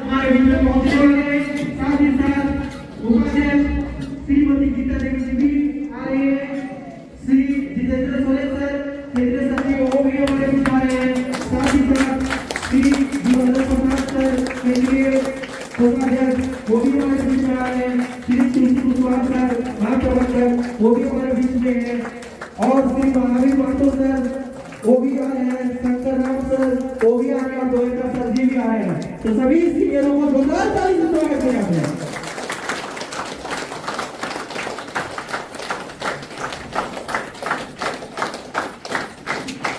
हमारे विद्यालय महोदय साथ ही साथ उपाध्यक्ष श्रीमती गीता देवी जी भी आ रही है। श्री जितेंद्र सोले सर केंद्रीय सचिव वो भी हमारे बीच आ रहे हैं। साथ ही साथ श्री जीवेंद्र प्रसाद सर केंद्रीय उपाध्यक्ष वो भी हमारे बीच में आ रहे हैं। श्री तुलसी कुशवाहा सर महाप्रबंधक वो भी हमारे बीच में है और श्री महावीर माथुर सर वो भी आ रहे हैं। शंकर राम सर वो भी आ रहे हैं। गोविंदा सर जी भी आ रहे हैं। तो सभी सीनियरों को जोरदार ताली से स्वागत करें।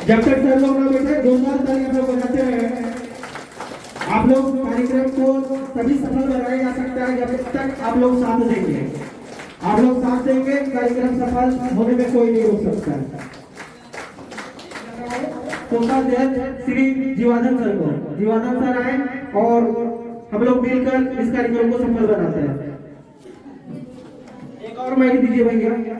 जब तक सर लोग ना बैठे जोरदार ताली हम लोग बजाते हैं। आप लोग कार्यक्रम को तभी सफल बनाया जा सकता है जब तक आप लोग साथ देंगे। आप लोग साथ देंगे कार्यक्रम सफल होने में कोई नहीं रोक सकता। तो श्री जीवानंद सर को जीवानंद सर आए और हम लोग मिलकर इस कार्यक्रम को सफल बनाते हैं। एक और माइक दीजिए भैया।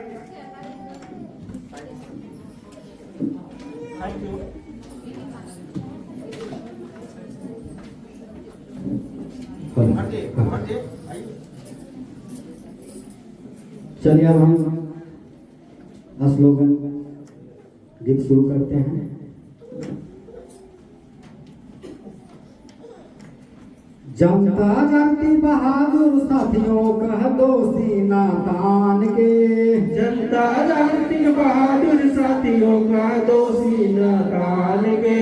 चलिए अब हम स्लोगन गीत शुरू करते हैं। जनता जनती बहादुर साथियों कह दो सीना तान के। जनता जनती बहादुर साथियों कह दो सीना तान के।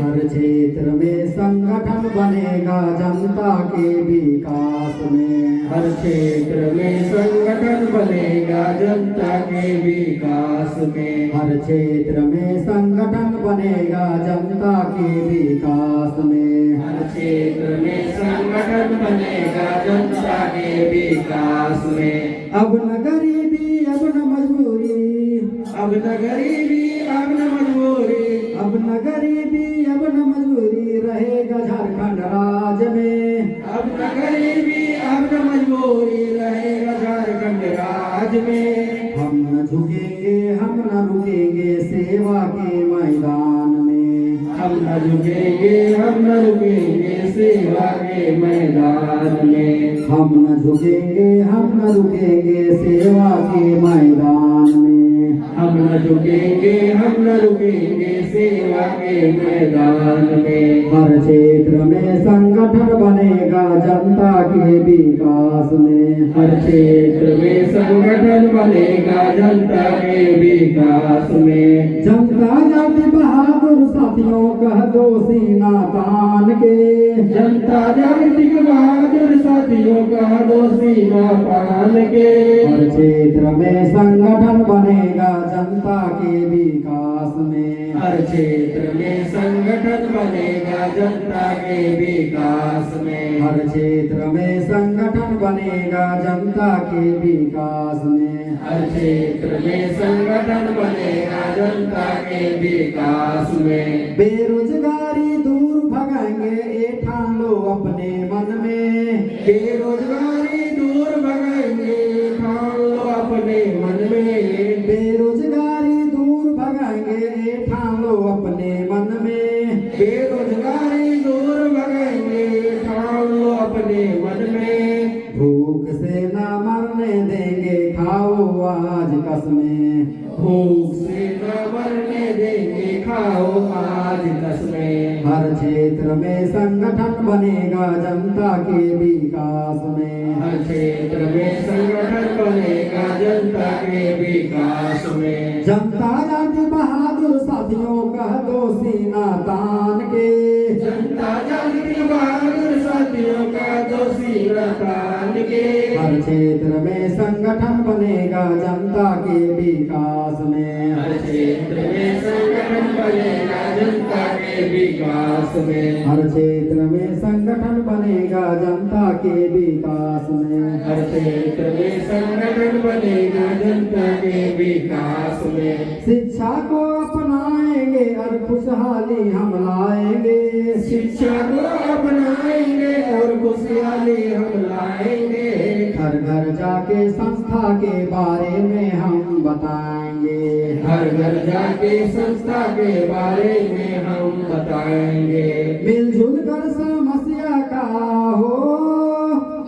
हर क्षेत्र में संगठन बनेगा जनता के विकास में। हर क्षेत्र में संगठन बनेगा जनता के विकास में। हर क्षेत्र में संगठन बनेगा जनता के विकास में। हर क्षेत्र में संगठन बनेगा जनता के विकास में। अब न गरीबी अब न मजबूरी। अब न गरीबी अब न मजबूरी। अब न गरीबी अब न मजबूरी रहेगा झारखंड राज में। अब न गरीबी अब न मजबूरी रहेगा झारखंड राज में। हम न झुकेंगे हम न रुकेंगे सेवा के मैदान में। हम न झुकेंगे हम न रुकेंगे सेवा के मैदान में। हम न झुकेंगे हम न रुकेंगे सेवा के मैदान में। हम न झुकेंगे हम न रुकेंगे सेवा के मैदान में। हर क्षेत्र में संगठन बनेगा जनता के विकास में। हर क्षेत्र में संगठन बनेगा जनता के विकास में। जनता जाति बहादुर साथियों कह दो सीना तान के। जनता जाति बहादुर साथियों कह दो सीना तान के। हर क्षेत्र में संगठन बनेगा जनता के विकास में। हर क्षेत्र में संगठन बनेगा जनता के विकास में। हर क्षेत्र में संगठन बनेगा जनता के विकास में। हर क्षेत्र में संगठन बनेगा जनता के विकास में। बेरोजगारी दूर भगाएंगे ये ठान लो अपने मन में। बेरोजगारी दूर भगाएंगे ठान लो अपने मन में। बेरोजगारी दूर भगाएंगे ये ठान लो अपने मन में। बेरोजगारी दूर भगाएंगे ठान लो अपने मन में। भूख से ना मरने देंगे खाओ आज कसमें। भूख से न मरने देंगे खाओ आज कसमें। हर क्षेत्र में संगठन बनेगा जनता के विकास में। हर क्षेत्र में संगठन बनेगा जनता के विकास में। जनता जाति बहादुर साथियों का दोषी ना तान के। जनता जाति बहादुर साथियों का दोषी न तान के। हर क्षेत्र में संगठन बनेगा जनता के विकास में। हर क्षेत्र में संगठन बनेगा जनता के विकास में। हर क्षेत्र में संगठन बनेगा जनता के विकास में। हर क्षेत्र में संगठन बनेगा जनता के विकास में। शिक्षा को अपनाएंगे और खुशहाली हम लाएंगे। शिक्षा को अपनाएंगे और खुशहाली हम लाएंगे। घर घर जाके संस्था के बारे में हम बताएंगे। हर घर जाके संस्था के बारे में हम बताएंगे। मिलजुल कर समस्या का हो।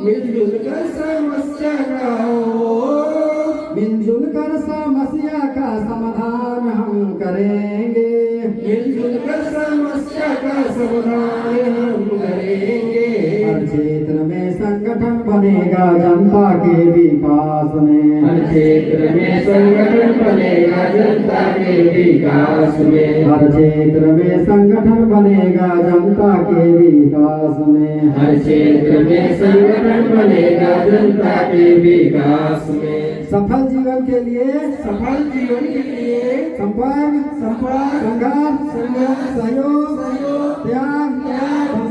मिलजुल कर समस्या का हो। मिलजुल कर समस्या का समाधान हम करेंगे। मिलजुल कर समस्या का समाधान हम करेंगे। हर क्षेत्र में संगठन बनेगा जनता के विकास में। हर क्षेत्र में संगठन बनेगा जनता के विकास में। हर क्षेत्र में संगठन बनेगा जनता के विकास में। हर क्षेत्र में संगठन बनेगा जनता के विकास में। सफल जीवन के लिए सफल जीवन के लिए संपर्क संघर्ष सहयोग त्याग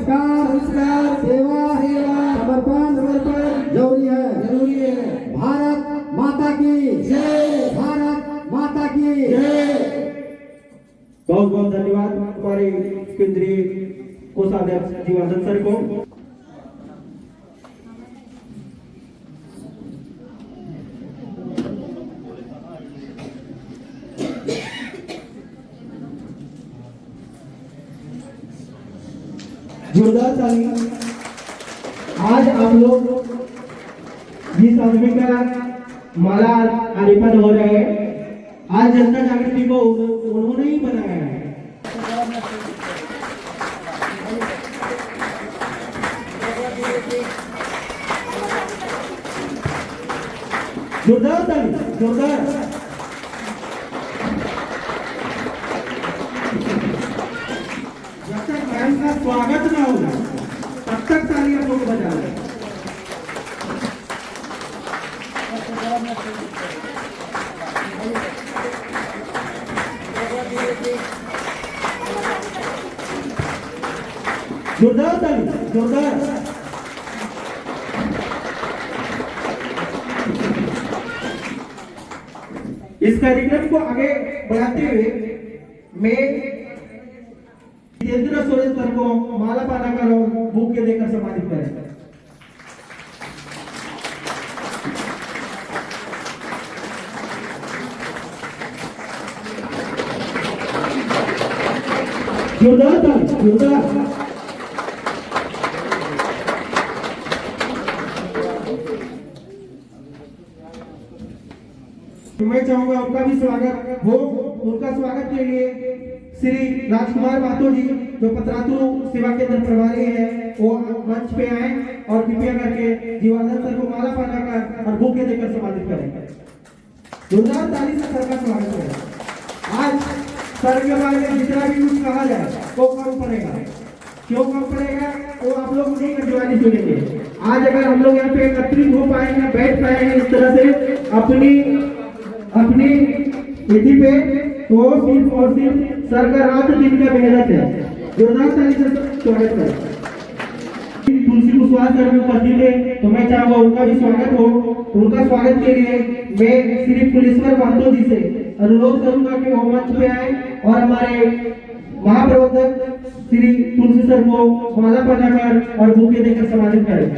संस्कार सेवा समर्पण जरूरी है। भारत माता की जय। भारत माता की जय। बहुत बहुत धन्यवाद हमारे केंद्रीय कोषाध्यक्ष जीवानंद सर को। जोरदार ताली। आज आप लोग जिस आदमी का माला अर्पण हो रहे हैं, आज जनता जागृति को उन्होंने ही बनाया है। जोरदार ताली, जोरदार। जब तक मैम का स्वागत ना होगा तब तक तालियां लोग बजा रहे हैं। जोरदार ताली, जोरदार। इस कार्यक्रम को आगे बढ़ाते हुए मैं जितेंद्र सोरेन सर को माला पहनाकर और बुके देकर सम्मानित करें। जोरदार ताली, जोरदार। मैं चाहूंगा उनका भी स्वागत हो। उनका स्वागत के लिए श्री राजकुमार महतो जी जो पतरातू सेवा केंद्र प्रभारी हैं वो मंच पे आए और कृपया करके जीवानंद सर को माला पहनाकर और बुके देकर सम्मानित करें। जोरदार ताली से सर का स्वागत करें। आज सर के बारे में जितना भी कुछ कहा जाए वो कम पड़ेगा। क्यों कम पड़ेगा वो आप लोग नहीं जुबानी सुनेंगे। आज अगर हम लोग यहाँ पे एकत्रित हो पाएंगे, बैठ पाएंगे इस तरह से अपनी विधि पे, तो सिर्फ और सिर्फ सर का रात दिन का मेहनत है। जोरदार ताली से स्वागत करें। तुलसी कुशवाहा सर भी उपस्थित है तो मैं चाहूंगा उनका भी स्वागत हो। उनका स्वागत के लिए मैं श्री पुलेश्वर महतो जी से अनुरोध करूंगा कि वो मंच पे आए और हमारे महाप्रबंधक श्री तुलसी सर को माला पहनाकर और बुके देकर सम्मानित करें।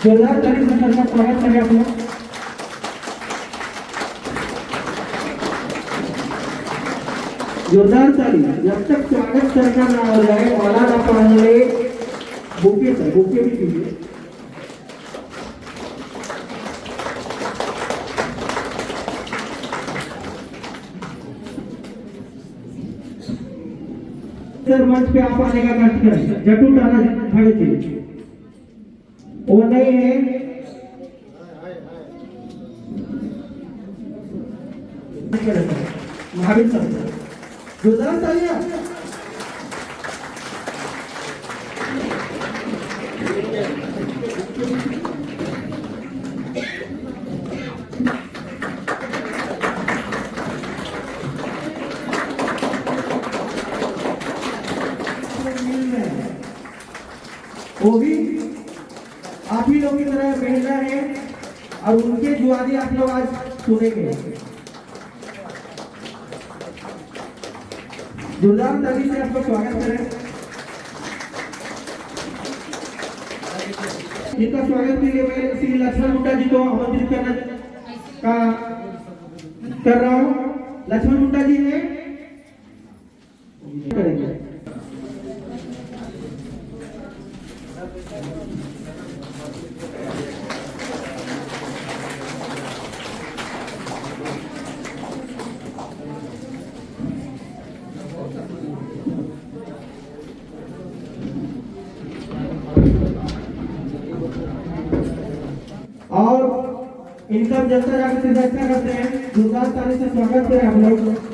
जोरदार ताली से सर का स्वागत करें आप लोग। जोरदार ताली। जब तक स्वागत सर का ना हो जाए, माला ना पहन ले, बुके सर बुके भी कीजिए। सर मंच पे आप आने का कष्ट करें। जटू टाना भागे जी वो नहीं है। महावीर सर जोरदार तालियां। वो भी आप ही लोग की तरह मेहनत है और उनके जुआदी आप लोग आज सुनेंगे। जोरदार ताली से आपका स्वागत करें। इनका स्वागत के लिए मैं श्री लक्ष्मण मुंडा जी को आमंत्रित कर रहा हूँ। लक्ष्मण मुंडा जी ने करेंगे। और इनका जनता जागृति रक्षा करते हैं। जोरदार ताली से स्वागत करें हम लोग।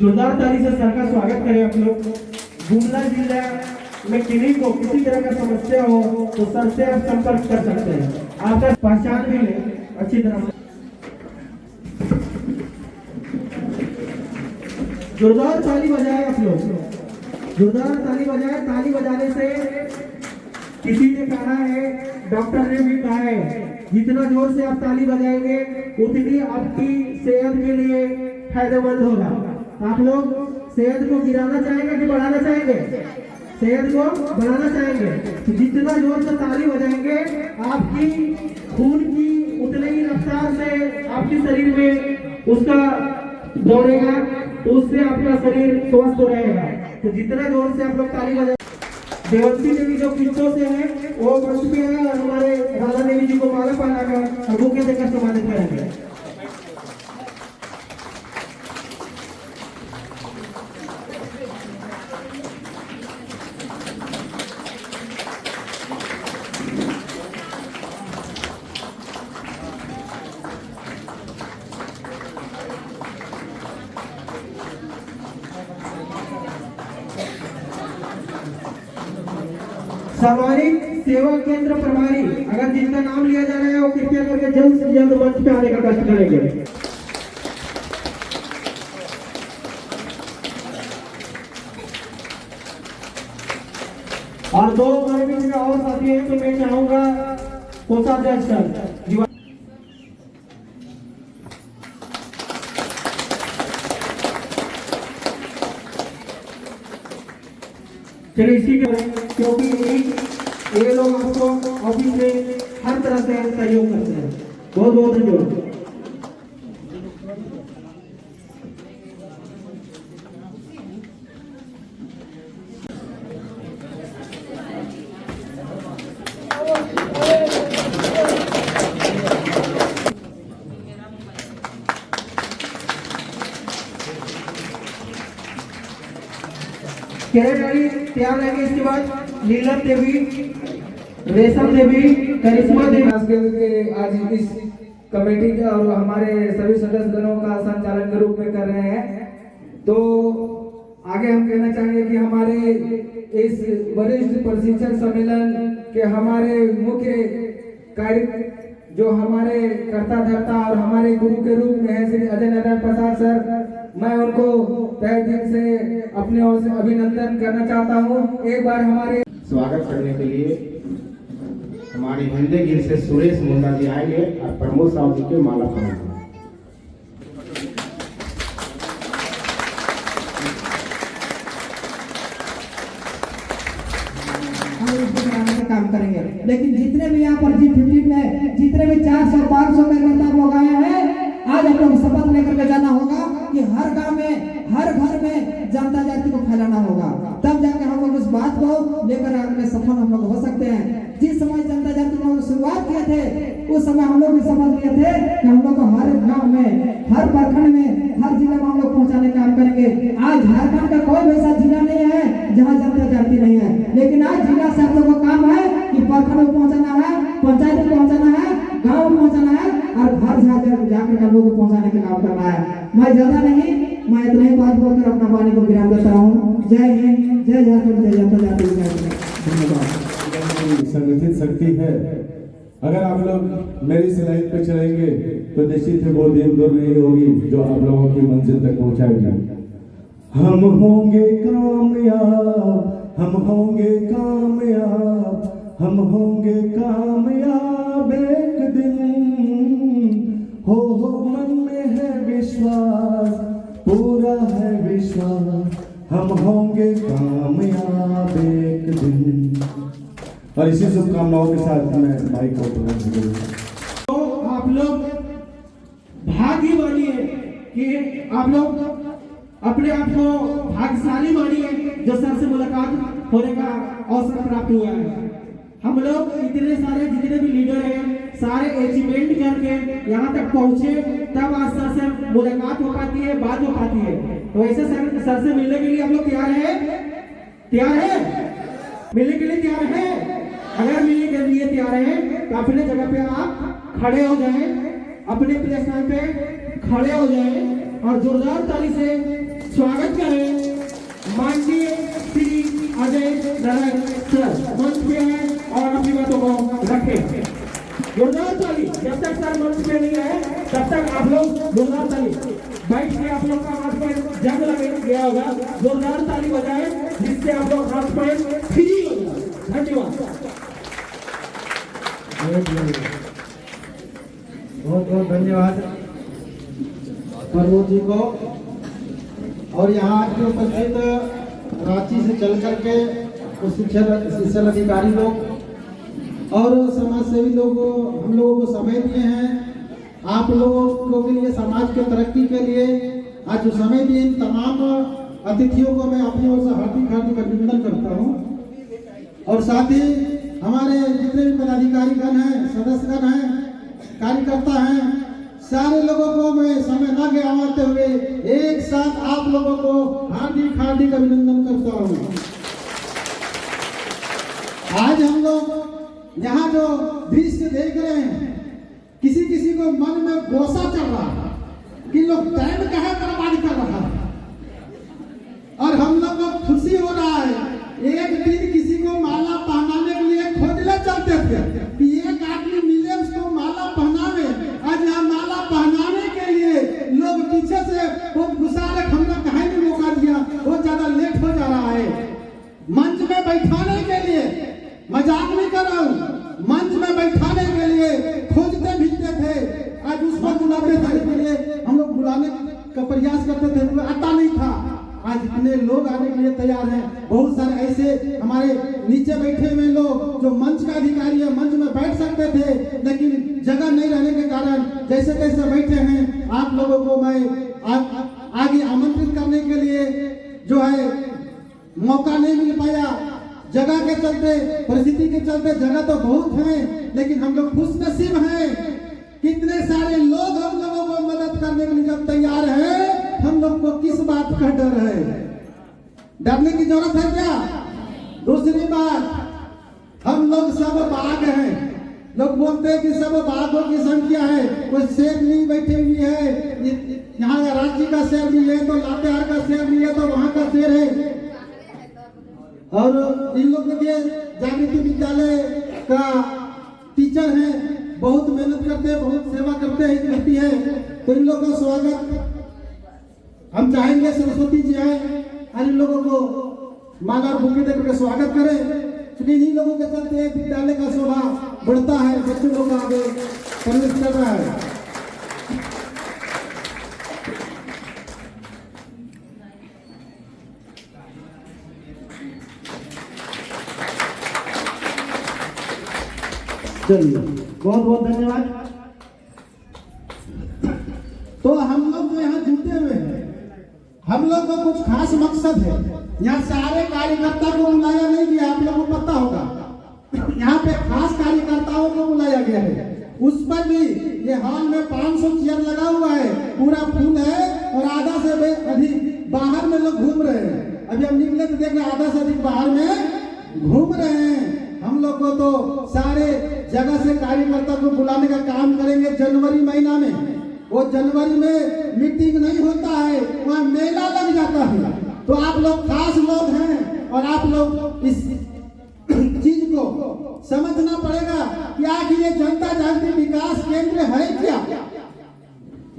जोरदार ताली से सर का स्वागत करें आप लोग। गुमला जिला में किन्हीं को किसी तरह का समस्या हो तो सर से आप संपर्क कर सकते हैं। आपका पहचान भी लें अच्छी तरह से। जोरदार ताली बजाए आप लोग। जोरदार ताली बजाए। ताली बजाने से किसी ने कहा है, डॉक्टर ने भी कहा है, जितना जोर से आप ताली बजाएंगे उतनी आपकी सेहत के लिए फायदेमंद होगा। आप लोग सेहत को गिराना चाहेंगे कि बढ़ाना चाहेंगे? सेहत को बढ़ाना चाहेंगे तो जितना जोर से ताली बजाएंगे आपकी खून की उतने ही रफ्तार से आपके शरीर में उसका दौड़ेगा तो उससे आपका शरीर स्वस्थ रहेगा। तो जितना जोर से आप लोग ताली बजाएंगे। देवंती देवी जो किस्तों से है वो मंच पे है और हमारे राधा देवी जी को माला पहनाकर और बुके देकर सम्मानित करेंगे। सामाजिक सेवा केंद्र प्रभारी अगर जिनका नाम लिया जा रहा है वो कृपया करके जल्द से जल्द मंच पे आने का कष्ट करेंगे। और दो गर्मी में और साथी हैं तो मैं चाहूंगा कोषाध्यक्ष सर चलिए इसी के क्योंकि ये लोग आपको ऑफिस में हर तरह से सहयोग करते हैं। बहुत बहुत धन्यवाद। कैरेटरी तैयार रहेंगे। इसके बाद नीलम देवी, रेशम देवी, करिश्मा देवी आज इस कमेटी का और हमारे सभी सदस्यगणों का संचालन के रूप में कर रहे हैं। तो आगे हम कहना चाहेंगे कि हमारे इस वरिष्ठ प्रशिक्षण सम्मेलन के हमारे मुख्य कार्य जो हमारे कर्ता धर्ता और हमारे गुरु के रूप में है श्री अजय नारायण प्रसाद सर, मैं उनको तहे दिल से अपने ओर से अभिनंदन करना चाहता हूँ। एक बार हमारे स्वागत करने के लिए हमारे हिंदी गिर से सुरेश मुंडा जी आएंगे और प्रमोद साहब जी के माला पहनाएंगे। काम करेंगे, लेकिन जितने भी यहाँ पर G15 में जितने भी 400-500 कार्यकर्ता लोग आए हैं, आज हम लोग शपथ लेकर के जाना होगा कि हर गांव में हर घर में जनता जाति को फैलाना होगा, तब जाके हम लोग इस बात को लेकर आगे सफल हम लोग हो सकते हैं। जिस समय जनता जाति को शुरुआत किए थे उस समय हम लोग भी समझ लिए थे कि हम लोग को हर गांव में, हर प्रखंड में, हर जिले में हम लोग पहुंचाने का काम करेंगे। आज झारखंड का कोई ऐसा जिला नहीं है जहां जनता जाति नहीं है, लेकिन आज जिला से हम लोग को काम है कि प्रखंड में पहुंचाना है, पंचायत में पहुंचाना है, गांव में पहुंचाना है और घर जाकर लोगों को पहुंचाने का काम करना है। मैं ज्यादा नहीं, मैं इतना ही बात बोलकर अपना वाणी को विराम देता हूँ। जय हिंद, जय झारखंड, जय जनता जाति। धन्यवाद। संगठित शक्ति है। अगर आप लोग मेरी इस लाइन पे चलेंगे तो निश्चित है वो दिन दूर नहीं होगी जो आप लोगों की मंजिल तक पहुंचाएगी। हम होंगे कामयाब, हम होंगे कामयाब, हम होंगे कामयाब एक दिन। हो मन में है विश्वास, पूरा है विश्वास, हम होंगे कामयाब एक दिन। और इसी शुभकामनाओं के साथ मैं भाई को तो आप लोग भाग्यवानी है कि आप लोग अपने आप को भाग्यशाली मानिए जो सर से मुलाकात होने का अवसर प्राप्त हुआ है। हम लोग इतने सारे जितने भी लीडर हैं सारे अचीवमेंट करके यहाँ तक पहुँचे, तब आज सर से मुलाकात हो पाती है, बात हो पाती है। तो ऐसे सर से मिलने के लिए हम लोग तैयार है, तैयार है, मिलने के लिए तैयार है। अगर मिलने के लिए तैयार है तो अपने जगह पे आप खड़े हो जाएं, अपने प्ले स्थान पे खड़े हो जाएं और जोरदार ताली से स्वागत करें माननीय श्री अजय नारायण सर। मंच पे हैं और अपनी बातों को रखें। जोरदार ताली। जब तक सर मंच पे नहीं है तब तक आप लोग जोरदार ताली। बैठ के आप लोग का हाथ पैर जंग लगे गया होगा, जोरदार ताली बजाएं जिससे आप लोग हाथ पैर फ्री हो जाए। धन्यवाद। बहुत बहुत धन्यवाद प्रमोद जी को। और यहाँ के उपस्थित रांची से चल करके शिक्षण अधिकारी लोग और समाज सेवी लोग हम लोगों को समय दिए हैं। आप लोगों के लिए, समाज के तरक्की के लिए आज जो समय दिए, इन तमाम अतिथियों को मैं अपनी ओर से हार्दिक हार्दिक अभिनंदन करता हूँ। और साथ ही हमारे जितने भी पदाधिकारीगण हैं, सदस्यगण हैं, कार्यकर्ता हैं, सारे लोगों को मैं समय न गंवाते हुए एक साथ आप लोगों को हार्दिक हार्दिक अभिनंदन करता हूँ। आज हम लोग यहाँ जो दृश्य देख रहे हैं, किसी किसी को मन में गोसा चल रहा है कि लोग टाइम कहाँ बर्बाद कर रहा है, और हम लोग को खुशी हो रहा है। एक दिन किसी को माला पहनाने के लिए खोजने चलते थे कि एक आदमी मिले उसको माला पहनावे। आज यहाँ माला पहनाने के लिए लोग पीछे से वो गुस्सा रख, हमने कहीं भी मौका दिया, वो ज्यादा लेट हो जा रहा है। मंच में बैठाने के लिए, मजाक नहीं कर रहा हूँ, मंच में बैठाने के लिए खोजते भिजते थे। आज उसको बुलाते थे के लिए हम लोग बुलाने का प्रयास करते थे, तो आता नहीं था। आज इतने लोग आने के लिए तैयार हैं। बहुत सारे ऐसे हमारे नीचे बैठे हुए लोग जो मंच का अधिकारी है, मंच में बैठ सकते थे, लेकिन जगह नहीं रहने के कारण जैसे तैसे बैठे हैं। आप लोगों को मैं आगे आमंत्रित करने के लिए जो है मौका नहीं मिल पाया, जगह के चलते, परिस्थिति के चलते। जगह तो बहुत है, लेकिन हम लोग खुशनसीब हैं। कितने सारे लोग हम लोगों को मदद करने के लिए जब तैयार है, हम लोग को किस बात का डर है? डरने की जरूरत है क्या? दूसरी बात, हम लोग सब बाघ हैं। लोग बोलते हैं कि सब बाघों की संख्या है, कोई शेर नहीं बैठे हुई है। यहाँ रांची का शेर भी है तो लातेहार का शेर भी है तो वहाँ का शेर है। और इन लोग के जागृति विद्यालय का टीचर है, बहुत मेहनत करते हैं, बहुत सेवा करते हैं, करती है। तो इन लोगों का स्वागत हम चाहेंगे सरस्वती जी आए और इन लोगों को माला और बुके देकर के स्वागत करें, क्योंकि इन्हीं लोगों के चलते विद्यालय का शोभा बढ़ता है, बच्चों लोग आगे प्रवेश कर रहा है। चलिए, बहुत बहुत धन्यवाद। तो हम लोग जो यहाँ जुटे हुए हैं, हम लोग का कुछ खास मकसद है। यहाँ सारे कार्यकर्ता को बुलाया नहीं गया, आप लोगों को पता होगा। यहाँ पे खास कार्यकर्ताओं को बुलाया गया है। उस पर भी ये हॉल में 500 चेयर लगा हुआ है, पूरा फुल है और आधा से अधिक बाहर में लोग घूम रहे हैं। अभी हम निकले तो देख रहे आधा से अधिक बाहर में घूम रहे हैं। हम लोग को तो सारे जगह से कार्यकर्ता को बुलाने का काम करेंगे जनवरी महीना में। वो जनवरी में मीटिंग नहीं होता है, वहाँ मेला लग जाता है। तो आप लोग खास लोग हैं और आप लोग इस चीज को समझना पड़ेगा कि आखिर ये जनता जागृति विकास केंद्र है क्या,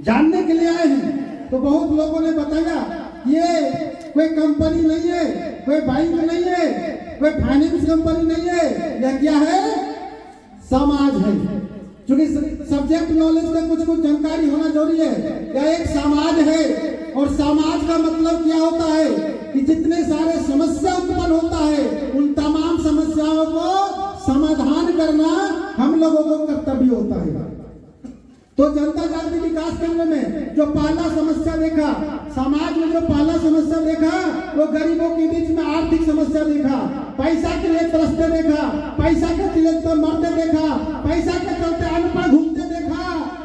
जानने के लिए आए हैं। तो बहुत लोगों ने बताया ये कोई कंपनी नहीं है, कोई बैंक नहीं है, कोई फाइनेंस कंपनी नहीं है, यह क्या है, समाज है। क्योंकि सब्जेक्ट नॉलेज का कुछ जानकारी होना जरूरी है। यह एक समाज है और समाज का मतलब क्या होता है कि जितने सारे समस्या उत्पन्न होता है उन तमाम समस्याओं को समाधान करना हम लोगों को कर्तव्य होता है। तो जनता जागृति विकास केंद्र में जो पहला समस्या देखा, समाज में जो पहला समस्या देखा, वो गरीबों के बीच में आर्थिक समस्या देखा, पैसा के लिए तरसते देखा, पैसा के लिए तो मरते देखा, पैसा के चलते अनपढ़ घूमते देखा।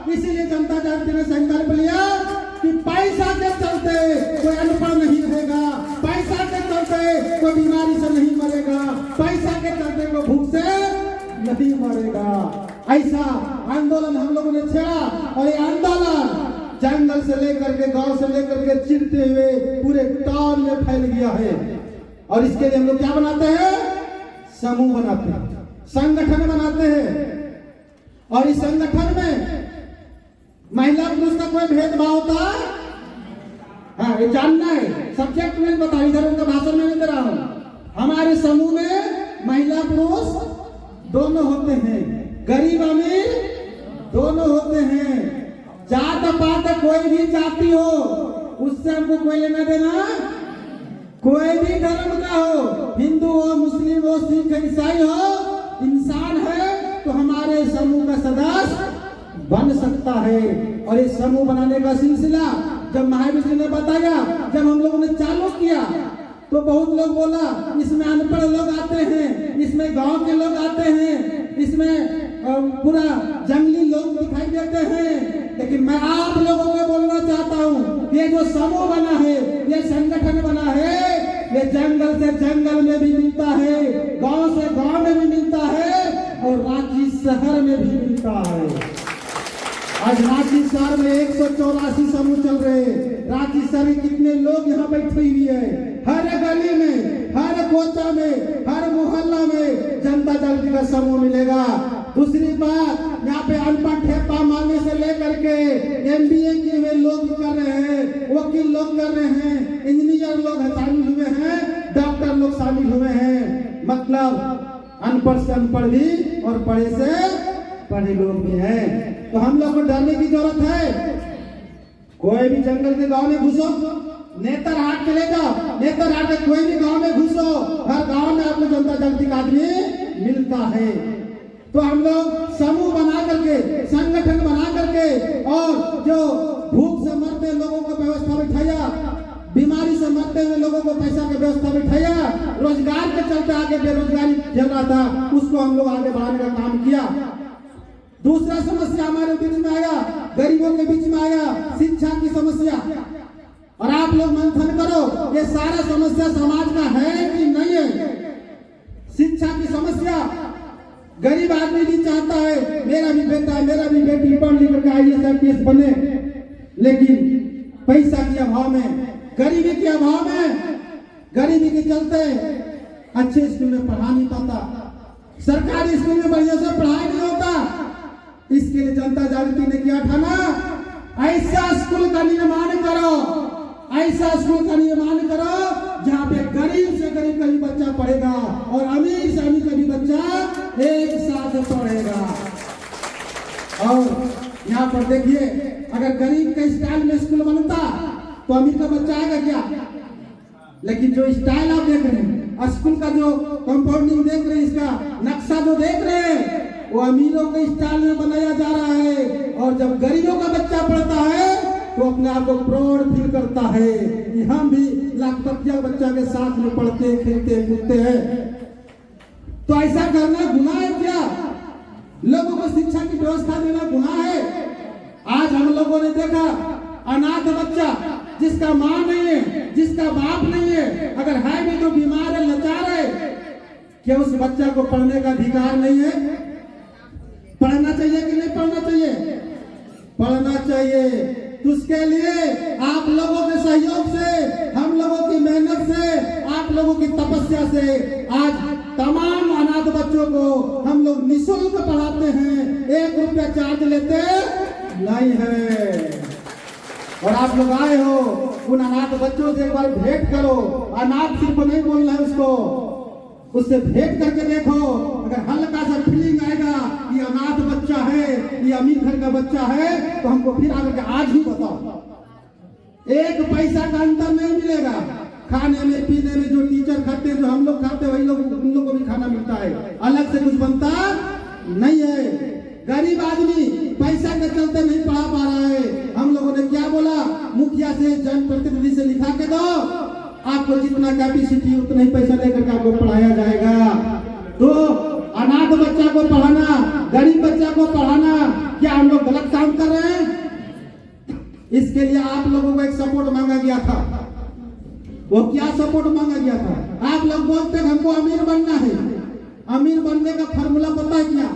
इसीलिए जनता जागृति ने संकल्प लिया कि पैसा के चलते कोई अनपढ़ नहीं रहेगा, पैसा के चलते कोई बीमारी से नहीं मरेगा, पैसा के चलते कोई भूख से नहीं मरेगा। ऐसा आंदोलन हम लोगों ने छेड़ा और ये आंदोलन जंगल से लेकर के, गांव से लेकर के चिरते हुए पूरे टाउन में फैल गया है। और इसके लिए हम लोग क्या बनाते हैं, समूह बनाते हैं, संगठन बनाते हैं। और इस संगठन में महिला पुरुष का कोई भेदभाव होता है, हाँ ये जानना है। सब्जेक्ट में बता, इधर उनका भाषण में नहीं दे रहा हूं। हमारे समूह में महिला पुरुष दोनों होते हैं, गरीब अमीर दोनों होते हैं। जात पात कोई भी जाति हो उससे हमको कोई लेना देना, कोई भी धर्म का हो, हिंदू हो, मुस्लिम हो, सिख ईसाई हो, इंसान है तो हमारे समूह का सदस्य बन सकता है। और इस समूह बनाने का सिलसिला जब महावीर जी ने बताया, जब हम लोगों ने चालू किया तो बहुत लोग बोला इसमें अनपढ़ लोग आते हैं, इसमें गांव के लोग आते हैं, इसमें पूरा जंगली लोग दिखाई देते हैं। लेकिन मैं आप लोगों को बोलना चाहता हूँ, ये जो समूह बना है, ये संगठन बना है, ये जंगल से जंगल में भी मिलता है, गांव से गांव में भी मिलता है और रांची शहर में भी मिलता है। आज रांची शहर में 184 समूह चल रहे हैं। रांची शहर में कितने लोग यहाँ बैठे हुए हैं, हर गली में, हर कोचा में, हर मोहल्ला में जनता जागृति का समूह मिलेगा। दूसरी बात, यहाँ पे अनपढ़ ठेपा मारने से लेकर के MBA किए हुए लोग कर रहे हैं, वकील लोग कर रहे हैं, इंजीनियर लोग शामिल हुए हैं, डॉक्टर लोग शामिल हुए हैं। मतलब अनपढ़ से अनपढ़ भी और पढ़े से पढ़े लोग भी हैं। तो हम लोग को डरने की जरूरत है। कोई भी जंगल के गांव में घुसो, नेतरहाट चले जाओ, नेतरहाट के कोई भी गांव में घुसो, हर गांव में आपको जनता जागृति का आदमी मिलता है। तो हम लोग समूह बना करके, संगठन बना करके, और जो भूख से मरते लोगों को व्यवस्था बिठाया, बीमारी से मरते हुए लोगों को पैसा की व्यवस्था बिठाया, रोजगार के चलते आगे बेरोजगारी चल रहा था, उसको हम लोग आगे बढ़ाने का काम किया। दूसरा समस्या हमारे बीच में आया, गरीबों के बीच में आया, शिक्षा की समस्या। और आप लोग मंथन करो, ये सारा समस्या समाज का है कि नहीं है। शिक्षा की समस्या, गरीब आदमी भी चाहता है मेरा भी बेटा, मेरा भी बेटी पढ़ लिख कर IAS IPS बने, लेकिन पैसा के अभाव में, गरीबी के अभाव में, गरीबी के चलते अच्छे स्कूल में पढ़ा नहीं पाता, सरकारी स्कूल में बढ़िया से पढ़ाई नहीं होता। इसके लिए जनता जागृति ने क्या ठाना, ऐसा स्कूल का निर्माण करो, ऐसा स्कूल का निर्माण करो जहाँ पे गरीब से गरीब बच्चा पढ़ेगा और अमीर से अमीर बच्चा एक साथ पढ़ेगा। और यहाँ पर देखिए, अगर गरीब के स्टाइल में स्कूल बनता तो अमीर का बच्चा आएगा क्या? लेकिन जो स्टाइल आप देख रहे हैं, स्कूल का जो कंपाउंडिंग देख रहे हैं, इसका नक्शा जो देख रहे हैं, वो अमीरों के स्टाइल में बनाया जा रहा है। और जब गरीबों का बच्चा पढ़ता है तो अपने आप को प्राउड फील करता है कि हम भी लाखपतिया बच्चा के साथ में पढ़ते खेलते कूदते हैं। तो ऐसा करना गुनाह है क्या? लोगों को शिक्षा की व्यवस्था देना गुनाह है? आज हम लोगों ने देखा अनाथ बच्चा जिसका माँ नहीं है, जिसका बाप नहीं है, अगर है भी तो बीमार है, लाचार है, क्या उस बच्चा को पढ़ने का अधिकार नहीं है? पढ़ना चाहिए कि नहीं पढ़ना चाहिए? पढ़ना चाहिए। तो उसके लिए आप लोगों के सहयोग से, हम लोगों की मेहनत से, आप लोगों की तपस्या से आज तमाम अनाथ बच्चों को हम लोग निःशुल्क पढ़ाते हैं, 1 रुपया चार्ज लेते नहीं है। और आप लोग आए हो, उन अनाथ बच्चों से एक बार भेंट करो। अनाथ सिर्फ नहीं बोलना है उसको, उससे भेंट करके देखो। अगर हल्का सा फीलिंग आएगा ये अनाथ बच्चा है, ये अमीर घर का बच्चा है, तो हमको फिर आकर के आज ही बताओ। 1 पैसा का अंतर नहीं मिलेगा। खाने में पीने में जो टीचर खाते हैं, जो हम लोग खाते हैं, वही लोग उन लोग को भी खाना मिलता है, अलग से कुछ बनता नहीं है। गरीब आदमी पैसा के चलते नहीं पढ़ा पा रहा है। हम लोगों ने क्या बोला, मुखिया से, जनप्रतिनिधि से लिखा के दो, आपको जितना कैपेसिटी उतना ही पैसा लेकर के आपको पढ़ाया जाएगा। तो अनाथ बच्चा को पढ़ाना, गरीब बच्चा को पढ़ाना, क्या हम लोग गलत काम कर रहे हैं? इसके लिए आप लोगों को एक सपोर्ट मांगा गया था। वो क्या सपोर्ट मांगा गया था? आप लोग बोलते हैं हमको अमीर बनना है। अमीर बनने का फॉर्मूला पता है क्या?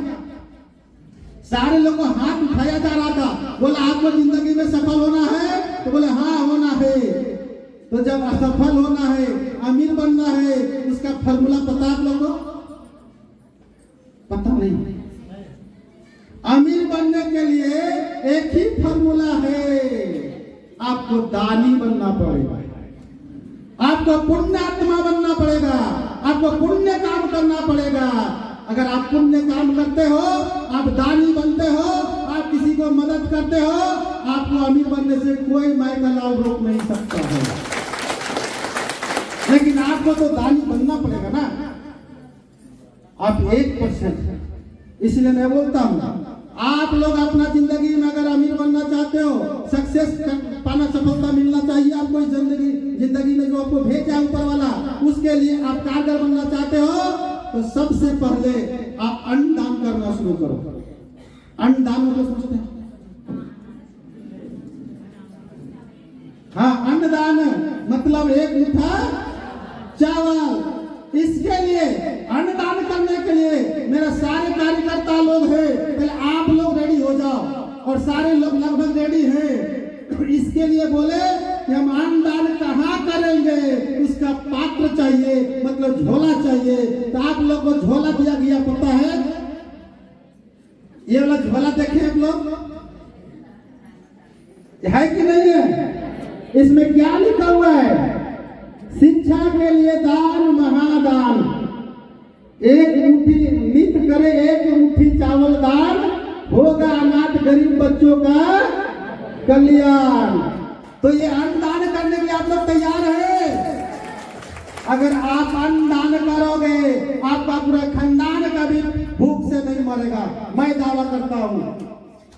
सारे लोगों को हाथ उठाया जा रहा था, बोला आपको जिंदगी में सफल होना है, तो बोले हाँ होना है। तो जब असफल होना है, अमीर बनना है, उसका फॉर्मूला पता आप लोगों को? पता नहीं। अमीर बनने के लिए एक ही फॉर्मूला है, आपको दानी बनना पड़ेगा, आपको पुण्य आत्मा बनना पड़ेगा, आपको पुण्य काम करना पड़ेगा। अगर आप पुण्य काम करते हो, आप दानी बनते हो, आप किसी को मदद करते हो, आपको अमीर बनने से कोई माय का लाल रोक नहीं सकता है। लेकिन आपको तो दानी बनना पड़ेगा ना। आप 1%, इसलिए मैं बोलता हूं, आप लोग अपना जिंदगी में अगर अमीर बनना चाहते हो, सक्सेस पाना, सफलता मिलना चाहिए आपको इस जिंदगी में जो आपको भेजा ऊपर वाला, उसके लिए आप कारगर बनना चाहते हो, तो सबसे पहले आप अन्नदान करना शुरू करो। अन्नदान को सोचते हैं? हाँ, अन्नदान मतलब 1 मुट्ठा चावल। इसके लिए अन्नदान करने के लिए मेरा सारे कार्यकर्ता लोग हैं, पहले आप लोग रेडी हो जाओ, और सारे लोग लगभग रेडी हैं। इसके लिए बोले कि हम अन्नदान कहाँ करेंगे, उसका पात्र चाहिए, मतलब झोला चाहिए। तो आप लोग को झोला दिया गया, पता है? ये वाला झोला देखे आप लोग, है कि नहीं है? इसमें क्या लिखा हुआ है? शिक्षा के लिए दान महादान, 1 मुट्ठी नित करे, 1 मुट्ठी चावल दान, होगा अनाथ गरीब बच्चों का कल्याण। तो ये अन्नदान करने के लिए आप लोग तैयार हैं? अगर आप अन्नदान करोगे, आपका पूरा खानदान का भी भूख से नहीं मरेगा, मैं दावा करता हूँ।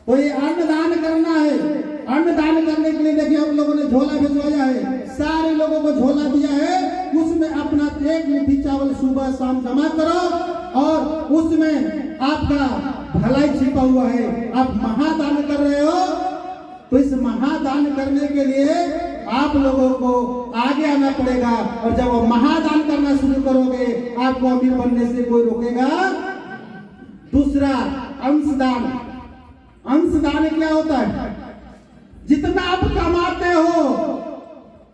तो ये अन्नदान करना है। अन्नदान करने के लिए देखिए हम लोगों ने झोला भिजवाया है, सारे लोगों को झोला दिया है। उसमें अपना 1 मुट्ठी चावल सुबह शाम जमा करो, और उसमें आपका भलाई छिपा हुआ है। आप महादान कर रहे हो, तो इस महादान करने के लिए आप लोगों को आगे आना पड़ेगा। और जब वो महादान करना शुरू करोगे, आपको अमीर बनने से कोई रोकेगा? दूसरा, अंशदान। अंशदान क्या होता है? जितना आप कमाते हो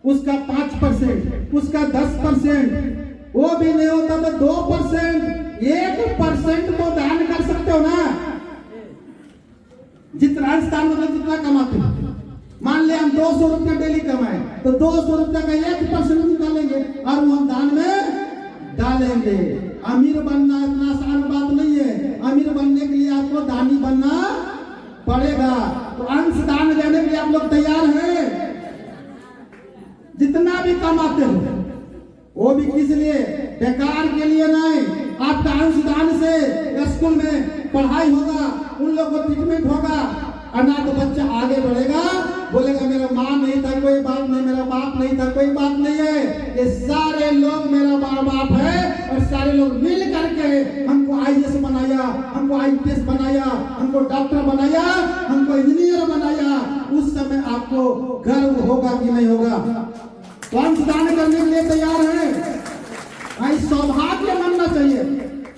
उसका 5%, उसका 10%, वो भी नहीं होता तो 2%, 1% तो दान कर सकते हो ना। जितना अंशदान मतलब जितना कमाते हो, मान ले हम 200 रुपया डेली कमाए तो 200 रुपया का 1% निकालेंगे और वो हम दान में डालेंगे। अमीर बनना इतना आसान बात नहीं है। अमीर बनने के लिए आपको दानी बनना पड़ेगा। तो अंश दान देने के लिए आप लोग तैयार हैं? जितना भी कमाते हो वो भी किस लिए? बेकार के लिए नहीं। आपका अंश दान से स्कूल में पढ़ाई होगा, उन लोगों को ट्रीटमेंट होगा, अनाथ बच्चा आगे बढ़ेगा, बोलेगा मेरा माँ नहीं था कोई बात नहीं, मेरा बाप नहीं था कोई बात नहीं है, ये सारे लोग मेरा माँ बाप है और सारे लोग मिल करके हमको IAS बनाया, हमको IPS बनाया, हमको डॉक्टर बनाया, हमको इंजीनियर बनाया। उस समय आपको गर्व होगा कि नहीं होगा? तो अंश दान करने के लिए तैयार है? भाई सौभाग्य मानना चाहिए।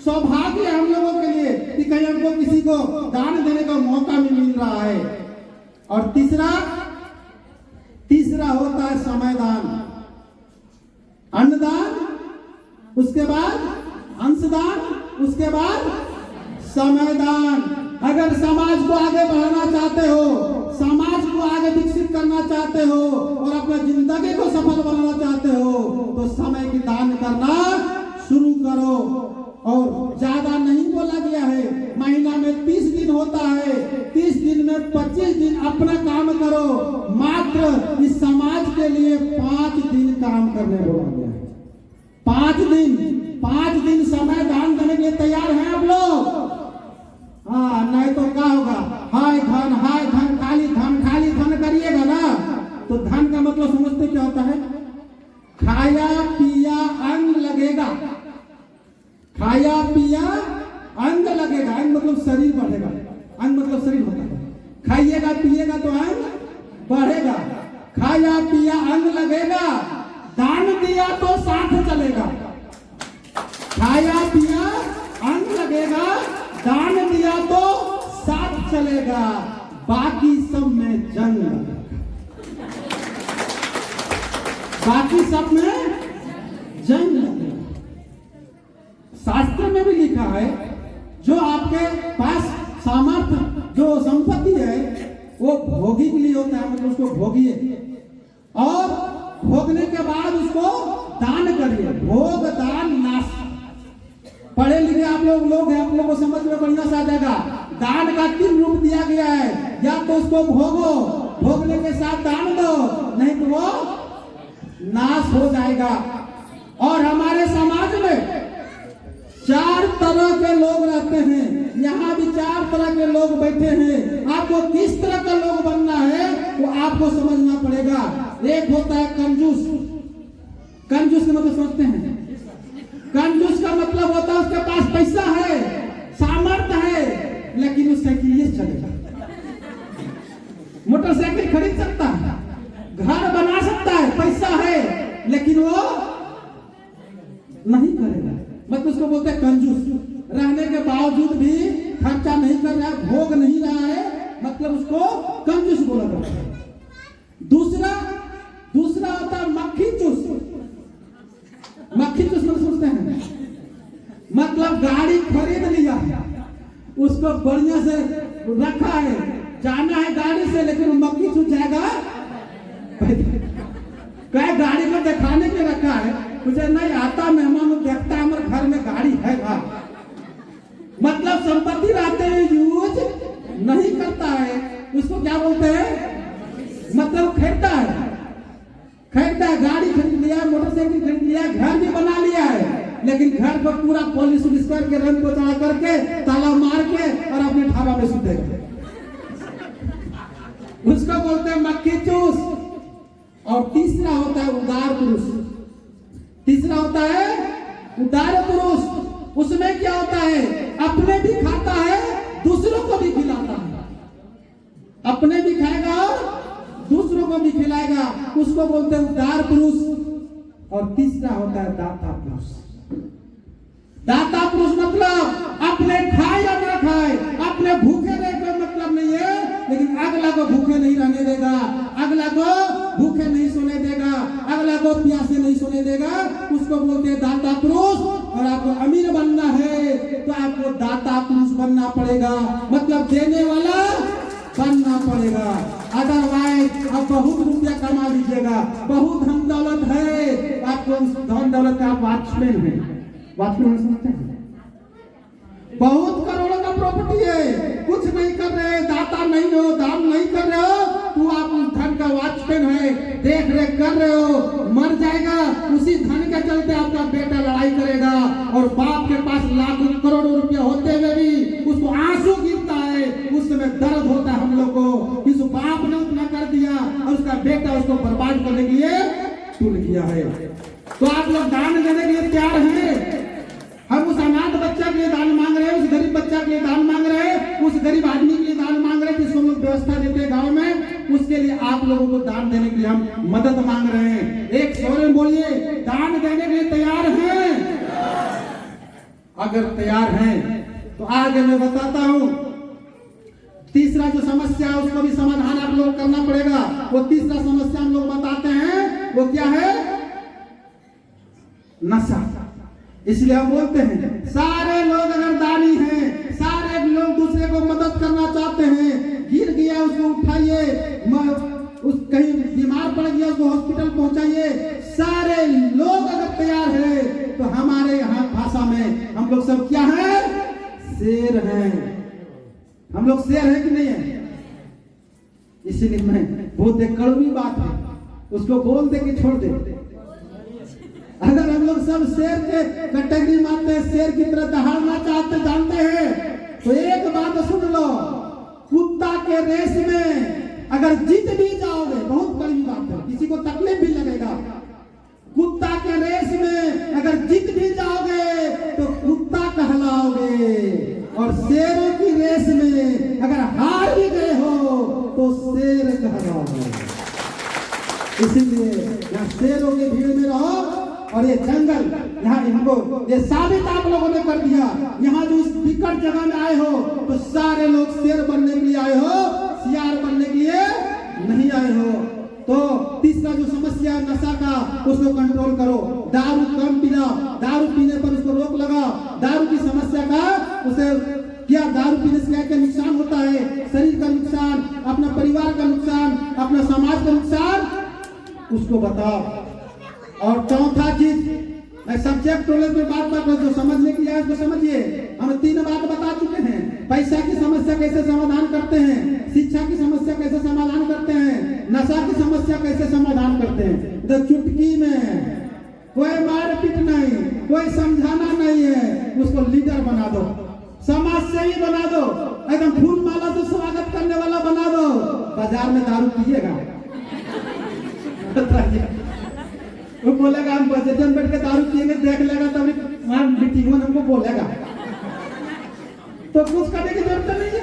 सौभाग्य हम लोगों के लिए कि कहीं हमको किसी को दान देने का मौका भी मिल रहा है। और तीसरा होता है समय दान, अन्नदान, उसके बाद अंशदान, उसके बाद समय दान। अगर समाज को आगे बढ़ाना चाहते हो, समाज को आगे विकसित करना चाहते हो और अपना जिंदगी को सफल बनाना चाहते हो तो समय की दान करना शुरू करो। और ज्यादा नहीं बोला गया है, महीना में 30 दिन होता है, 30 दिन में 25 दिन अपना काम करो। मात्र इस समाज के लिए 5 दिन काम करने बोला गया है। 5 दिन समय दान देने के लिए तैयार हैं आप लोग? हाँ, नहीं तो क्या होगा? हाय धन खाली धन करिएगा ना तो धन का मतलब समझते क्या होता है? खाया पिया अंग लगेगा, खाया पिया अंग लगेगा। अंग मतलब शरीर बढ़ेगा, अंग मतलब शरीर होता है। खाइएगा पिएगा तो अंग बढ़ेगा, खाया पिया अंग लगेगा, दान दिया तो साथ चलेगा। खाया पिया अंग लगेगा, दान दिया तो साथ चलेगा, बाकी सब में जंग लगेगा, बाकी सब में जंग लगेगा। शास्त्र में भी लिखा है जो आपके पास सामर्थ्य जो संपत्ति है वो भोगी के लिए होता है, मतलब उसको भोगिए और भोगने के बाद उसको दान करिए। भोग दान नाश। पढ़े लिखे आप लोग हैं, आप लोगों को समझ में बढ़िया से आ जाएगा। दान का 3 रूप दिया गया है, या तो उसको भोगो, भोगने के साथ दान दो, नहीं तो वो नाश हो जाएगा। और हमारे समाज में 4 तरह के लोग रहते हैं। यहाँ भी 4 तरह के लोग बैठे हैं। आपको किस तरह का लोग बनना है वो आपको समझना पड़ेगा। एक होता है कंजूस। कंजूस का मतलब समझते हैं? कंजूस का मतलब होता है उसके पास पैसा है, सामर्थ्य है, लेकिन वो साइकिल चलेगा, मोटरसाइकिल खरीद सकता है, घर बना सकता है, पैसा है, लेकिन वो नहीं करेगा। मतलब उसको बोलते हैं कंजूस। रहने के बावजूद भी खर्चा नहीं कर रहा है, भोग नहीं रहा है, मतलब उसको कंजूस बोला जाता है। दूसरा होता है मक्खी चूस। मक्खी चूस मतलब सोचते हैं, मतलब गाड़ी खरीद लिया, उसको बढ़िया से रखा है, जाना है गाड़ी से, लेकिन मक्खी चूस जाएगा। क्या गाड़ी को दिखाने के रखा है, मुझे नहीं आता, मेहमान को देखता है हमारे घर में गाड़ी है का, मतलब संपत्ति रहते हुए यूज नहीं करता है। उसको क्या बोलते हैं? मतलब खरीदता है, गाड़ी खरीद लिया, मोटरसाइकिल खरीद लिया, घर भी बना लिया है, लेकिन घर को पूरा पॉलिश करके, रंग को चढ़ा करके, ताला मार के और अपने ढाबा में सुतेगा। उसको बोलते हैं मक्खी चूस। और तीसरा होता है उदार पुरुष। तीसरा होता है उदार पुरुष। उसमें क्या होता है? अपने भी खाता है, दूसरों को भी खिलाता है, अपने भी खाएगा और दूसरों को भी खिलाएगा, उसको बोलते हैं उदार पुरुष। और तीसरा होता है दाता पुरुष। दाता पुरुष मतलब अपने खाए या ना खाए, अपने भूखे रहे कोई मतलब नहीं है, लेकिन अगला को भूखे नहीं रहने देगा, अगला को भूखे नहीं सोने देगा, अगला को प्यासे नहीं सोने देगा, उसको बोलते हैं दाता पुरुष। और आपको अमीर बनना है तो आपको दाता पुरुष बनना पड़ेगा, मतलब देने वाला बनना पड़ेगा। अदरवाइज आप बहुत रुपया कमा लीजिएगा, बहुत धन दौलत है, आपको धन दौलत का आप वॉचमैन है, वॉचमैन समझते हैं, बहुत करोड़ों का प्रॉपर्टी है, कुछ नहीं कर रहे, दाता नहीं हो, दान नहीं कर रहे हो, तो आप उस धन का वॉचमैन है, देख रेख कर रहे हो, मर जाएगा, उसी धन के चलते आपका बेटा लड़ाई करेगा और बाप के पास लाखों करोड़ों रुपया होते हुए भी उसको आंसू गिरता है, उस समय दर्द होता है हम लोग को कि उस बाप ने उतना कर दिया और उसका बेटा उसको बर्बाद करने के लिए टूट गया है। तो आप लोग दान देने के लिए तैयार हैं? हम उस अनाथ बच्चा के लिए दान मांग रहे हैं, उस गरीब बच्चा के लिए दान मांग रहे हैं, उस गरीब आदमी के लिए दान मांग रहे हैं जिसको हम लोग व्यवस्था देते हैं गांव में, उसके लिए आप लोगों को दान देने के लिए हम मदद मांग रहे हैं। एक स्वर में बोलिए, दान देने के लिए तैयार हैं? अगर तैयार हैं तो आगे मैं बताता हूं। तीसरा जो समस्या है उसको भी समाधान आप लोग करना पड़ेगा। वो तीसरा समस्या हम लोग बताते हैं, वो क्या है? नशा। इसलिए हम बोलते हैं सारे लोग अगर दानी हैं, सारे लोग दूसरे को मदद करना चाहते हैं, गिर गया उसको उठाइए, उस कहीं बीमार पड़ गया उसको हॉस्पिटल पहुंचाइए, सारे लोग अगर तैयार हैं तो हमारे यहाँ भाषा में हम लोग सब क्या है? शेर हैं। हम लोग शेर है कि नहीं है? इसीलिए मैं बहुत एक कड़वी बात है, उसको बोल दे कि छोड़ दे। अगर हम लोग सब शेर के कैटेगरी मानते हैं, शेर की तरह दहाड़ना चाहते जानते हैं, तो एक बात सुन लो, कुत्ता के रेस में अगर जीत भी जाओगे, बहुत कड़वी बात है, किसी को तकलीफ भी लगेगा, कुत्ता के रेस में अगर जीत भी जाओगे तो कुत्ता कहलाओगे, और शेरों की रेस में अगर हार भी गए हो तो शेर कहलाओगे। इसीलिए यहाँ शेरों की भीड़ में रहो। और ये जंगल यहाँ इनको ये साबित आप लोगों ने कर दिया। यहाँ जो इस विकट जगह में आए हो तो सारे लोग शेर बनने के लिए आए हो, सियार बनने के लिए नहीं आए हो। तो तीसरा जो समस्या है नशा का, उसको कंट्रोल करो। दारू कम पीना, दारू पीने पर उसको रोक लगाओ। दारू की समस्या का उसे क्या, दारू पीने से क्या नुकसान होता है? शरीर का नुकसान, अपना परिवार का नुकसान, अपना समाज का नुकसान, उसको बताओ। और चौथा चीज, मैं सब्जेक्ट नॉलेज में बात कर, जो समझने की है उसको समझिए। हम 3 बात बता चुके हैं। पैसा की समस्या कैसे समाधान करते हैं, शिक्षा की समस्या कैसे समाधान करते हैं, नशा की समस्या कैसे समाधान करते हैं। तो चुटकी में कोई मारपीट नहीं, कोई समझाना नहीं है, उसको लीडर बना दो, समाज सेवी बना दो, एकदम फूल माला से स्वागत करने वाला बना दो। बाजार में दारू पिएगा वो बोलेगा हम बजटन बैठ के दारू पिएंगे, देख लेगा तभी वहां मीटिंग में हमको बोलेगा, तो कुछ करने की जरूरत नहीं है।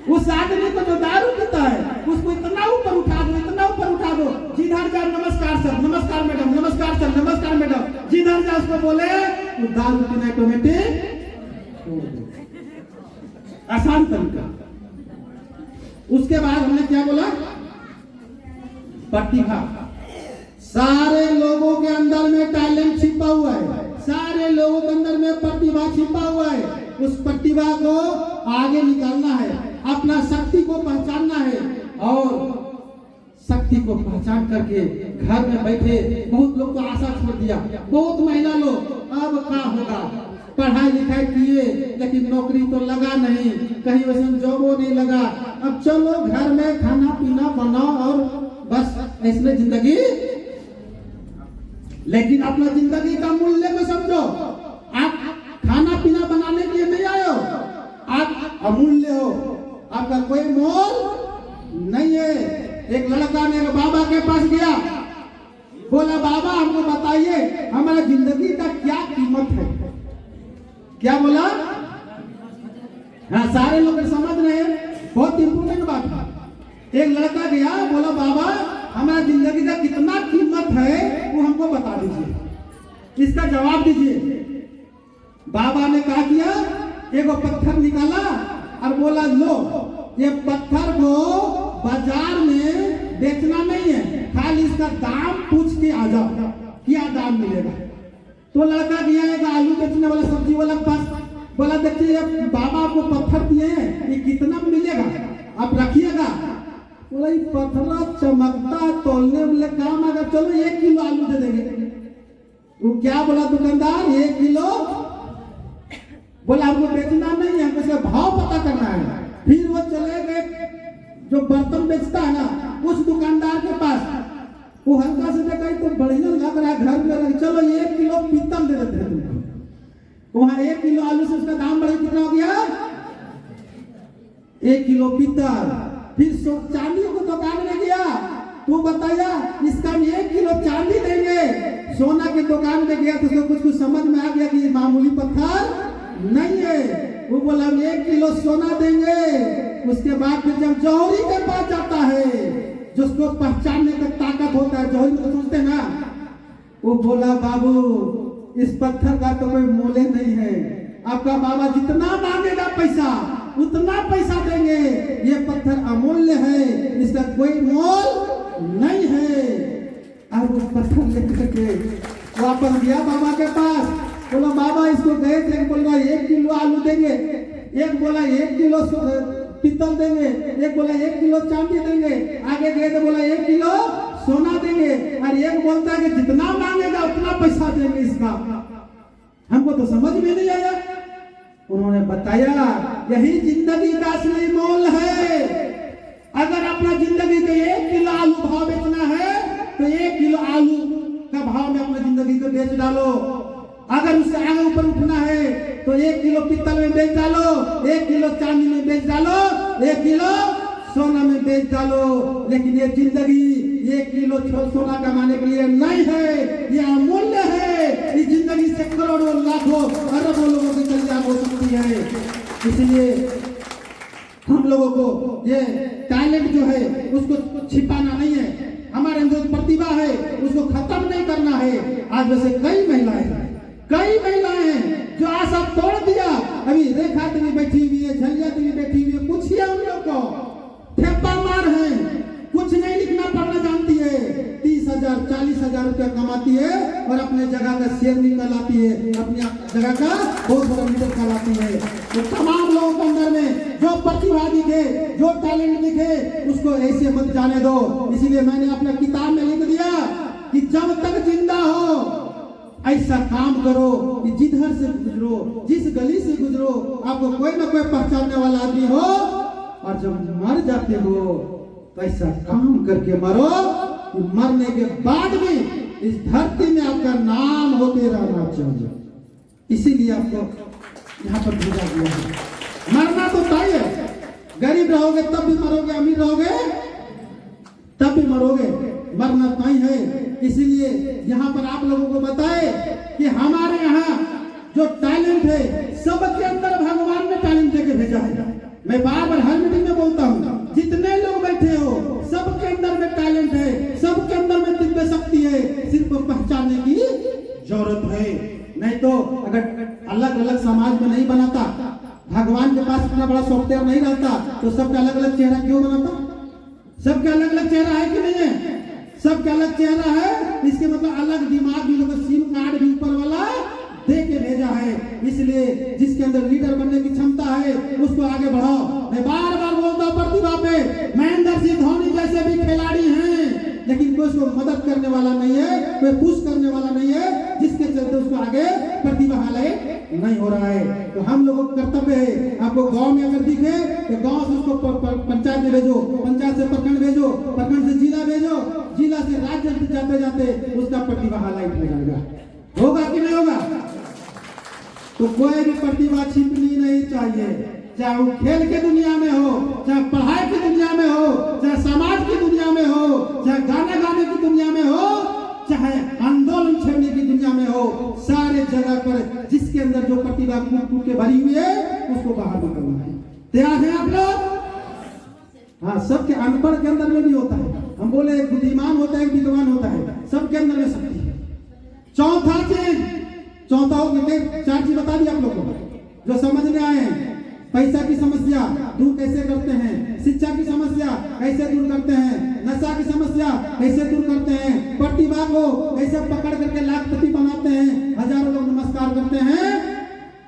उस आदमी को जो दारू पीता है उसको इतना ऊपर उठा दो, इतना ऊपर उठा दो, जिधर जाओ नमस्कार सर, नमस्कार मैडम, नमस्कार सर, नमस्कार मैडम, जिधर जाओ उसको बोले वो दारू पीना ऑटोमेटिक, आसान तरीका। उसके बाद हमने क्या बोला? प्रतिभा। सारे लोगों के अंदर में टैलेंट छिपा हुआ है, सारे लोगों के अंदर में प्रतिभा छिपा हुआ है। उस प्रतिभा को आगे निकालना है, अपना शक्ति को पहचानना है, और शक्ति को पहचान करके घर में बैठे बहुत लोग को आशा छोड़ दिया। बहुत महिला लोग अब क्या होगा, पढ़ाई लिखाई किए लेकिन नौकरी तो लगा नहीं, कहीं वैसे जॉबो नहीं लगा, अब चलो घर में खाना पीना बनाओ और बस ऐसे जिंदगी। लेकिन अपना जिंदगी का मूल्य को समझो। आप खाना पीना बनाने के लिए नहीं आए हो, आप अमूल्य हो, आपका कोई मोल नहीं है। एक लड़का ने बाबा के पास गया, बोला बाबा हमको बताइए हमारा जिंदगी का क्या कीमत है। क्या बोला? हाँ, सारे लोग समझ रहे हैं, बहुत इंपोर्टेंट बात है। एक लड़का गया, बोला बाबा हमारा जिंदगी का कितना कीमत है वो हमको बता दीजिए, इसका जवाब दीजिए। बाबा ने कहा किया, एक पत्थर निकाला और बोला लो, ये पत्थर को बाजार में बेचना नहीं है, खाली इसका दाम पूछ के आ जाओ, क्या दाम मिलेगा। तो लड़का गया एक आलू बेचने वाला सब्जी वाला पास, बोला देखिए बाबा आपको पत्थर दिए हैं, ये कितना मिलेगा, आप रखिएगा। बोला ये पथरा चमकता तोलने वाले काम, अगर चलो 1 किलो आलू दे देंगे। वो क्या बोला दुकानदार, 1 किलो। बोला हमको बेचना नहीं है, हमको इसका भाव पता करना है। फिर वो चले गए जो बर्तन बेचता है ना उस दुकानदार के पास। वो हल्का से देखा तो बढ़िया लग रहा है, घर में रख, चलो 1 किलो पीतल दे देते हैं तुमको। वहां 1 किलो आलू से उसका दाम बढ़ कितना हो गया, 1 किलो पीतल। फिर चांदी को दुकान में गया, तू बताया इसका 1 किलो चांदी देंगे। सोना के दुकान में गया तो उसको कुछ समझ में आ गया कि ये मामूली पत्थर नहीं है। वो बोला हम 1 किलो सोना देंगे। उसके बाद फिर जब जौहरी के पास जाता है, जिसको पहचानने का ताकत होता है, जौहरी को सोचते ना, वो बोला बाबू इस पत्थर का तो कोई मोले नहीं है, आपका बाबा जितना मांगेगा पैसा उतना पैसा देंगे, ये पत्थर अमूल्य है, इसका कोई मोल नहीं है। और वो पत्थर लेकर के वापस गया बाबा के पास। बोला बाबा इसको गए थे, बोल रहा 1 किलो आलू देंगे, एक बोला 1 किलो पीतल देंगे, एक बोला 1 किलो चांदी देंगे। आगे गए तो बोला 1 किलो सोना देंगे, और एक बोलता है कि जितना मांगेगा उतना पैसा देंगे इसका। हमको तो समझ में नहीं आया। उन्होंने बताया यही जिंदगी का असली मोल है। अगर अपना जिंदगी के 1 किलो आलू भाव बेचना है तो 1 किलो आलू का भाव में अपना जिंदगी को बेच डालो। अगर उससे आगे ऊपर उठना है तो 1 किलो पीतल में बेच डालो, 1 किलो चांदी में बेच डालो, 1 किलो सोना में बेच डालो। लेकिन ये जिंदगी 1 किलो सोना कमाने के लिए नहीं है, ये अमूल्य है। इस जिंदगी से करोड़ों लाखों अरबों लोगों की कल्याण हो सकती है। इसलिए हम लोगों को ये टैलेंट जो है उसको छिपाना नहीं है, हमारे अंदर प्रतिभा है उसको खत्म नहीं करना है। आज वैसे कई महिलाएं हैं जो आशा तोड़ दिया। अभी रेखा देवी बैठी हुई है, झलिया देवी बैठी हुई है, पूछिए उन लोग को, ठेपा मार है, कुछ नहीं लिखना पढ़ना जानती है, 30,000 40,000 रुपया कमाती है और अपने जगह का शेयर निकालाती है, अपनी जगह का बहुत बड़ा लीडर कहलाती है। तो तमाम लोगों के अंदर में जो प्रतिभा दिखे, जो टैलेंट दिखे, उसको ऐसे मत जाने दो। इसीलिए मैंने अपना किताब में लिख दिया कि जब तक जिंदा हो ऐसा काम करो कि जिधर से गुजरो, जिस गली से गुजरो, आपको कोई ना कोई पहचानने वाला आदमी हो। और जब मर जाते हो तो ऐसा काम करके मरो कि मरने के बाद भी इस धरती में आपका नाम होते रहना चाहिए। इसीलिए आपको यहाँ पर भेजा गया है। मरना तो तय है, गरीब रहोगे तब भी मरोगे, अमीर रहोगे तब भी मरोगे, मरना तय है। इसीलिए यहाँ पर आप लोगों को बताए कि हमारे यहाँ जो टैलेंट है सबके अंदर भगवान ने टैलेंट देके भेजा है। मैं बार बार हर मीटिंग में बोलता हूँ, जितने लोग बैठे हो सबके अंदर में टैलेंट है, सबके अंदर में दिव्य शक्ति है, सिर्फ पहचानने की जरूरत है। नहीं तो अगर अलग अलग समाज में नहीं बनाता, भगवान के पास इतना बड़ा सॉफ्टवेयर नहीं रहता तो सबका अलग अलग चेहरा क्यों बनाता? सबका अलग अलग चेहरा है कि नहीं है? सबका अलग चेहरा है, इसके मतलब अलग दिमाग भी, लोग सिम कार्ड भी ऊपर वाला दे के भेजा है। इसलिए जिसके अंदर लीडर बनने की क्षमता है उसको आगे बढ़ाओ। मैं बार बार बोलता हूँ, प्रतिभा पे महेंद्र सिंह धोनी जैसे भी खिलाड़ी हैं, लेकिन कोई उसको मदद करने वाला नहीं है, कोई पुश करने वाला नहीं है, जिसके चलते उसको आगे प्रतिभा हाईलाइट नहीं हो रहा है। तो हम लोगों का कर्तव्य है, आपको गांव में अगर दिखे तो गांव से उसको पंचायत में भेजो, पंचायत से प्रखंड भेजो, प्रखंड से जिला भेजो, जिला से राज्य जाते जाते उसका प्रतिभा हाईलाइट हो जाएगा। होगा कि नहीं होगा? तो कोई भी प्रतिभा छिपनी नहीं चाहिए, चाहे वो खेल के दुनिया में हो, चाहे पढ़ाई की दुनिया में हो, चाहे समाज की दुनिया में हो, चाहे गाना गाने की दुनिया में हो, चाहे आंदोलन छेड़ने की दुनिया में हो, सारे जगह पर जिसके अंदर जो प्रतिभा कूट के भरी हुई है उसको बाहर निकलना है। तैयार हैं आप लोग? हाँ, सबके अनपढ़ के अंदर में भी होता है, हम बोले एक बुद्धिमान होता है, एक विद्वान होता है, सबके अंदर में शक्ति है। चौथा चीज, चौथा हो गए, 4 चीज बता दी आप लोगों को जो समझ में आए। पैसा की समस्या दूर कैसे करते हैं, शिक्षा की समस्या कैसे दूर करते हैं, नशा की समस्या कैसे दूर करते हैं, प्रतिभा को कैसे पकड़ करके लाखपति बनाते हैं, हजारों लोग नमस्कार करते हैं।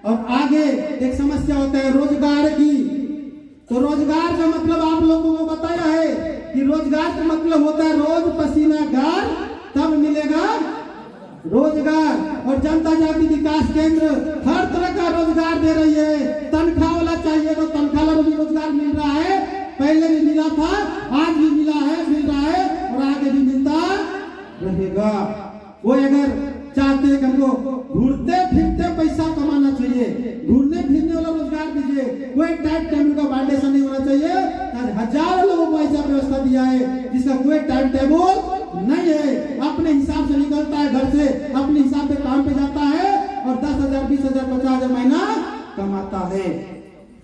और आगे एक समस्या होता है रोजगार की। तो रोजगार का मतलब आप लोगों को बताया है कि रोजगार का मतलब होता है रोज पसीना गार तब मिलेगा रोजगार। और जनता जागृति विकास केंद्र हर तरह का रोजगार दे रही है। तनख्वाह वाला चाहिए तो तनख्वाह वाला भी रोजगार मिल रहा है, पहले भी मिला था, आज भी मिल रहा है और आगे भी मिलता रहेगा। वो अगर चाहते हैं कि हमको घूरते फिरते पैसा कमाना चाहिए, घूरने फिरने वाला रोजगार दीजिए, कोई टाइम टेबल का वायलेशन नहीं होना चाहिए। आज हजारों लोगों को ऐसा व्यवस्था दिया है जिसका कोई टाइम टेबल नहीं है, अपने हिसाब से निकलता है घर से, अपने हिसाब से काम पे जाता है और 10,000 20,000 50,000 महीना कमाता है।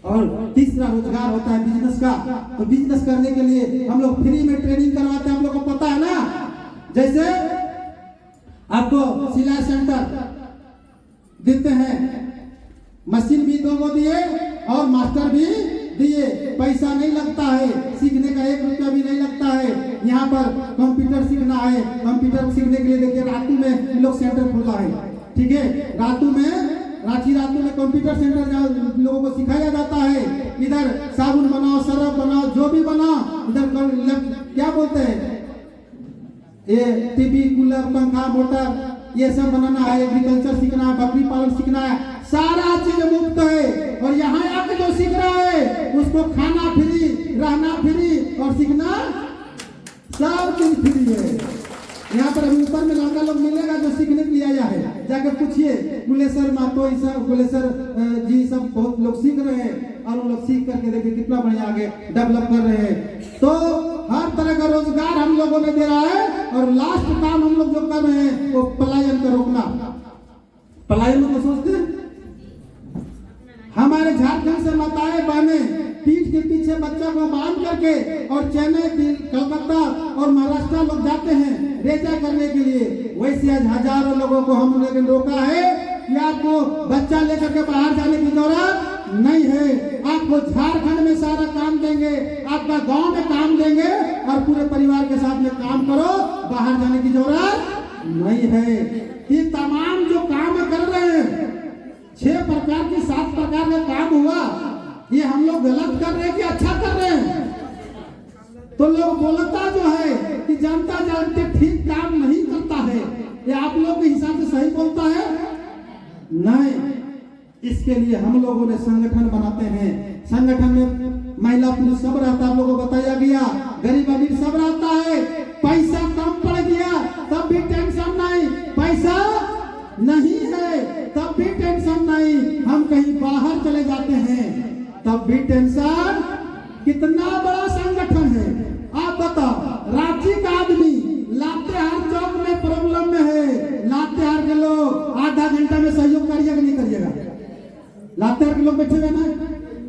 और तीसरा रोजगार होता है बिजनेस का। तो बिजनेस करने के लिए हम लोग फ्री में ट्रेनिंग करवाते हैं, हम लोग को पता है ना। जैसे आपको सिलाई सेंटर देते हैं, मशीन भी 2 को दिए और मास्टर भी दिए, पैसा नहीं लगता है, सीखने का 1 रुपया भी नहीं लगता है। यहाँ पर कंप्यूटर सीखना है, कंप्यूटर सीखने के लिए देखिए रातू में इन लोग सेंटर खोला है, ठीक है। रातू में कंप्यूटर सेंटर जहाँ लोगों को सिखाया जाता है। इधर साबुन बनाओ, सरफ बनाओ, जो भी बनाओ, इधर क्या बोलते हैं, ये टीवी, कूलर, पंखा, मोटर, ये सब बनाना है, एग्रीकल्चर सीखना है, बकरी पालन सीखना है, सारा चीज मुफ्त है। और यहाँ आके जो सीख रहा है उसको खाना फ्री, रहना फ्री और सीखना सब चीज फ्री है। यहाँ पर अभी ऊपर में लड़का लोग मिलेगा जो सीखने के लिए आया है, जाकर पूछिए कुलेसर मातो कुलेसर जी सब बहुत लोग सीख रहे हैं और वो लोग सीख करके देखिए कितना बढ़िया आगे डेवलप कर रहे हैं। तो हर तरह का रोजगार हम लोगों ने दे रहा है। और लास्ट काम हम लोग जो कर रहे हैं वो पलायन को रोकना। पलायन को सोचते हैं हमारे झारखंड से माताएं बहनें पीठ के पीछे बच्चा को बांध करके और चेन्नई, कलकत्ता और महाराष्ट्र लोग जाते हैं रेजा करने के लिए। वैसे आज हजारों लोगों को हम लोगों ने रोका है कि आपको बच्चा लेकर के बाहर जाने की जरूरत नहीं है, आपको झारखंड में सारा काम देंगे, आपका गांव में काम देंगे और पूरे परिवार के साथ में काम करो, बाहर जाने की जरूरत नहीं है। ये तमाम जो काम कर रहे हैं 6 प्रकार की 7 प्रकार का काम हुआ, ये हम लोग गलत कर रहे हैं कि अच्छा कर रहे हैं? तो लोग बोलता जो है कि जनता जानते ठीक काम नहीं करता है, ये आप लोग के हिसाब से सही बोलता है? नहीं। इसके लिए हम लोगों ने संगठन बनाते हैं। संगठन में महिला पुरुष सब रहता है, आप लोगों को बताया गया, गरीब अमीर सब रहता है। पैसा कम पड़ गया तब भी टेंशन नहीं, पैसा नहीं है तब भी टेंशन नहीं, हम कहीं बाहर चले जाते हैं तब भी टेंशन। कितना बड़ा संगठन है आप बताओ। रांची का आदमी लातेहार चौक में प्रॉब्लम में है, लातेहार के लोग आधा घंटा में सहयोग करिएगा नहीं करिएगा? लातेहार के लोग बैठे हुए ना,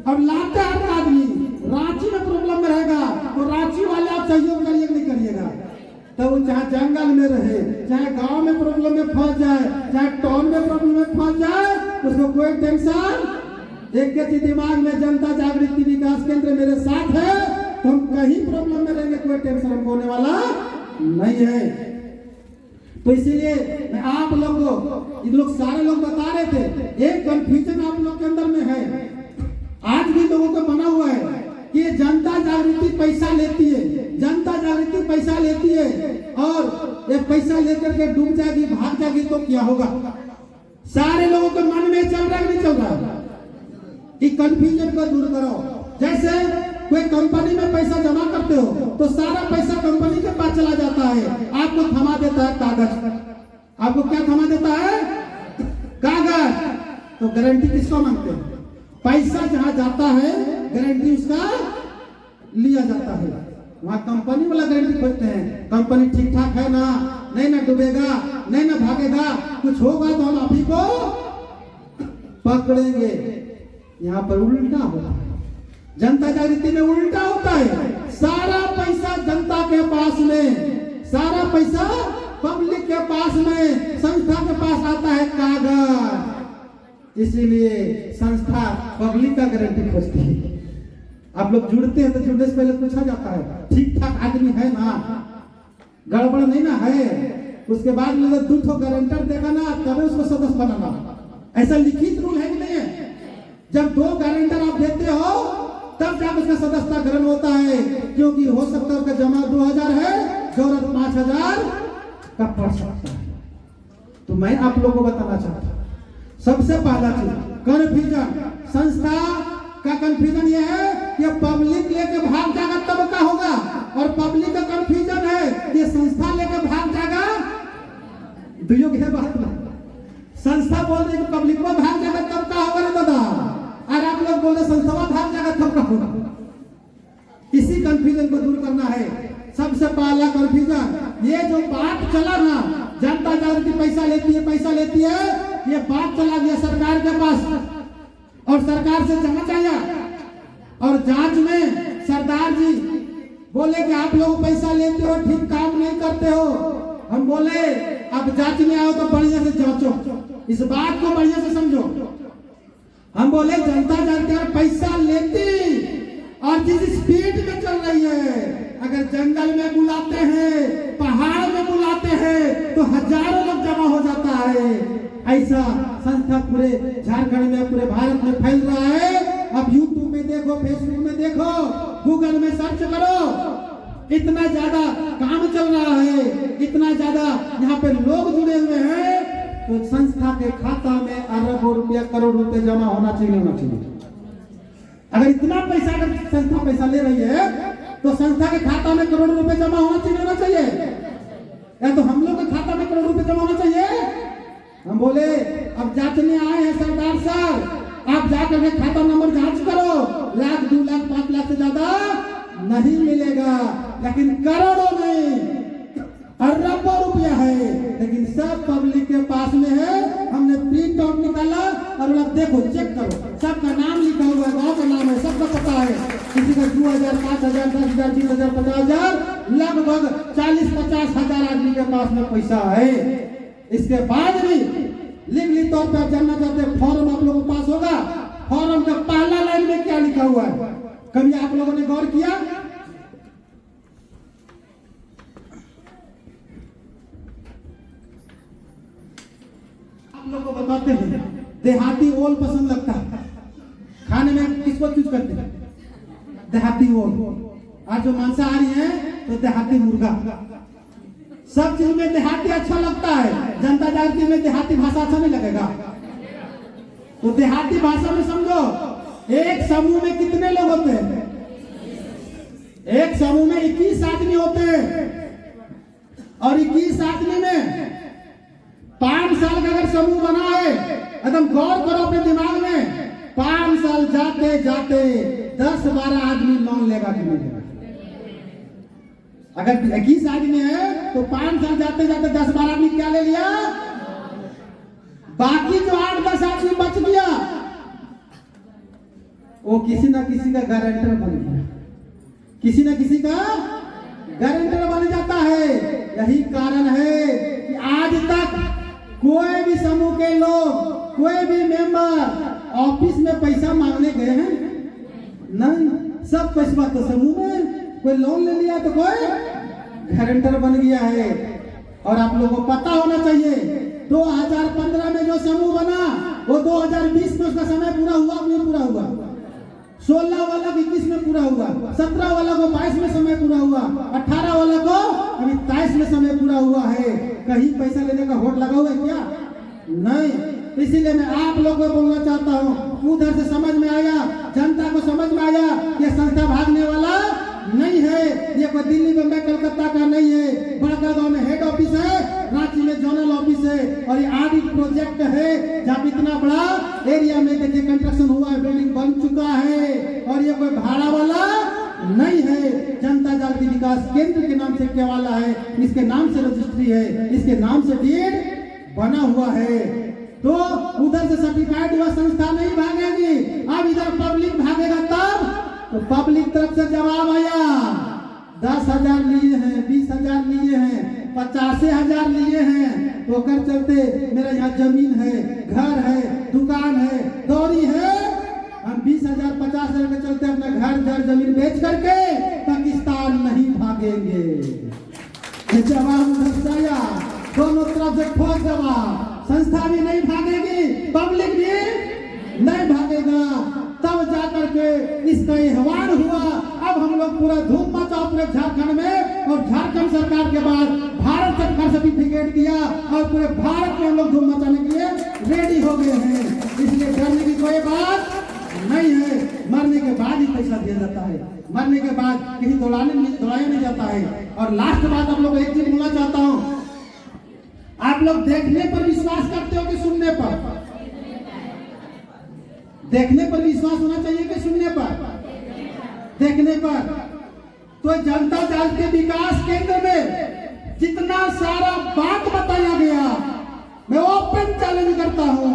और लातेहार का आदमी रांची में प्रॉब्लम में रहेगा तो रांची वाले आप सहयोग करिएगा नहीं करिएगा? तो वो चाहे जंगल में रहे, चाहे गांव में प्रॉब्लम में फंस जाए, चाहे टाउन में प्रॉब्लम में फंस जाए, उसको कोई टेंशन। एक चीज दिमाग में, जनता जागृति विकास केंद्र मेरे साथ है तो हम कहीं प्रॉब्लम में रहेंगे, कोई टेंशन हमको होने वाला नहीं है। तो इसीलिए मैं आप लोग को, इन लोग सारे लोग बता रहे थे, एक कंफ्यूजन आप लोग के अंदर में है, आज भी लोगों को बना हुआ है कि जनता जागृति पैसा लेती है, जनता जागृति पैसा लेती है और ये पैसा लेकर के डूब जाएगी, भाग जाएगी तो क्या होगा? सारे लोगों के मन में चल रहा है नहीं चल रहा? कि कंफ्यूजन को दूर करो। जैसे कोई कंपनी में पैसा जमा करते हो तो सारा पैसा कंपनी के पास चला जाता है, आपको थमा देता है कागज। आपको क्या थमा देता है? कागज। तो गारंटी किसको मांगते हैं? पैसा जहां जाता है गारंटी उसका लिया जाता है, वहां कंपनी वाला गारंटी खोजते हैं, कंपनी ठीक ठाक है ना, नहीं ना डूबेगा, नहीं ना भागेगा, कुछ होगा तो हम आप ही को पकड़ेंगे। यहाँ पर उल्टा होता है, जनता जागृति में उल्टा होता है। सारा पैसा जनता के पास में, सारा पैसा पब्लिक के पास में, संस्था के पास आता है कागज। इसीलिए संस्था पब्लिक का गारंटी खोजती है। आप लोग जुड़ते हैं तो जुड़ने से पहले पूछा जाता है ठीक ठाक आदमी है ना, गड़बड़ नहीं ना है, उसके बाद में 2 गारंटर देगा ना तभी उसको सदस्य बनाना। ऐसा लिखित रूल है कि नहीं है? जब 2 गारंटर आप देते हो तब जाकर उसका सदस्यता ग्रहण होता है, क्योंकि हो सकता है उसका जमा 2000 है, जरूरत 5000 का पड़ सकता है। तो मैं आप लोगों को बताना चाहता हूं, सबसे पहला चीज कन्फ्यूजन, संस्था का कन्फ्यूजन यह है कि पब्लिक लेके भाग जाएगा तब का होगा, और पब्लिक का कन्फ्यूजन है कि संस्था लेके भाग जाएगा, दुइयों की बात नहीं। संस्था बोल रही कि पब्लिक में भाग जाएगा तब का होगा रे दादा, और आप लोग बोल रहे संस्था भाग जाएगा तब का होगा। इसी कंफ्यूजन को दूर करना है। सबसे पहला कंफ्यूजन, ये जो बात चला ना, जनता जागृति पैसा लेती है, ये बात चला गया सरकार के पास, और सरकार से जांच आया, और जांच में सरदार जी बोले कि आप लोग पैसा लेते हो, ठीक काम नहीं करते हो। हम बोले अब जांच में आओ तो बढ़िया से जांचो, इस बात को बढ़िया से समझो। हम बोले जनता जागृति पैसा लेती, और जिस स्पीड में चल रही है, अगर जंगल में बुलाते हैं, पहाड़ में बुलाते हैं, तो हजारों लोग जमा हो जाता है। ऐसा संस्था पूरे झारखंड में, पूरे भारत में फैल रहा है। अब यूट्यूब में देखो, फेसबुक में देखो, गूगल में सर्च करो, इतना ज्यादा काम चल रहा है, इतना ज्यादा यहाँ पे लोग जुड़े हुए हैं, तो संस्था के खाता में अरबों रुपया, करोड़ रुपए जमा होना चाहिए। अगर इतना पैसा, अगर संस्था पैसा ले रही है, तो संस्था के खाता में करोड़ रुपए जमा होना चाहिए, या तो हम लोग के खाता में करोड़ रुपए जमा होना चाहिए। हम बोले अब जांचने आए हैं सरदार सर, आप जाकर के खाता नंबर जांच करो, 1 लाख 2 लाख 5 लाख से ज्यादा नहीं मिलेगा, लेकिन करोड़ों नहीं, अरबों रुपया है, लेकिन सब पब्लिक के पास में है। हमने प्रिंट आउट निकाला और बोला देखो, चेक करो, सबका नाम लिखा हुआ है, गाँव का नाम है, सबका पता है। किसी का 2000, 5000, 10,000, 20,000, 50,000, लगभग 40-50 हजार आदमी के पास में पैसा है। इसके बाद भी लीगली तौर पर आप जानना चाहते हैं, फॉर्म आप लोगों के पास होगा, फॉर्म का पहला लाइन में क्या लिखा हुआ है, कभी आप लोगों ने गौर किया? लोग को बताते हैं, देहाती ओल पसंद लगता है खाने में, किसको चूज करते हैं? देहाती ओल। आज जो मांसाहारी है तो देहाती मुर्गा, सब चीज में देहाती अच्छा लगता है। जनता जागृति में देहाती भाषा अच्छा नहीं लगेगा, तो देहाती भाषा में समझो, एक समूह में कितने लोग होते हैं? एक समूह में 21 आदमी होते हैं, और 21 आदमी में 5 साल का अगर समूह बना है, एकदम गौर करो अपने दिमाग में, 5 साल जाते जाते 10-12 आदमी लोन लेगा कि नहीं लेगा? अगर 21 आदमी है तो 5 साल जाते जाते 10-12 आदमी क्या ले लिया? बाकी जो 8-10 आदमी बच गया, वो किसी ना किसी का गारंटर बन गया, किसी ना किसी का गारंटर बन जाता है। यही कारण है कि आज तक कोई भी समूह के लोग, कोई भी मेंबर ऑफिस में पैसा मांगने गए हैं नहीं, सब पैसा तो समूह में, कोई लोन ले लिया तो कोई गारंटर बन गया है। और आप लोगों को पता होना चाहिए, 2015 में जो समूह बना वो 2020 में उसका समय पूरा हुआ नहीं पूरा हुआ, 16 वाला को 21 में पूरा हुआ, 17 वाला को 22 में समय पूरा हुआ, 18 वाला को अभी 23 में समय पूरा हुआ है। कहीं पैसा लेने का होड़ लगा हुआ है क्या? नहीं। इसीलिए मैं आप लोगों को बोलना चाहता हूँ, उधर से समझ में आया, जनता को समझ में आया, ये संस्था भागने वाला नहीं है, ये कोई दिल्ली बम्बई कलकत्ता का नहीं है, बड़का गांव में हेड ऑफिस है, रांची में जोनल ऑफिस है, और ये ऑडिट प्रोजेक्ट है जहाँ इतना बड़ा एरिया में देखिए कंस्ट्रक्शन हुआ है, बिल्डिंग बन चुका है, और ये कोई भाड़ा वाला नहीं है। जनता जागृति विकास केंद्र के नाम से क्या वाला है, इसके नाम से रजिस्ट्री है, इसके नाम से डीड बना हुआ है। तो उधर से सर्टिफाइड हुआ संस्था नहीं भागेगी, अब इधर पब्लिक भागेगा तब, तो पब्लिक तरफ से जवाब आया, 10,000 लिए हैं, 20,000 लिए हैं, 50,000 लिए हैं, तो कर चलते मेरा यहाँ जमीन है, घर है, दुकान है, दौरी है, हम 20,000 50,000 के चलते अपना घर जमीन बेच करके पाकिस्तान नहीं भागेंगे। जवाब उधर से आया, दोनों तरफ से ठोस जवाब, संस्था भी नहीं भागेगी, पब्लिक भी नहीं भागेगा। तब जाकर के इसका एहवान हुआ। अब हम लोग पूरा धूम मचा पूरे झारखंड में, और झारखंड सरकार के बाद भारत सरकार सर्टिफिकेट दिया और पूरे भारत में हम लोग धूम मचाने के लिए रेडी हो गए हैं। इसलिए डरने की कोई बात नहीं है। मरने के बाद ही पैसा दिया जाता है, मरने के बाद कहीं दौड़ाया नहीं जाता है। और लास्ट बात आप लोग एक चीज बोलना चाहता हूँ, आप लोग देखने पर विश्वास करते हो कि सुनने पर? देखने पर विश्वास होना चाहिए कि सुनने पर? देखने पर। तो जनता दल के विकास केंद्र में जितना सारा बात बताया गया, मैं ओपन चैलेंज करता हूं,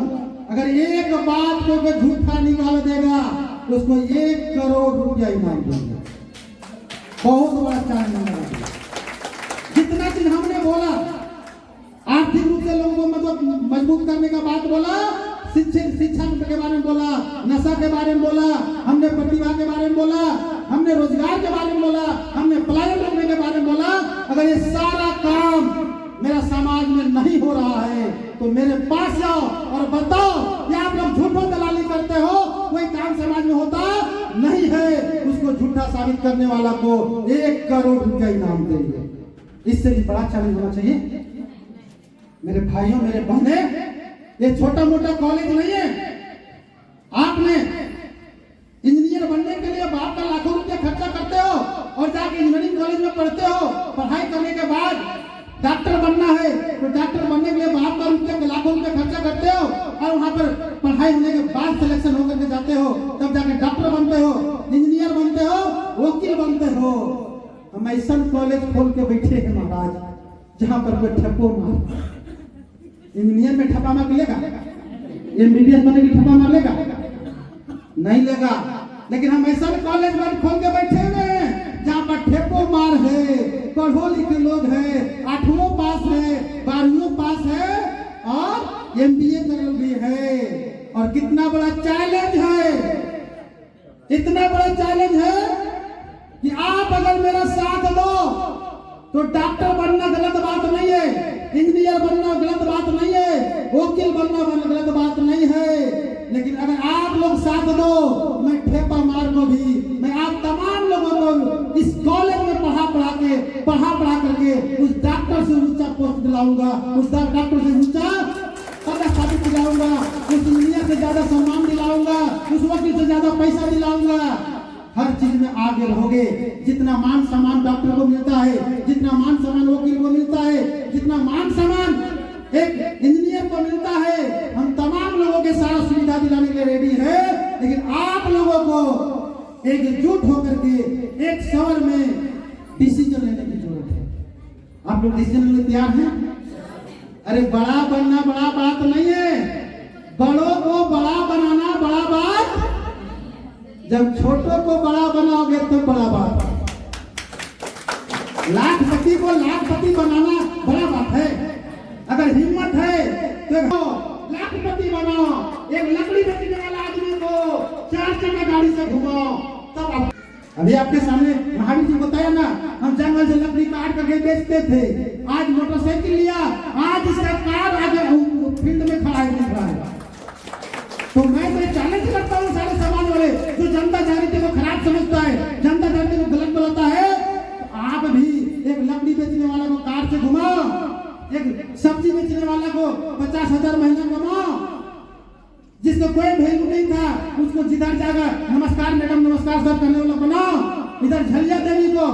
अगर एक बात को कोई झूठा निकाल देगा तो उसको 1 करोड़ रुपया इनाम देंगे। बहुत बड़ा चैलेंज। जितना चीज हमने बोला, आर्थिक रूप से लोगों को मतलब मजबूत करने का बात बोला, शिक्षा के बारे में बोला, नशा के बारे में बोला, हमने प्रतिभा के बारे में बोला, हमने रोजगार के बारे में बोला, हमने पलायन रोकने के बारे में बोला। अगर ये सारा काम मेरा समाज में नहीं हो रहा है तो मेरे पास आओ और बताओ कि आप लोग झूठों दलाली करते हो, कोई काम समाज में होता नहीं है। उसको झूठा साबित करने वाला को 1 करोड़ रुपया इनाम देंगे। इससे भी बड़ा चैलेंज होना चाहिए। मेरे भाइयों, मेरे बहने, ये छोटा मोटा कॉलेज नहीं है। आपने इंजीनियर बनने के लिए बाप का लाखों रुपया खर्चा करते हो और जाके इंजीनियरिंग कॉलेज में पढ़ते हो। पढ़ाई करने के बाद डॉक्टर बनना है तो डॉक्टर बनने के लिए बाप का लाखों रुपया खर्चा करते हो, और वहां पर पढ़ाई होने के बाद सिलेक्शन होकर के जाते हो, तब जाके डॉक्टर बनते हो, इंजीनियर बनते हो, वकील बनते हो। हम ऐसा कॉलेज खोल के बैठे हैं महाराज, जहां पर कोई ठप्पो मार, इंजीनियर में ठप्पा मार लेगा, एमबीबीएस बनने की ठप्पा मार लेगा? नहीं लेगा। लेकिन हम ऐसा कॉलेज खोल के बैठे हुए हैं जहाँ पर ठेपो मार है, पढ़ो लिखे लोग हैं, 8वीं पास है, 12वीं पास है और एमबीए कर भी है। और कितना बड़ा चैलेंज है, इतना बड़ा चैलेंज है कि आप अगर मेरा साथ दो तो डॉक्टर बनना गलत बात नहीं है, इंजीनियर बनना गलत बात नहीं है, वकील बनना गलत बात नहीं है। लेकिन अगर आप लोग साथ दो, मैं ठेपा मार को भी, मैं आप तमाम लोगों को इस कॉलेज में पढ़ा करके उस डॉक्टर से ऊंचा पोस्ट दिलाऊंगा, उस डॉक्टर से ऊंचा पद स्थापित दिलाऊंगा, उस इंजीनियर से ज्यादा सम्मान दिलाऊंगा, उस वकील से ज्यादा पैसा दिलाऊंगा। हर चीज में आगे रहोगे। जितना मान सम्मान डॉक्टर को मिलता है, जितना मान सम्मान वकील को मिलता है, जितना मान सम्मान एक इंजीनियर को मिलता है, हम तमाम लोगों के सारा सुविधा दिलाने के लिए रेडी है। लेकिन आप लोगों को एकजुट होकर के एक सवर में डिसीजन लेने की जरूरत है। आप लोग डिसीजन लेने तैयार हैं? अरे बड़ा बनना बड़ा बात नहीं है, बड़ों को बड़ा बनाना बड़ा बात। जब छोटों को बड़ा बनाओगे तो बड़ा बात। लाखपति को लाखपति बनाना बड़ा बात है। अगर हिम्मत है तो लाखपति बनाओ। एक लकड़ी बेचने वाला आदमी को 4 चक्का गाड़ी से घुमाओ, तब अभी आपके सामने महावीर जी बताया ना, हम जंगल से लकड़ी काट करके बेचते थे, आज मोटरसाइकिल लिया, आज इसका कार आगे फील्ड में खड़ा है। तो मैं तो चैलेंज करता हूँ सारे समाज वाले जो जनता जागृति को खराब समझता है, जनता जागृति को गलत बोलता है, तो आप भी एक लकड़ी बेचने वाला को कार से घुमाओ, एक सब्जी बेचने वाला को 50,000 महीना कमाओ, जिसको कोई वैल्यू नहीं था उसको जिधर जाकर नमस्कार मैडम, नमस्कार सर करने वाला बनाओ। इधर झलिया देवी को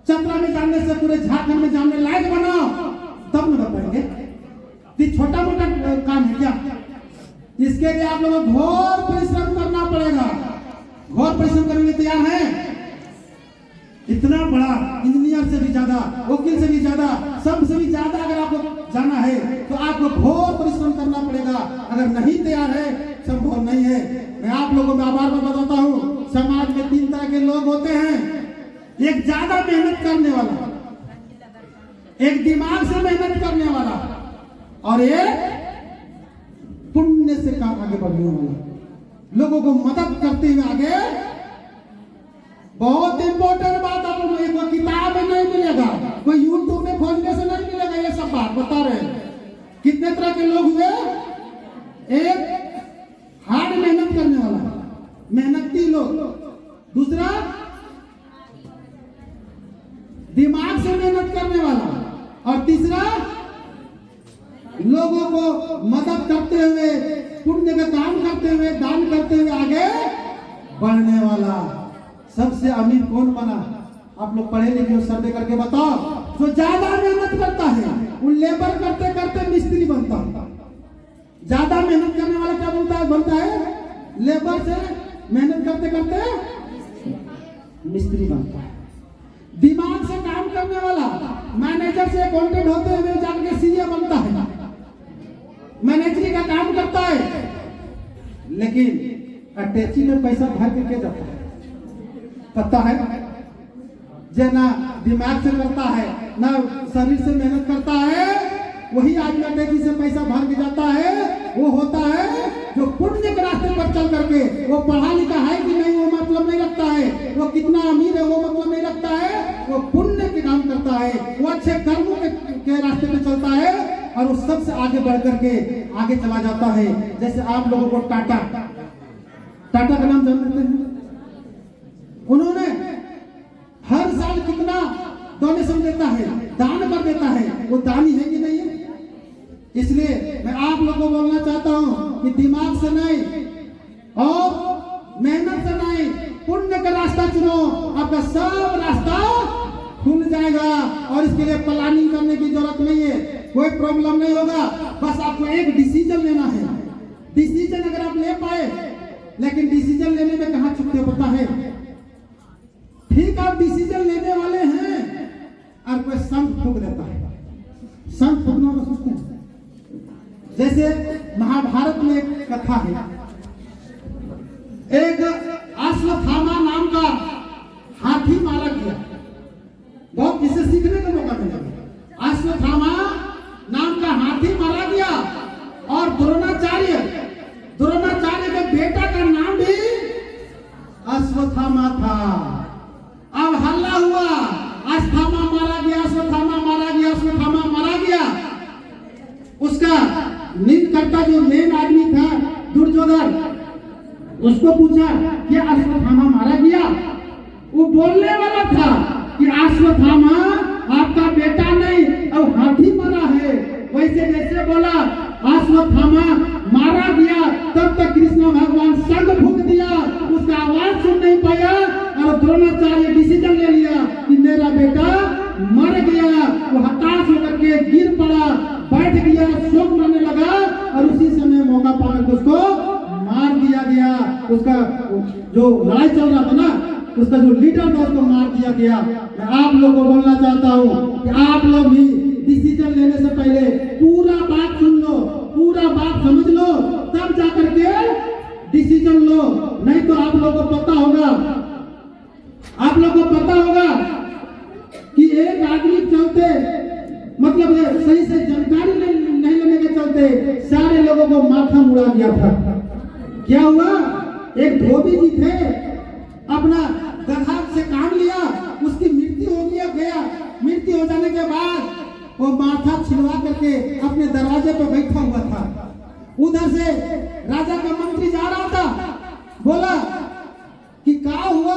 चतरा में जानने से पूरे झारखंड में जानने लायक बनाओ, तब न बताएंगे। छोटा मोटा काम है क्या? इसके लिए आप लोगों को घोर परिश्रम करना पड़ेगा। घोर परिश्रम करने के लिए तैयार हैं? इतना बड़ा इंजीनियर से भी ज्यादा, वकील से भी ज्यादा, सबसे भी ज्यादा अगर आपको जाना है तो आपको घोर परिश्रम करना पड़ेगा। अगर नहीं तैयार है, संभव नहीं है। मैं आप लोगों को बार बार बताता हूँ, समाज में 3 तरह के लोग होते हैं। एक ज्यादा मेहनत करने वाला, एक दिमाग से मेहनत करने वाला, और एक पुण्य से काम आगे बढ़ने वाला, लोगों को मदद करते हुए आगे। बहुत इंपॉर्टेंट बात आप लोग, एक किताब में नहीं मिलेगा, कोई यूट्यूब में खोजने से नहीं मिलेगा। ये सब बात बता रहे हैं। कितने तरह के लोग हुए? एक हार्ड मेहनत करने वाला, मेहनती लोग। दूसरा, दिमाग से मेहनत करने वाला। और तीसरा, लोगों को मदद करते हुए, पुण्य का काम करते हुए, दान करते हुए आगे बढ़ने वाला। सबसे अमीर कौन बना? आप लोग पढ़े लिखे हो, सर्वे करके बताओ। जो ज्यादा मेहनत करता है वो लेबर करते करते मिस्त्री बनता है। ज्यादा मेहनत करने वाला क्या बनता है? लेबर से मेहनत करते करते मिस्त्री बनता है। दिमाग से काम करने वाला मैनेजर से अकाउंटेंट होते हुए जाकर सीए बनता है, मैनेजरी का काम करता है। लेकिन अटैची में पैसा भर के क्या जाता है पता है? जो ना दिमाग से करता है ना शरीर से मेहनत करता है, वही आदमी अटैची से पैसा भर के जाता है। वो होता है जो पुण्य के रास्ते पर चल करके, वो पढ़ा लिखा है कि नहीं वो मतलब नहीं रखता है, वो कितना अमीर है वो मतलब नहीं रखता है, वो पुण्य के काम करता है, वो अच्छे कर्मों के रास्ते पे चलता है और वो सबसे आगे बढ़ करके आगे चला जाता है। जैसे आप लोगों को टाटा का नाम जानते हैं? उन्होंने हर साल कितना डोनेशन देता है, दान कर देता है। वो दानी है कि नहीं है? इसलिए मैं आप लोगों को बोलना चाहता हूं कि दिमाग से नहीं और मेहनत से नहीं, पुण्य का रास्ता चुनो, आपका सब रास्ता खुल जाएगा। और इसके लिए प्लानिंग करने की जरूरत नहीं है, कोई प्रॉब्लम नहीं होगा। बस आपको एक डिसीजन लेना है। डिसीजन अगर आप ले पाए, लेकिन डिसीजन लेने में कहां चुकते हो पता है? ठीक, आप डिसीजन लेने वाले हैं और कोई संत फूंक देता है। संत फूंकना तो सोचते हैं। जैसे महाभारत में एक कथा है, एक अश्वत्थामा नाम का हाथी मारा गया। बहुत इससे सीखने का मौका मिला। अश्वत्थामा नाम का हाथी मारा गया और द्रोणाचार्य के बेटा का नाम भी अश्वत्थामा था। अब हल्ला हुआ, अश्वत्थामा मारा गया, अश्वत्थामा मारा गया, अश्वत्थामा मारा गया। उसका नीलकंठा जो मेन आदमी था दुर्योधन, उसको पूछा कि अश्वत्थामा मारा गया? वो बोलने वाला था कि अश्वत्थामा आपका बेटा नहीं, अब हाथी मारा है। वैसे जैसे बोला अश्वत्थामा मारा गया, तब तक कृष्ण भगवान शंख फूंक दिया, उसका आवाज सुन नहीं पाया और द्रोणाचार्य डिसीजन ले लिया कि मेरा बेटा मर गया। वो हताश होकर के गिर पड़ा, बैठ गया, शोक मनाने लगा और उसी समय मौका पाकर उसको मार दिया गया। उसका जो लड़ाई चल रहा था ना, उसका जो लीडर था उसको मार दिया गया। मैं आप लोगों को बोलना चाहता हूँ कि आप लोग भी डिसीजन लेने से पहले पूरा बात सुन लो, पूरा बात समझ लो, तब जाकर के डिसीजन लो। नहीं तो आप लोगों को पता होगा कि एक आदमी चलते मतलब सही से जानकारी नहीं लेने के चलते सारे लोगों को माथा मुड़ा गया था। क्या हुआ? एक धोबी जी थे, अपना गधा से काम लिया, उसकी मृत्यु हो गया। मृत्यु हो जाने के बाद वो माथा छिलवा करके अपने दरवाजे पर बैठा हुआ था। उधर से राजा का मंत्री जा रहा था, बोला कि क्या हुआ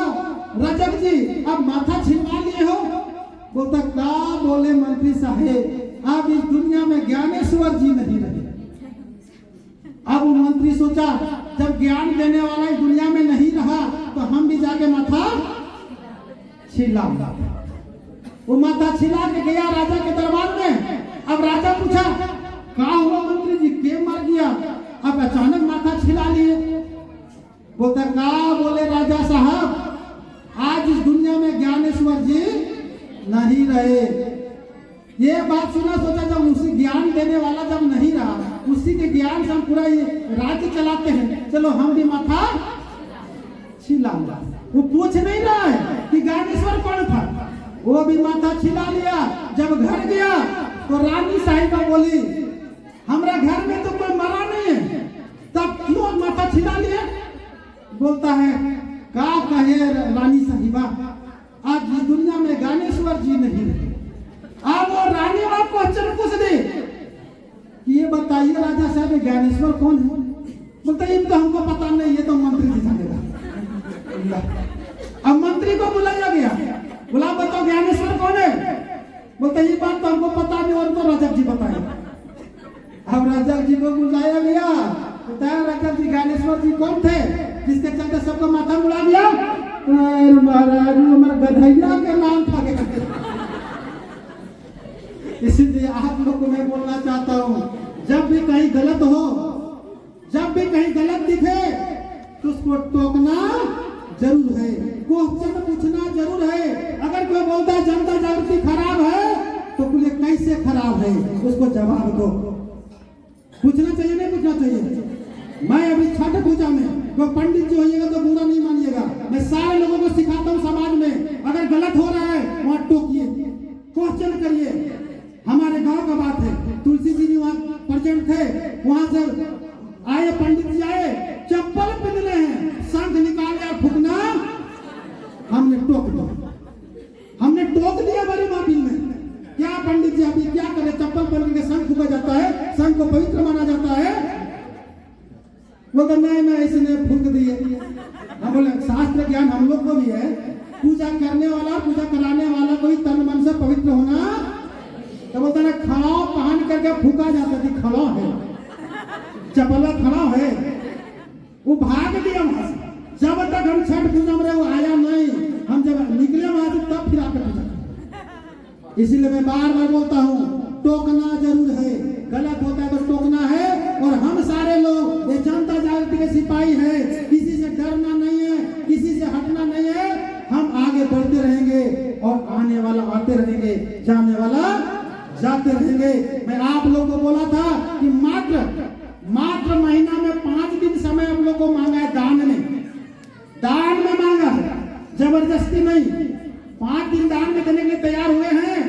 रजक जी, अब माथा छिलवा लिए हो? बोलता क्या बोले मंत्री साहेब, अब इस दुनिया में ज्ञानेश्वर जी नहीं रहे। अब वो मंत्री सोचा जब ज्ञान देने वाला इस दुनिया में नहीं रहा तो हम भी जाके माथा छिलाऊंगा। वो माथा छिला के गया राजा के दरबार में। अब राजा पूछा क्या हुआ मंत्री जी, के मर गया? अब अचानक माथा छिला लिए। बोलता क्या बोले राजा साहब, आज इस दुनिया में ज्ञानेश्वर जी नहीं रहे। ये बात सुना, सोचा जब उसी ज्ञान देने वाला जब नहीं रहा, उसी के ज्ञान से हम पूरा ये राज्य चलाते हैं, चलो हम भी माथा छिलाऊंगा। वो पूछ नहीं रहा है कि ज्ञानेश्वर कौन था, वो भी माथा छिला लिया। जब घर गया तो रानी साहिबा बोली हमारा घर में तो कोई मरा नहीं है, तब क्यों माथा छिला लिया? बोलता है क्या कहे रानी साहिबा, आज इस दुनिया में ज्ञानेश्वर जी नहीं रहे। अब वो रानी बाप क्वेश्चन पूछ दे कि ये बताइए राजा साहब ज्ञानेश्वर कौन है? बोलता ये तो हमको पता नहीं, ये तो मंत्री जी जानेगा। अब मंत्री को बुलाया गया, बोला बताओ ज्ञानेश्वर कौन है? बोलते ये बात तो हमको पता नहीं, और तो रजक जी बताए। अब रजक जी को बुलाया गया, बताया रजक जी ज्ञानेश्वर जी कौन थे जिसके चलते सबको माथा मुड़ा दिया? महाराज हमारा गधैया के नाम था। इसलिए आप लोग को मैं बोलना चाहता हूँ, जब भी कहीं गलत हो, जब भी कहीं गलत दिखे तो उसको टोकना जरूर है, क्वेश्चन पूछना जरूर है। अगर कोई बोलता है जनता जागृति खराब है तो बोले कैसे खराब है, उसको जवाब दो। पूछना चाहिए नहीं पूछना चाहिए? मैं अभी छठ पूजा में कोई पंडित जी होइएगा तो बुरा नहीं मानिएगा, मैं सारे लोगों को सिखाता हूँ समाज में, अगर गलत हो रहा है वहाँ टोकिए, क्वेश्चन करिए। हमारे गांव का बात है, तुलसी जी भी वहाँ प्रेजेंट थे, वहां से आए पंडित जी आए, चप्पल पहने हैं, शंख निकाले और फूकना, हमने टोक दिया, हमने टोक दिया बड़ी महफिल में। क्या पंडित जी अभी क्या करे, चप्पल पहन के शंख फूका जाता है, शंख को पवित्र माना जाता है? वो तो नहीं इसने फूक दिए। हम बोले शास्त्र ज्ञान हम लोग को भी है, पूजा करने वाला पूजा कराने वाला कोई तन मन से पवित्र होना। तो बोलता ना खड़ा पहन करके फूका जाता थी, खड़ा है चपला खड़ा है, वो भाग दिया वहां से। जब तक हम छठ पूजा में रहे वो आया नहीं, हम जब निकले वहां से तब फिर आकर पूजा। इसीलिए मैं बार बार बोलता हूँ, टोकना जरूर है, गलत होता है तो टोकना है। और हम सारे लोग ये जनता जागृति के सिपाही है, किसी से डरना नहीं है, किसी से हटना नहीं है, हम आगे बढ़ते रहेंगे और आने वाला आते रहेंगे, जाने वाला जाते रहेंगे। मैं आप लोगों को बोला था कि मात्र महीना में 5 दिन समय हम लोग को मांगा है, दान में मांगा है, जबरदस्ती नहीं। 5 दिन दान में देने के लिए तैयार हुए हैं।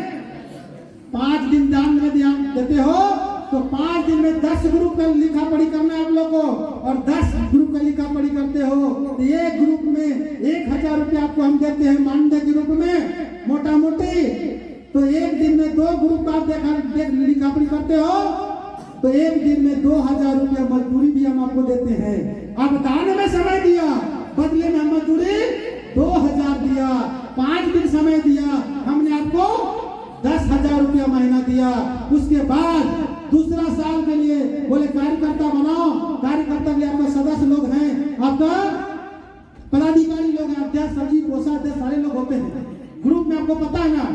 5 दिन दान में देते हो तो 5 दिन में 10 ग्रुप का लिखा पढ़ी करना है आप लोग को, और 10 ग्रुप का लिखा पढ़ी करते हो तो एक ग्रुप में 1000 रुपया आपको हम देते हैं मानदेय के रूप में, मोटा मोटी। तो एक दिन में 2 ग्रुप आप लिखा पढ़ी करते हो तो एक दिन में 2000 रुपया मजदूरी भी हम आपको देते हैं। अब दान में समय दिया, बदले में मजदूरी 2000 दिया, 5 दिन समय दिया, हमने आपको 10,000 रुपया महीना दिया। उसके बाद दूसरा साल के लिए बोले कार्यकर्ता बनाओ, कार्यकर्ता के लिए आपका सदस्य लोग हैं, आपका पदाधिकारी लोग हैं, अध्यक्ष सचिव कोषाध्यक्ष सारे लोग होते हैं। ग्रुप में आपको पता है ना,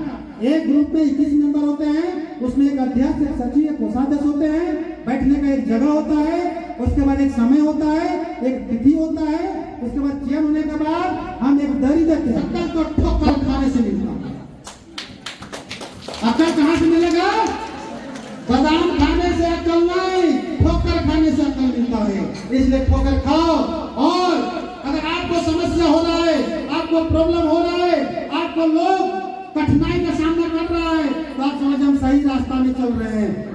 एक ग्रुप में 21 मेंबर होते हैं, उसमें एक अध्यक्ष एक सचिव एक कोषाध्यक्ष होते हैं, बैठने का एक जगह होता है, उसके बाद एक समय होता है, एक तिथि होता है, उसके बाद चयन होने के बाद हम एक दरी देते हैं। अक्ल को ठोकर खाने से मिलता है। अक्ल कहाँ से मिलेगा? बादाम खाने से अक्ल नहीं, ठोकर खाने से अक्ल मिलता है। इसलिए ठोकर खाओ। और अगर आपको समस्या हो रहा है, आपको प्रॉब्लम हो रहा है, आपको लोग कठिनाई का सामना कर रहा है, तो आप समझ हम सही रास्ता में चल रहे हैं।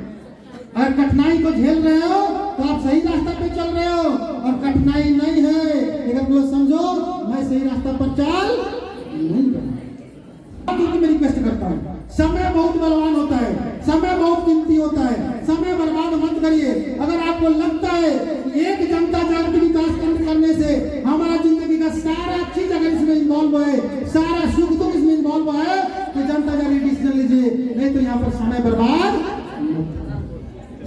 अगर कठिनाई को झेल रहे हो तो आप सही रास्ता पे चल रहे हो, और कठिनाई नहीं है लेकिन लोग समझो मैं सही रास्ता पर चल नहीं रहा। मैं रिक्वेस्ट करता हूँ, समय बहुत बलवान होता है, समय बहुत कीमती होता है, समय बर्बाद मत करिए। अगर आपको लगता है एक जनता जागृति विकास केंद्र करने से हमारा जिंदगी का सारा चीज अगर इसमें इन्वॉल्व है, सारा सुख दुख इसमें इन्वॉल्व है, तो जनता जागृति डिसीजन लीजिए, नहीं तो यहाँ पर समय बर्बाद।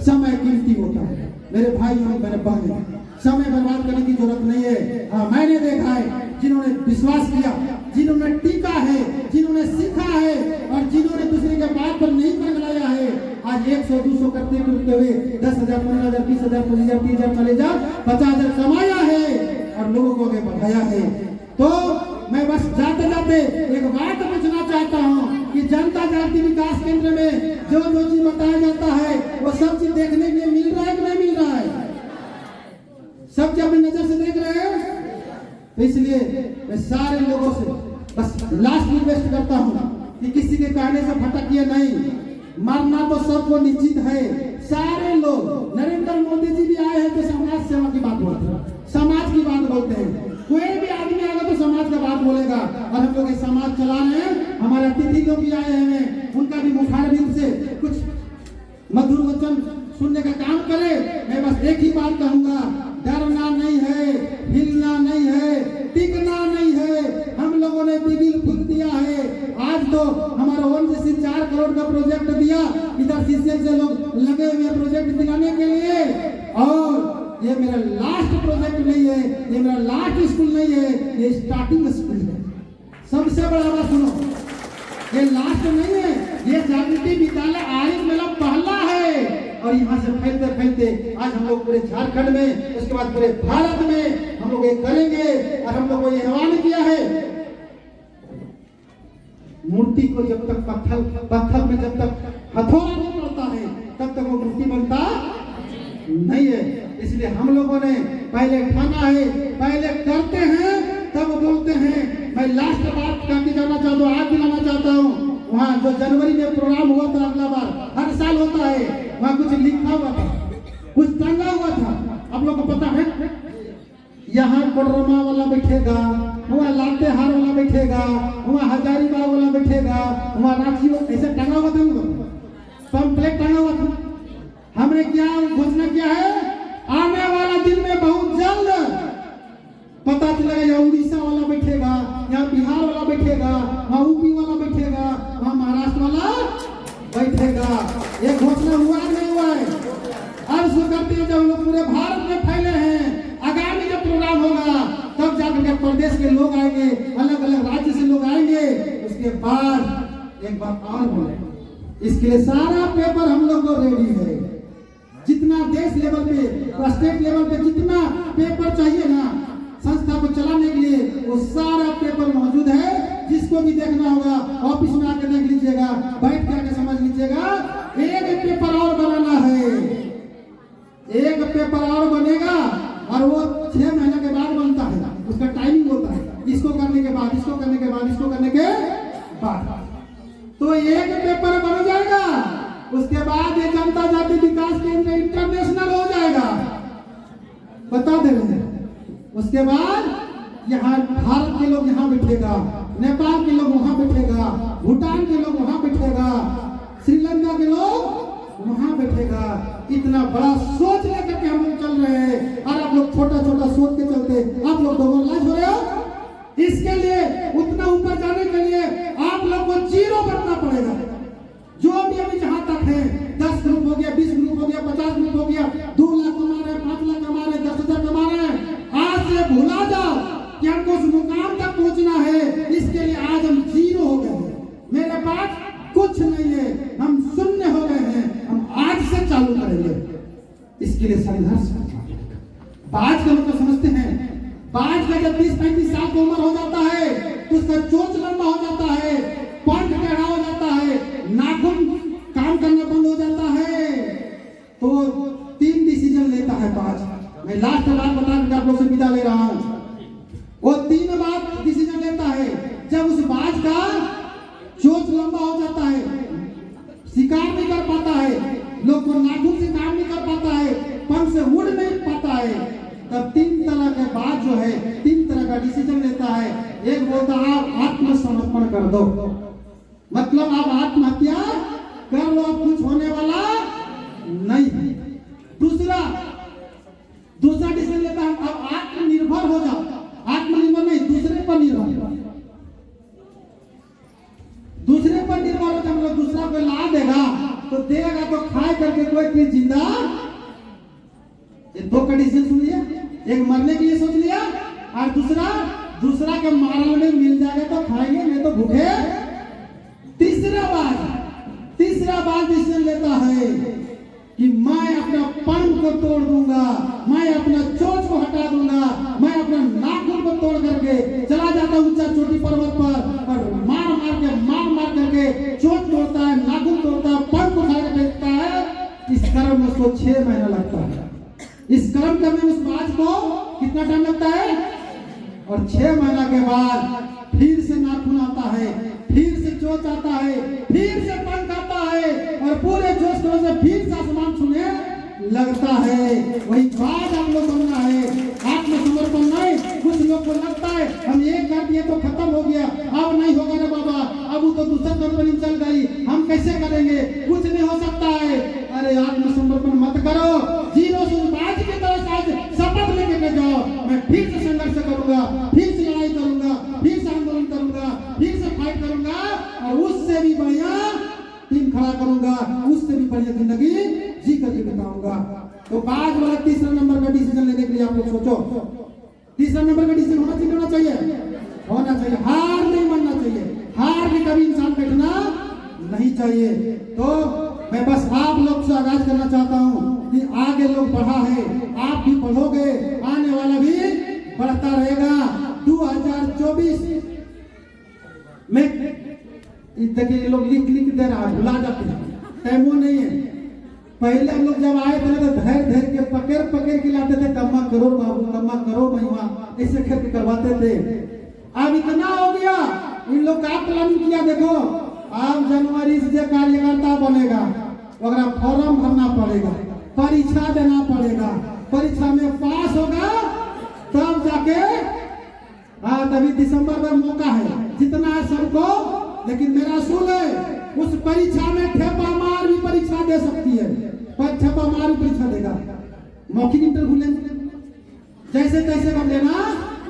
समय कीमती होता है मेरे भाई और मेरे बहन, समय बर्बाद करने की जरूरत नहीं है। हाँ, मैंने देखा है जिन्होंने विश्वास किया, जिन्होंने टीका है, जिन्होंने सीखा है, और जिन्होंने दूसरे के बात पर नहीं पगलाया है, आज 100-200 करते हुए 10,000 15,000 20,000 25,000 30,000 40,000 50,000 कमाया है और लोगों को आगे बढ़ाया है। तो मैं बस जाते जाते एक बात पूछना चाहता हूँ कि जनता जागृति विकास केंद्र में जो चीज बताया जाता है वो सब चीज देखने के लिए मिल रहा है कि नहीं मिल रहा है? सब चीज अपनी नजर से देख रहे हैं? तो इसलिए मैं सारे लोगों से बस लास्ट रिक्वेस्ट करता हूँ कि किसी के कहने से भटकिए नहीं। मरना तो सबको निश्चित है। सारे लोग, नरेंद्र मोदी जी भी आए हैं तो समाज सेवा की बात बोलते हैं, समाज की बात बोलते हैं। कोई भी आदमी आएगा तो समाज का बात बोलेगा, और हम लोग ये समाज चला रहे हैं। हमारे अतिथि लोग भी आए हैं, उनका भी मुखारबिंद से कुछ मधुर वचन सुनने का काम करे। मैं बस एक ही बात कहूंगा, डरना नहीं है, हिलना नहीं है, टिकना नहीं है। तो हमारा ONGC 4 करोड़ का प्रोजेक्ट दिया, इधर CCL से लोग लगे हुए प्रोजेक्ट दिलाने के लिए। और ये मेरा लास्ट प्रोजेक्ट नहीं है, ये मेरा लास्ट स्कूल नहीं है, ये स्टार्टिंग स्कूल है। सबसे बड़ा बात सुनो, ये लास्ट नहीं है, ये जागृति विद्यालय आरिफ मेला पहला है। और यहाँ से फैलते फैलते आज हम लोग पूरे झारखंड में, उसके बाद पूरे भारत में हम लोग ये करेंगे। और हम लोग को ये आह्वान किया है, मूर्ति को जब तक पत्थर में जब तक हथौड़ा नहीं पड़ता है तब तक वो मूर्ति बनता नहीं है। इसलिए हम लोगों ने पहले ठाना है, पहले करते हैं तब बोलते हैं। मैं लास्ट बात करके जाना चाहता हूँ, आज दिलाना चाहता हूँ। वहाँ जो जनवरी में प्रोग्राम हुआ था, अगला बार हर साल होता है, वहाँ कुछ लिखा हुआ था, कुछ टंगा हुआ था, आप लोग को पता है? यहाँ कोडरमा वाला बैठेगा, वहाँ लातेहार वाला बैठेगा, वहाँ हजारीबाग वाला बैठेगा, वहाँ रांची, ऐसे टंगा हुआ था, पंपलेट टंगा हुआ था। हमने क्या घोषणा किया है, आने वाला दिन में बहुत जल्द पता चलेगा, यहाँ उड़ीसा वाला बैठेगा, यहाँ बिहार वाला बैठेगा, वहाँ यूपी वाला बैठेगा, वहाँ महाराष्ट्र वाला बैठेगा। ये घोषणा हुआ नहीं हुआ है? अब शुरू करते हैं, जब हम लोग पूरे भारत में फैले हैं, आगामी जब प्रोग्राम होगा तब जाकर के प्रदेश के लोग आएंगे, अलग अलग राज्य से लोग आएंगे। उसके बाद एक बात और बोले, इसके लिए सारा पेपर हम लोग को रेडी है। जितना देश लेवल पे, स्टेट लेवल पे जितना पेपर चाहिए ना संस्था को चलाने के लिए, वो सारा पेपर मौजूद है। जिसको भी देखना होगा ऑफिस में आकर देख लीजिएगा, बैठ करके समझ लीजिएगा। एक पेपर और बनाना है, एक पेपर और बनेगा और वो 6 महीने के बाद बनता है, उसका टाइमिंग होता है, इसको करने के बाद, इसको करने के बाद, इसको करने के बाद। तो एक पेपर बन जाएगा, उसके बाद ये जनता जाति विकास केंद्र इंटरनेशनल हो जाएगा, बता दे रहे हैं। उसके बाद यहाँ भारत के लोग यहाँ बैठेगा, नेपाल के लोग वहाँ बैठेगा, भूटान के लोग वहाँ बैठेगा, श्रीलंका के लोग वहाँ बैठेगा। इतना बड़ा सोच लेकर के हम लोग चल रहे हैं, और आप लोग छोटा छोटा सोच के चलते, आप लोग डोमरलाज हो रहे हो। इसके लिए उतना ऊपर जाने के लिए आप लोग को 0 बनना पड़ेगा। जो भी अभी जहाँ तक है, 10 ग्रुप हो गया, 20 ग्रुप हो गया, 50 ग्रुप हो गया, 2 लाख कमा रहे हैं, 5 लाख कमा रहे हैं, 10,000 कमा रहे हैं, आज से भुला जाओ कि हमको उस मुकाम तक पहुंचना है। इसके लिए आज हम 0 हो गए हैं, मेरे पास कुछ नहीं है, हम शून्य हो गए हैं। हम आज से चालू करेंगे, इसके लिए संघर्ष करना पड़ेगा। आज के लोग तो समझते हैं, आज का जब 30-35 साल की उम्र हो जाता है तो उसका चोंच लंबा हो जाता है, पंख टेढ़ा हो जाता है, नाखून काम करना बंद हो जाता है, तो 3 डिसीजन लेता है। 5 मैं लास्ट बात बता कर आप लोग से विदा ले रहा हूं। वो 3 बात डिसीजन लेता है। जब उस बाज का चोंच लंबा हो जाता है, शिकार नहीं कर पाता है, लोग को नाखून से काम नहीं कर पाता है, पंख से उड़ नहीं पाता है, तब 3 तरह के बात जो है, 3 तरह का डिसीजन लेता है। एक बोलता है आप आत्मसमर्पण कर दो, मतलब आप आत्महत्या कर लो, अब कुछ होने वाला नहीं। दूसरा डिसीजन लेता है अब आत्मनिर्भर हो जाओ, आत्मनिर्भर नहीं, दूसरे पर निर्भर हो जाओ, मतलब दूसरा को ला देगा तो देगा, तो खाए करके कोई चीज जिंदा। ये 2 कंडीशन सुन लिया, एक मरने के लिए सोच लिया, और दूसरा के मारल में मिल जाएगा तो खाएंगे, नहीं तो भूखे। तीसरा बात डिसीजन लेता है कि मैं अपना पंख को तोड़ दूंगा, मैं अपना चोंच को हटा दूंगा, मैं अपना नाखून को तोड़ करके चला जाता हूं ऊंचा चोटी पर्वत पर, और मार मार करके चोंच तोड़ता है, नाखून तोड़ता है, पंख को उठा के फेंकता है। इस कर्म में उसको 6 महीना लगता है। इस कर्म करने में उस बाज को कितना टाइम लगता है? और 6 महीना के बाद फिर से नाखून आता है, फिर से चोंच आता है, फिर से पंख आता है, और पूरे जोश से फिर से आसमान छूने लगता है। वही बात आप लोग बनना है, आत्मसमर्पण नहीं। कुछ लोग को लगता है हम एक कर दिए तो खत्म हो गया, अब नहीं होगा रे बाबा, अब वो तो दूसरा कंपनी चल गई, हम कैसे करेंगे, कुछ नहीं हो सकता है। अरे आत्मसमर्पण मत करो, 0 से बाज की तरह आज शपथ लेके जाओ, मैं फिर से संघर्ष करूंगा, फिर से लड़ाई करूंगा, फिर से आंदोलन करूंगा, फिर से फाइट करूंगा, और उससे भी बढ़िया टीम खड़ा करूंगा, उससे भी बढ़िया जिंदगी जी करके बिताऊंगा। तो बाद वाला तीसरा नंबर का डिसीजन लेने के लिए आप लोग सोचो, तीसरा नंबर का डिसीजन होना चाहिए, होना चाहिए, हार नहीं मानना चाहिए, हार में कभी इंसान बैठना नहीं चाहिए। तो मैं बस आप लोग से आगाज करना चाहता हूँ कि आगे लोग बढ़ा है, आप भी बढ़ोगे, आने वाला भी बढ़ता रहेगा। 2024 में देखिए लोग लिख दे रहा है, भुला जाते हैं, टाइम वो नहीं है। पहले हम लोग जब आए थे तो धैर्य के पकड़ के लाते थे, कम्मा करो बाबू, कम्मा करो महिमा, ऐसे करके करवाते थे। अब इतना हो गया, इन लोग का प्लान किया, देखो अब जनवरी से कार्यकर्ता बनेगा, वगैरह फॉर्म भरना पड़ेगा, परीक्षा देना पड़ेगा, परीक्षा में पास होगा तब जाके तभी दिसंबर में मौका है, जितना है सबको। लेकिन मेरा असूल है, उस परीक्षा में ठेपा मार भी परीक्षा दे सकती है, पर ठेपा मार भी परीक्षा देगा, मौखिक इंटरव्यू लेंगे, जैसे तैसे कर लेना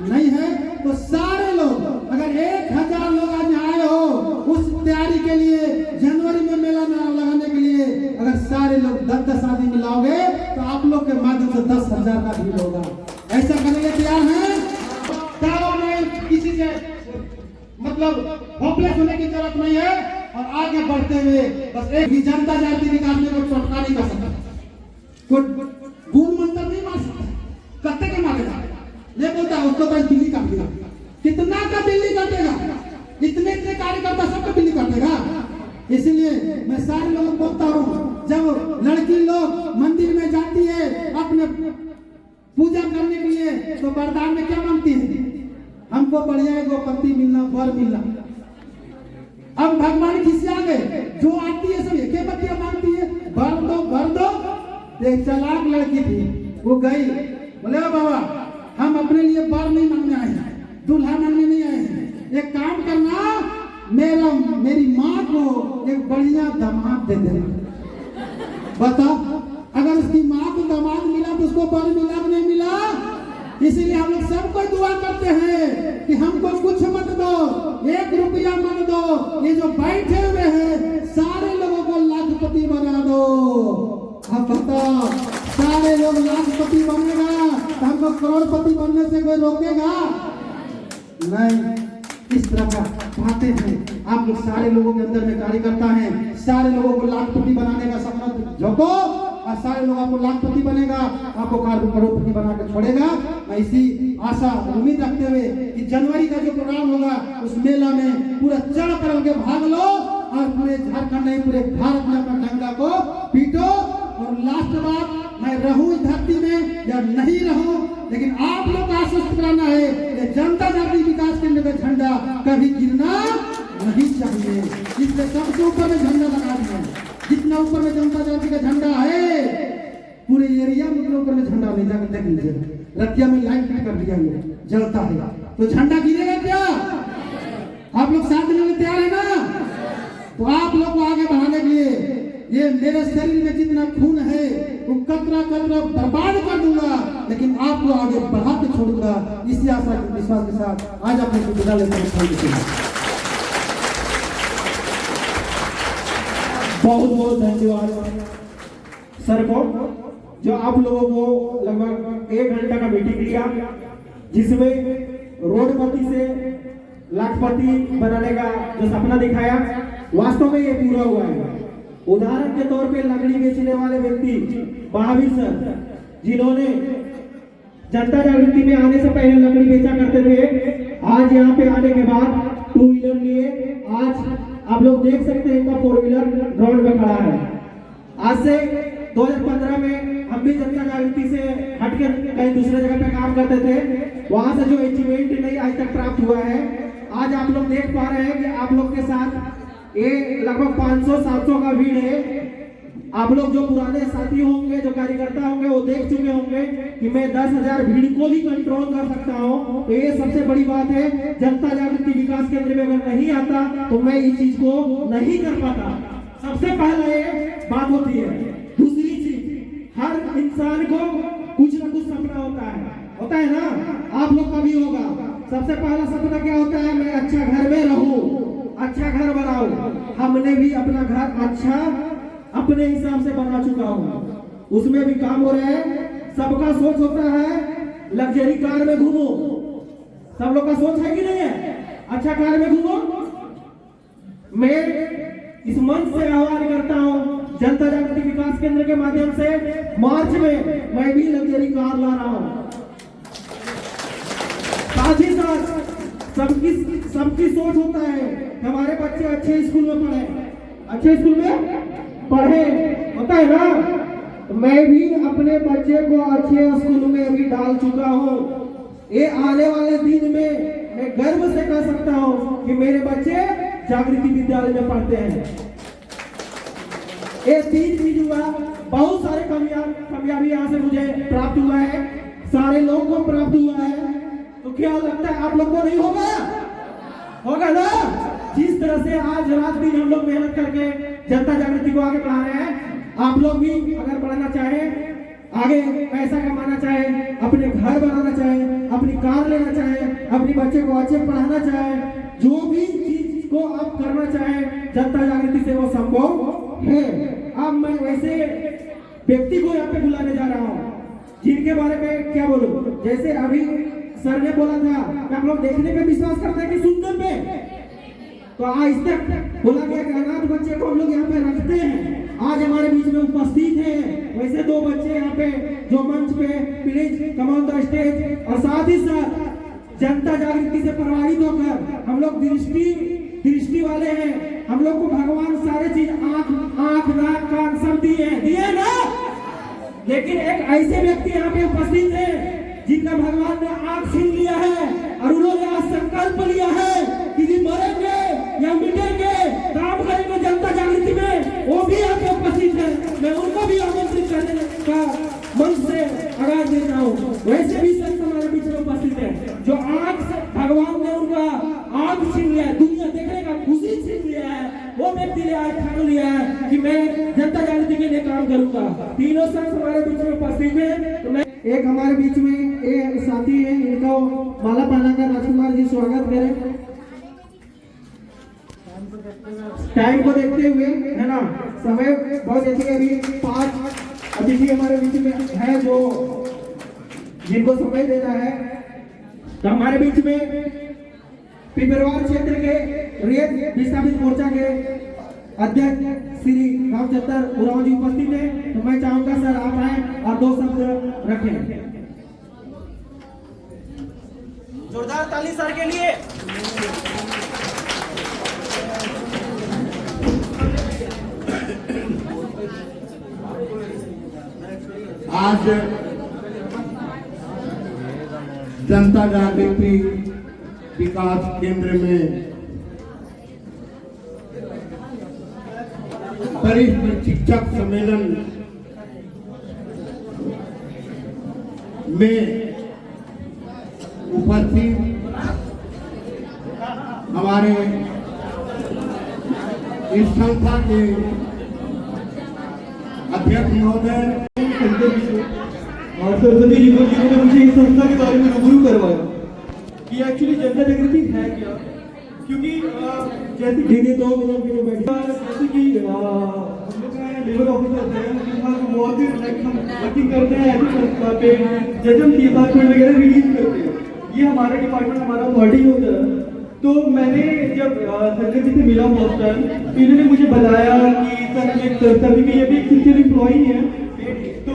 नहीं है। तो सारे लोग, अगर 1000 लोग आज आए हो उस तैयारी के लिए, जनवरी में मेला लगाने के लिए, अगर सारे लोग 10-10 आदमी मिलाओगे तो आप लोग के माध्यम से 10,000 का भीड़ होगा। ऐसा करने के तैयार हैं? किसी से मतलब होपलेस होने की जरूरत नहीं है, और आगे बढ़ते हुए बस एक ही जनता जाति विकास में कोई टोटका नहीं कर सकता, कोई गुण मंत्र नहीं मार सकता, कत्ते के मारेगा नहीं बोलता, उसको तो दिल्ली काट देगा, कितना का दिल्ली काटेगा, इतने कार्यकर्ता सबको दिल्ली काटेगा। इसलिए मैं सारे लोगों को बोलता हूँ, जब लड़की लोग मंदिर में जाती है अपने पूजा करने के लिए, तो वरदान में क्या मांगती है? हमको बढ़िया एगो पति मिलना, वर मिलना। अब भगवान खिसिया गए, जो आती है सब एक पतिया मांगती है, भर दो। एक चालाक लड़की थी, वो गई, बोले बाबा हम अपने लिए वर नहीं मांगने आए हैं, दूल्हा मांगने नहीं आए हैं, एक काम करना, मेरी माँ को एक बढ़िया दामाद दे देना। बता, अगर उसकी माँ को दामाद मिला तो उसको वर मिला नहीं मिला? इसीलिए हम लोग सबको दुआ करते हैं कि हमको कुछ मत दो, 1 रुपया मत दो, ये जो बैठे हुए हैं सारे लोगों को लाखपति बना दो। अब बताओ, सारे लोग लाखपति बनेगा तो हमको करोड़पति बनने से कोई रोकेगा नहीं। इस तरह का बातें हैं, आप लोग सारे लोगों के अंदर में कार्यकर्ता हैं, सारे लोगों को लाखपति बनाने का सपना झोंको, और सारे लोग आपको लाखपति बनेगा, आपको करोड़पति बना के छोड़ेगा। मैं इसी आशा उम्मीद रखते हुए कि जनवरी का जो प्रोग्राम होगा उस मेला में पूरा चढ़ कर के भाग लो, और पूरे झारखंड नहीं पूरे भारत में अपना डंका को पीटो। और लास्ट बात, मैं रहूं इस धरती में या नहीं रहूं, लेकिन आप लोग को आश्वस्त कराना है कि जनता जाति विकास केंद्र का झंडा कभी गिरना नहीं चाहिए। इससे सबसे ऊपर में झंडा लगा दिया, जितना ऊपर में जनता जाति का झंडा है पूरे एरिया में ऊपर में झंडा नहीं, जाकर देख लीजिए, रतिया में लाइट फिट कर दिया है, जलता है, तो झंडा गिरेगा क्या? आप लोग साथ देने में तैयार है ना? तो आप लोग को आगे बढ़ाने के लिए ये मेरे शरीर में जितना खून है वो कतरा बर्बाद कर दूंगा, लेकिन आपको आगे बढ़ा के छोड़ूंगा। इसी आशा के विश्वास के साथ आज अपने को विदा लेते हैं। बहुत बहुत धन्यवाद सर को, जो आप लोगों को लगभग 1 घंटा का मीटिंग लिया, जिसमें रोडपति से लाखपति बनाने का जो सपना दिखाया, वास्तव में ये पूरा हुआ है। उदाहरण के तौर पे लकड़ी बेचने वाले व्यक्ति महावीर सर, जिन्होंने जनता जागृति में आने से पहले लकड़ी बेचा करते थे, आज यहाँ पे आने के बाद 2 व्हीलर लिए, आज आप लोग देख सकते हैं इनका 4 व्हीलर ग्राउंड में खड़ा है। आज से 2015 में हम भी जनता जागृति से हटकर कहीं दूसरे जगह पे काम करते थे, वहां से जो अचीवमेंट नहीं आज तक प्राप्त हुआ है, आज आप लोग देख पा रहे हैं कि आप लोग के साथ ये लगभग 500-700 का भीड़ है। आप लोग जो पुराने साथी होंगे, जो कार्यकर्ता होंगे, वो देख चुके होंगे कि मैं 10,000 भीड़ को भी कंट्रोल कर सकता हूँ। तो ये सबसे बड़ी बात है। जनता जागृति विकास केंद्र में अगर नहीं आता तो मैं इस चीज को नहीं कर पाता। सबसे पहला ये बात होती है। दूसरी चीज, हर इंसान को कुछ ना कुछ सपना होता है ना? आप लोग का भी होगा। सबसे पहला सपना क्या होता है? मैं अच्छा घर में रहूं, अच्छा घर बनाओ। हमने भी अपना घर अच्छा अपने हिसाब से बना चुका हूँ, उसमें भी काम हो रहा है। सबका सोच होता है लग्जरी कार में घूमो, सब लोग का सोच है कि नहीं है? अच्छा कार में घूमो। मैं इस मंच से आह्वान करता हूँ जनता जागृति विकास केंद्र के माध्यम से मार्च में मैं भी लग्जरी कार ला रहा हूँ। साथ ही साथ सबकी सोच होता है हमारे बच्चे अच्छे स्कूल में पढ़े, अच्छे स्कूल में पढ़े, होता है ना। तो मैं भी अपने बच्चे को अच्छे स्कूल में अभी डाल चुका हूँ। ये आने वाले दिन में मैं गर्व से कह सकता हूँ कि मेरे बच्चे जागृति विद्यालय में पढ़ते हैं। ये 3 चीज हुआ, बहुत सारे कामयाबी यहाँ से मुझे प्राप्त हुआ है, सारे लोगों को प्राप्त हुआ है। तो क्या लगता है आप लोग को नहीं होगा? होगा ना? जिस तरह से आज रात दिन हम लोग मेहनत करके जनता जागृति को आगे बढ़ा रहे हैं, आप लोग भी अगर बढ़ना चाहे, आगे पैसा कमाना चाहे, अपने घर बनाना चाहे, अपनी कार लेना चाहे, अपने बच्चे को अच्छे पढ़ाना चाहे, जो भी चीज को आप करना चाहे जनता जागृति से वो संभव है। अब मैं वैसे व्यक्ति को यहाँ पे बुलाने जा रहा हूँ जिनके बारे में क्या बोलूं। जैसे अभी सर ने बोला था कि आप लोग देखने पे विश्वास करते हैं कि सुनने पे, तो आज तक बोला गया कि अनाथ बच्चे को हम लोग यहाँ पे रखते हैं। आज हमारे बीच में उपस्थित हैं वैसे 2 बच्चे यहाँ पे जो मंच पे please come on the stage. और साथ ही साथ जनता जागृति से प्रभावित होकर हम लोग दृष्टि वाले हैं, हम लोग को भगवान सारे चीज आंख नाक कान सब दिए ना। लेकिन एक ऐसे व्यक्ति यहाँ पे उपस्थित है जिनका भगवान ने आंख छीन लिया है और उन्होंने आज संकल्प लिया है कि जी मरेंगे या मिटेंगे काम करेंगे जनता जागृति में, वो भी यहाँ पे उपस्थित है। मैं उनको भी आमंत्रित करने का मंच से आगाज देता हूँ। वैसे भी संत हमारे बीच में उपस्थित है जो आंख से भगवान ने उनका आंख छीन लिया है, दुनिया देखने का खुशी छीन लिया है, वो व्यक्ति ने आज ठान लिया है कि मैं जनता जागृति के लिए काम करूंगा। तीनों संत हमारे बीच में उपस्थित है। तो मैं एक हमारे बीच में एक साथी है, इनको माला पहनाकर राजकुमार जी स्वागत करें। टाइम को देखते हुए है ना, समय बहुत जैसे अभी 5 अतिथि हमारे बीच में है जो जिनको समय देना है। तो हमारे बीच में पिपरवार क्षेत्र के रेत विस्थापित मोर्चा के अध्यक्ष श्री रामचंद्र उरांव जी उपस्थित है। तो मैं चाहूंगा सर आप आए और 2 शब्द रखें। जोरदार ताली सर के लिए। आज जनता जागृति विकास केंद्र में वरिष्ठ शिक्षक सम्मेलन में उपस्थित हमारे इस संस्था के अध्यक्ष महोदय और सरस्वती जी को जिन्होंने मुझे इस संस्था के बारे में रूबरू करवाया कि एक्चुअली जनता जागृति है क्या। क्योंकि जैसे दीदी 2 मिनट के लिए बैठिए। जैसे कि हम लोग लेबर ऑफिसर हैं, हम वर्किंग करते हैं ऐसी संस्था पे जैसे हम डिपार्टमेंट वगैरह रिलीज करते हैं, ये हमारा डिपार्टमेंट हमारा अथॉरिटी होता है। तो मैंने जब संजय जी से मिला फर्स्ट टाइम तो इन्होंने मुझे बताया कि सर सभी में ये भी एक सिंसियर एम्प्लॉई है। तो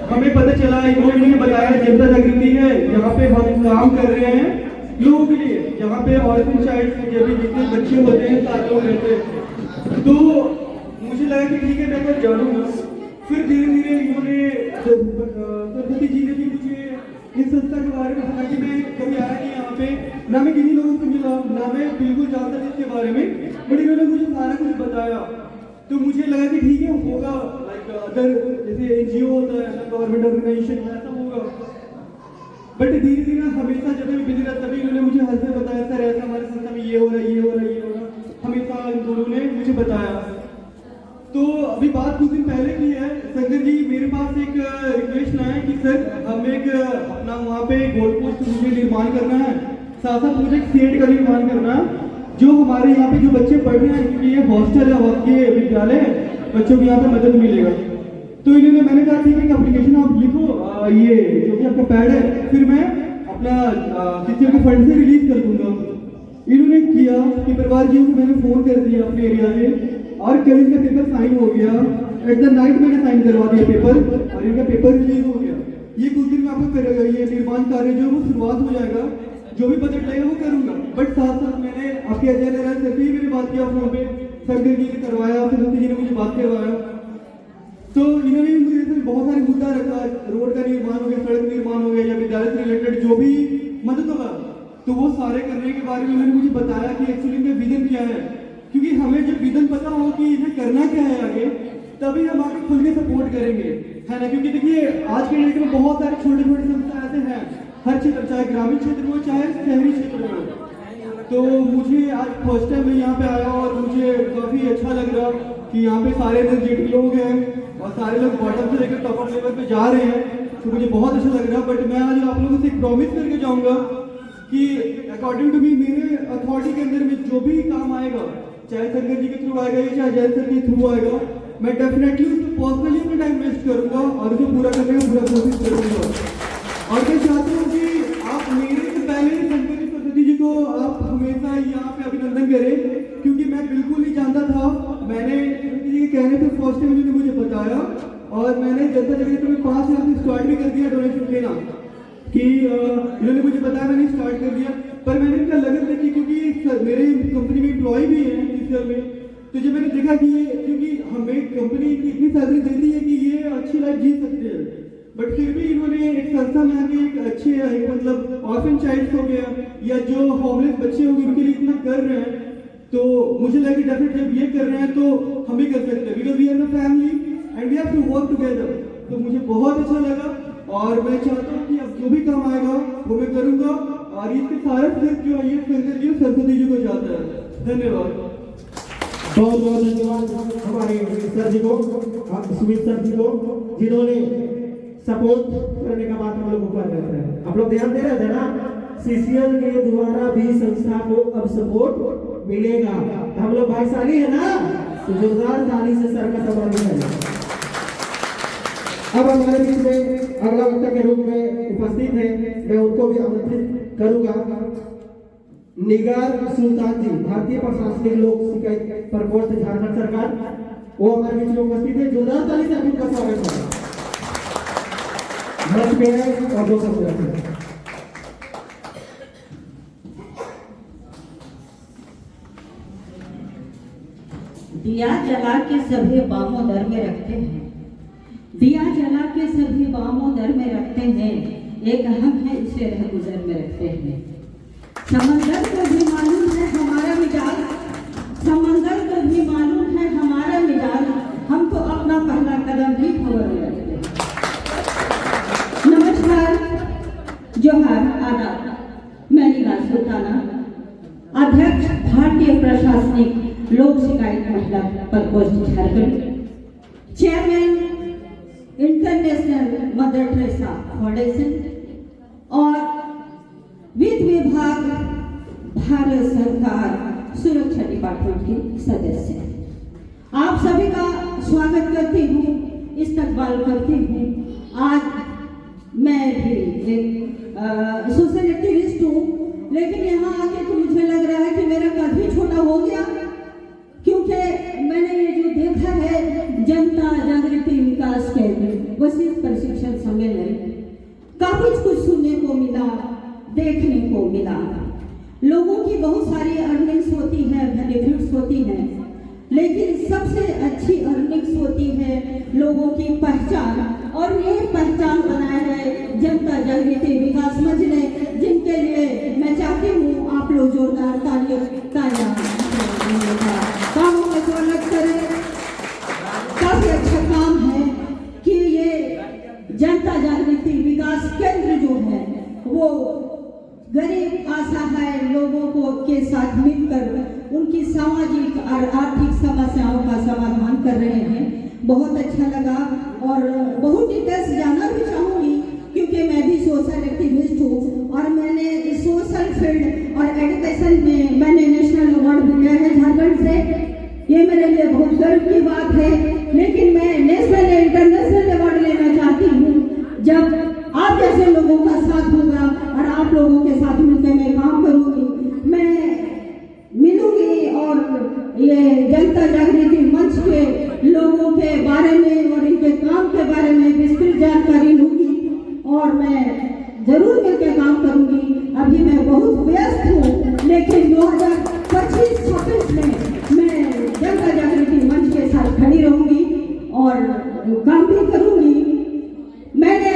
हमें पता चला, इन्होंने बताया जनता जागृति है यहाँ पे हम काम कर रहे हैं लोगों के लिए, जहाँ पे ऑर्फन चाइल्ड जब भी जितने बच्चे होते हैं 7 लोग रहते हैं। तो मुझे लगा कि ठीक है मैं बस जानूंगा। फिर धीरे धीरे इन्होंने सरस्वती जी ने भी मुझे इस संस्था के बारे में बताया कि मैं कभी आया नहीं यहाँ पे, ना मैं किसी लोगों से मिला, ना मैं बिल्कुल जानता था इसके बारे में, बट इन्होंने मुझे सारा कुछ बताया। तो मुझे लगा कि ठीक है होगा, लाइक अदर जैसे NGO होता है गवर्नमेंट ऑर्गेनाइजेशन ऐसा होगा। बट धीरे धीरे हमेशा जब मैं बिजी रहता तभी इन्होंने मुझे हर से बताया सर ऐसा हमारे संस्था में ये हो रहा है, ये हो रहा है, ये हो रहा है, हमेशा इन दोनों ने मुझे बताया। तो अभी बात कुछ दिन पहले की है, शंकर जी मेरे पास एक रिक्वेस्ट आया कि सर हम एक अपना वहाँ पे गोल पोस्ट मुझे निर्माण करना है, साथ साथ मुझे शेड का निर्माण करना है। जो हमारे यहाँ पे जो बच्चे पढ़ रहे हैं, क्योंकि ये हॉस्टल है, ये विद्यालय है, बच्चों को यहाँ पे मदद मिलेगा। तो इन्होंने, मैंने कहा ठीक है, एक एप्लीकेशन आप लिखो, ये जो कि आपका पैड है, फिर मैं अपना किसी के फंड से रिलीज कर दूंगा। इन्होंने किया कि परिवार जी को मैंने फोन कर दिया अपने एरिया में, और कल इनका पेपर साइन हो गया। एट द नाइट मैंने साइन करवा दिया पेपर, और इनका पेपर रिलीज हो गया। ये कुछ दिन में आपको ये निर्माण कार्य जो वो शुरुआत हो जाएगा, जो भी बजट लगेगा वो करूंगा। बट साथ साथ मैंने आपके अजय नारायण सर से मैंने बात किया फोन पे, सरदेव जी ने करवाया, फिर जी ने मुझे बात करवाया। तो इन्होंने मुझे बहुत सारे मुद्दा रखा, रोड का निर्माण हो गया, सड़क निर्माण हो गया, या विद्यालय से रिलेटेड जो भी मदद होगा, तो वो सारे करने के बारे में उन्होंने मुझे बताया कि एक्चुअली इनका विजन क्या है। क्योंकि हमें जब विजन पता हो कि इन्हें करना क्या है आगे, तभी हम आगे खुल के सपोर्ट करेंगे, है ना। क्योंकि देखिए आज के डेट में बहुत सारे छोटे छोटे संस्था ऐसे हैं, हर क्षेत्र, चाहे ग्रामीण क्षेत्र में हो चाहे शहरी क्षेत्र में हो। तो मुझे आज फर्स्ट टाइम मैं यहाँ पे आया, और मुझे काफी अच्छा लग रहा कि यहाँ पे सारे एनर्जेटिक लोग हैं, और सारे लोग बॉटम से लेकर टॉप लेवल पे जा रहे हैं, तो मुझे बहुत अच्छा लग रहा। बट मैं आज आप लोगों से एक प्रॉमिस करके जाऊंगा कि अकॉर्डिंग टू मी, मेरे अथॉरिटी के अंदर में जो भी काम आएगा, चाहे शंकर जी के थ्रू आएगा या चाहे जय सर के थ्रू आएगा, मैं डेफिनेटली उसमें पर्सनली अपना टाइम वेस्ट करूंगा और उसे पूरा करने का पूरा कोशिश करूंगा। और मैं चाहता हूँ कि आप मेरे से पहले शंकर जी सरस्वती जी को आप हमेशा यहाँ पे अभिनंदन करें, क्योंकि मैं बिल्कुल नहीं जानता था। मैंने सरस्वती जी के कहने पर फर्स्ट टाइम उन्होंने मुझे बताया, और मैंने जनता जगह में 5 लाख से स्टार्ट भी कर दिया डोनेशन देना, कि इन्होंने मुझे बताया, मैंने स्टार्ट कर दिया। पर मैंने इनका लगन देखी, क्योंकि मेरे कंपनी में एम्प्लॉय भी है इस ईयर में, तो जब मैंने देखा कि ये, क्योंकि हमें कंपनी की इतनी सैलरी देती है कि ये अच्छी लाइफ जी सकते हैं, बट फिर भी इन्होंने एक संस्था में आके एक अच्छे, मतलब ऑर्फन चाइल्ड हो गया या जो होमलेस बच्चे होंगे उनके लिए इतना कर रहे हैं, तो मुझे लगा कि डेफिनेटली जब ये कर रहे हैं तो हम भी कर सकते हैं, because we are the family and we have to work together. तो मुझे बहुत अच्छा लगा, और मैं चाहता हूँ कि अब जो भी काम आएगा वो मैं करूंगा, और इसके सारा सिर्फ जो है ये शंकर जी और सरस्वती जी को जाता है। धन्यवाद। बहुत बहुत धन्यवाद हमारे सर जी को, सुमित सर जी को, जिन्होंने सपोर्ट करने का बात हम लोग को कर रहे थे। आप लोग ध्यान दे रहे थे ना, सीसीएल के द्वारा भी संस्था को अब सपोर्ट मिलेगा। हम लोग भाईशाली है ना, तो जोरदार ताली से सर का सम्मान है। अब हमारे बीच में अगला वक्ता के रूप में उपस्थित है, मैं उनको भी आमंत्रित करूंगा। निगार सुल्तान जी, भारतीय प्रशासनिक लोक शिकायत प्रकोष्ठ झारखंड सरकार, वो हमारे बीच में उपस्थित है। जोरदार ताली से उनका स्वागत है। मंच पे है और 2 शब्द रखें। दिया जला के सभी बामों दर में रखते हैं, दिया जला के सभी बामों दर में रखते हैं, एक हम है इसे रह गुजर में रखते हैं। समंदर को भी मालूम है हमारा मिजाज, समंदर को भी मालूम है हमारा मिजाज, हम तो अपना पहला कदम भी खबर में रखते हैं। नमस्कार, जोहार, आदाब। मैं निगार सुल्ताना, अध्यक्ष भारतीय प्रशासनिक लोक शिकायत महिला प्रकोष्ठ Jharkhand, chairman international mother Teresa foundation और वित्त विभाग भारत सरकार सुरक्षा डिपार्टमेंट के सदस्य। आप सभी का स्वागत करती हूँ, इस्तकबाल करती हूँ। आज मैं भी एक सोशल एक्टिविस्ट हूँ, लेकिन यहाँ आके तो मुझे लग रहा है कि मेरा कद भी छोटा हो गया, क्योंकि मैंने ये जो देखा है जनता जागृति विकास केंद्र वशिष्ठ प्रशिक्षण सम्मेलन, काफी कुछ सुनने को मिला, देखने को मिला। लोगों की बहुत सारी अर्निंग्स होती है, बेनिफिट्स होती हैं, लेकिन सबसे अच्छी अर्निंग्स होती है लोगों की पहचान, और ये पहचान बनाया है जनता जागृति विकास मंच ने, जिनके लिए मैं चाहती हूँ आप लोग जोरदार तालियां कामों में स्वागत करें। काफी अच्छा काम है कि ये जनता जागृति विकास केंद्र जो है वो गरीब असहाय लोगों को के साथ मिलकर उनकी सामाजिक और आर्थिक समस्याओं का समाधान कर रहे हैं। बहुत अच्छा लगा, और बहुत डिटेल्स जानना भी चाहूँगी, क्योंकि मैं भी सोशल एक्टिविस्ट हूँ, और मैंने सोशल फील्ड और एजुकेशन में मैंने नेशनल अवार्ड मिला है झारखंड से, ये मेरे लिए बहुत गर्व की बात है। लेकिन मैं नेशनल या इंटरनेशनल अवार्ड लेना चाहती हूँ जब आप जैसे लोगों का साथ होगा और आप लोगों के साथ मिलकर मैं काम करूँगी, मैं मिलूंगी और ये जनता जागृति मंच के लोगों के बारे में और इनके काम के बारे में विस्तृत जानकारी लूंगी और मैं जरूर मिलकर काम करूंगी। अभी मैं बहुत व्यस्त हूँ, लेकिन 2025-26 में मैं जनता जागृति मंच के साथ खड़ी रहूंगी और काम भी करूंगी। मैंने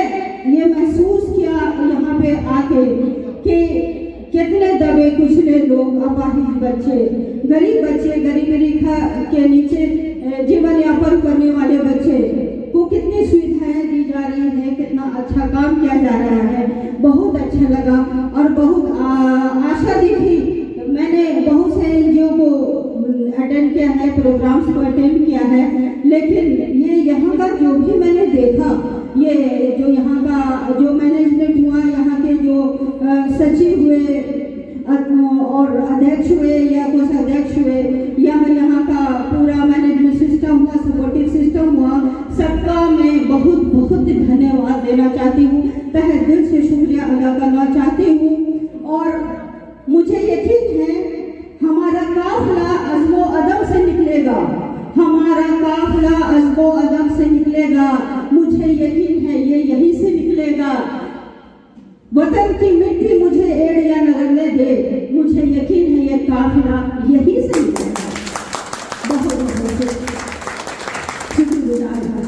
ये महसूस किया यहाँ पे आके कि कितने दबे कुचले लोग, अपाहिज बच्चे, गरीबी रेखा के नीचे जीवन यापन करने वाले बच्चे को कितनी सुविधाएं दी जा रही है, कितना अच्छा काम किया जा रहा है। बहुत अच्छा लगा और बहुत आशा दिखी। मैंने बहुत से एनजीओ को अटेंड किया है, प्रोग्राम्स को अटेंड किया है, लेकिन ये यहाँ का जो भी मैंने देखा, ये जो यहाँ का जो मैनेजमेंट हुआ, यहाँ के जो सचिव हुए और अध्यक्ष हुए या कोषाध्यक्ष हुए, यहाँ का पूरा मैनेजमेंट सिस्टम हुआ, सपोर्टिव सिस्टम हुआ, सबका मैं बहुत बहुत धन्यवाद देना चाहती हूँ, तहे दिल से शुक्रिया अदा करना चाहती हूँ। और मुझे यकीन है हमारा काफिला अज़्मो अदम से निकलेगा, हमारा काफिला अज़्मो अदम से निकलेगा। मुझे यकीन है ये यहीं से निकलेगा। वतन की मिट्टी मुझे एड़ या न लगने दे, मुझे यकीन है ये काफिला यहीं से निकलेगा। बहुत बहुत शुक्रगुजार हूँ।